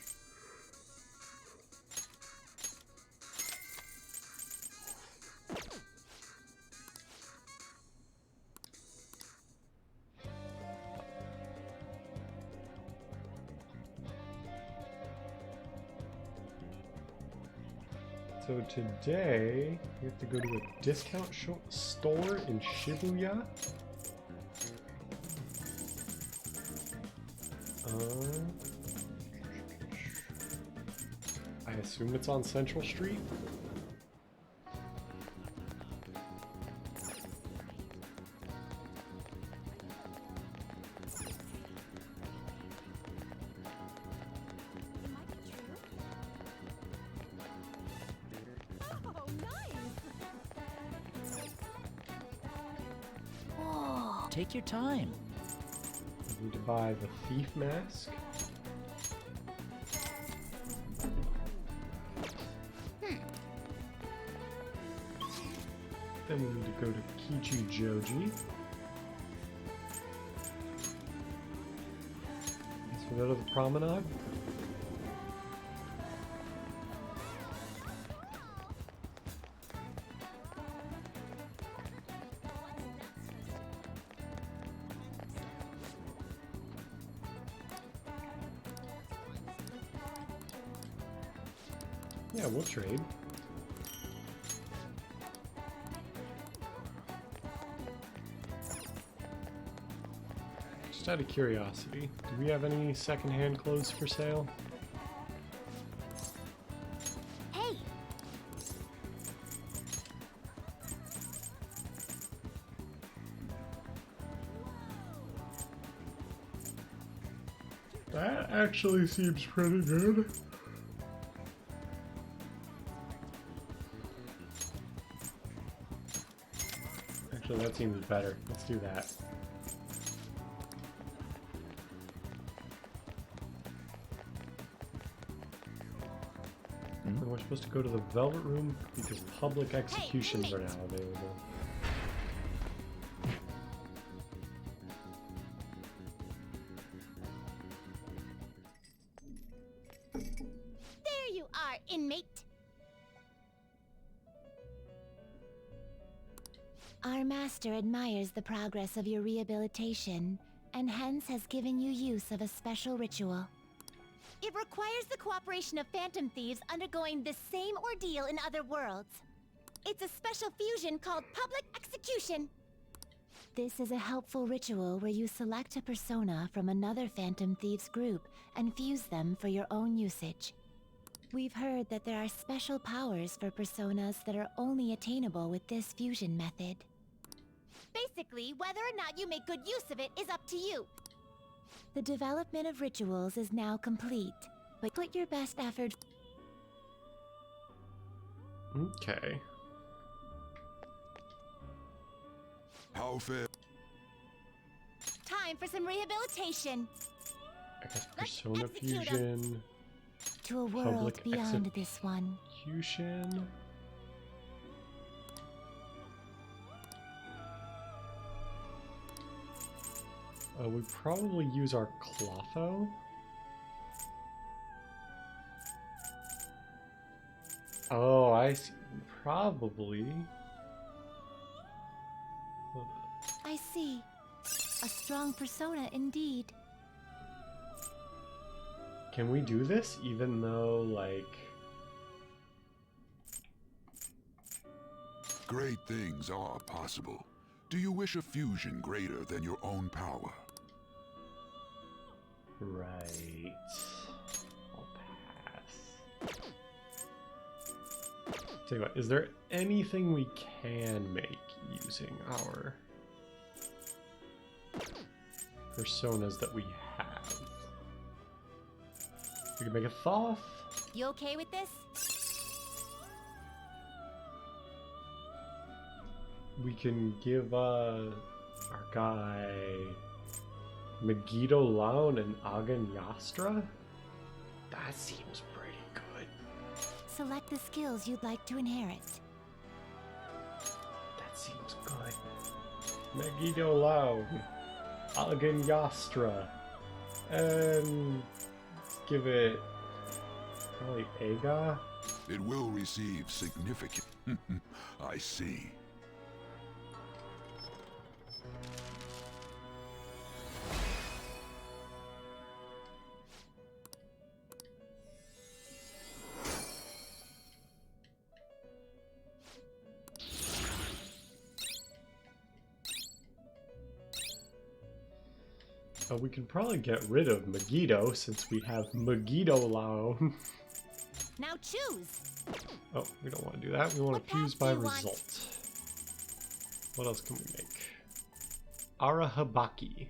So today, we have to go to a discount store in Shibuya. I assume it's on Central Street. Take your time. I need to buy the thief mask. Then we need to go to Kichijoji. Guess we'll go to the promenade. Yeah, we'll trade. Just out of curiosity, do we have any secondhand clothes for sale? Hey! That actually seems pretty good. Actually, that seems better. Let's do that. And we're supposed to go to the Velvet Room because public executions are now available. There you are, inmate. Our master admires the progress of your rehabilitation, and hence has given you use of a special ritual. It requires the cooperation of phantom thieves undergoing the same ordeal in other worlds. It's a special fusion called public execution. This is a helpful ritual where you select a persona from another Phantom Thieves group and fuse them for your own usage. We've heard that there are special powers for personas that are only attainable with this fusion method. Basically, whether or not you make good use of it is up to you. The development of rituals is now complete, but put your best effort. Okay. How fair? Time for some rehabilitation. I got Persona Fusion. To a world Public beyond this one. Execution. We probably use our Clotho. Oh, I see. Probably. I see. A strong persona indeed. Can we do this even though, like... Great things are possible. Do you wish a fusion greater than your own power? Right. I'll pass. Tell you what, is there anything we can make using our personas that we have? We can make a Thoth. You okay with this? We can give our guy Megiddo Laun and Agan Yastra. That seems pretty good. Select the skills you'd like to inherit. That seems good. Megiddo Laun, Agan Yastra, and let's give it probably Aga. It will receive significant... I see. We can probably get rid of Megiddo since we have Megiddo Laun. Now choose. Oh, we don't want to do that. We want to fuse by result. What else can we make? Arahabaki.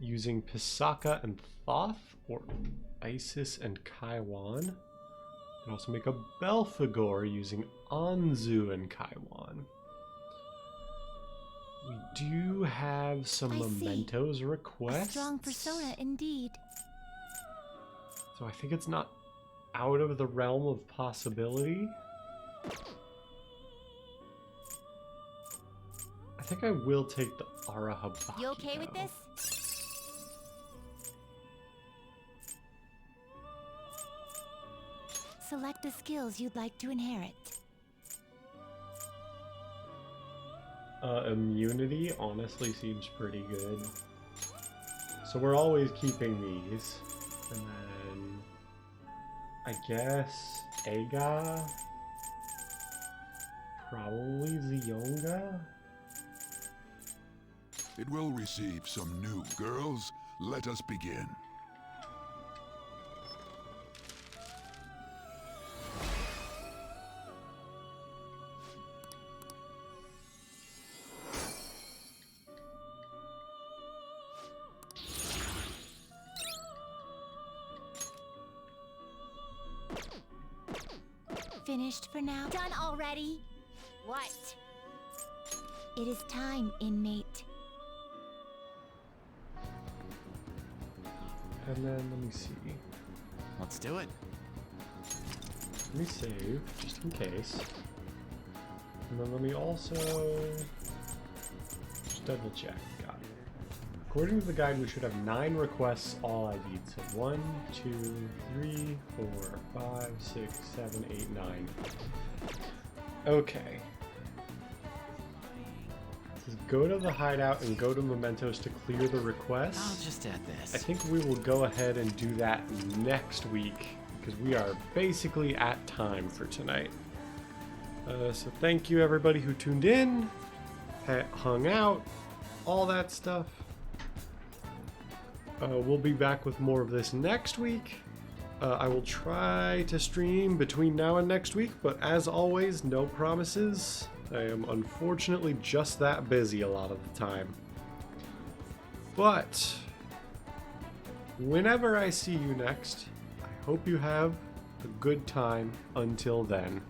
Using Pisaka and Thoth, or Isis and Kaiwan. You can also make a Belphegor using Anzu and Kaiwan. We do have some mementos requests. A strong persona indeed. So I think it's not out of the realm of possibility. I think I will take the Arahabaki. You okay with this? Select the skills you'd like to inherit. Immunity honestly seems pretty good. So we're always keeping these. And then I guess Aga. Probably Zionga. It will receive some new... Girls, let us begin. Finished for now? Done already? What? It is time, inmate. And then let me see. Let's do it. Let me save, just in case. And then let me also just double check. Got it. According to the guide, we should have 9 requests all ID'd. So 1, 2, 3, 4, 5, 6, 7, 8, 9. Okay. It says go to the hideout and go to mementos to clear the request. I'll just add this. I think we will go ahead and do that next week because we are basically at time for tonight. So thank you everybody who tuned in. hung out, all that stuff. We'll be back with more of this next week. I will try to stream between now and next week, but as always, no promises. I am unfortunately just that busy a lot of the time. But whenever I see you next, I hope you have a good time until then.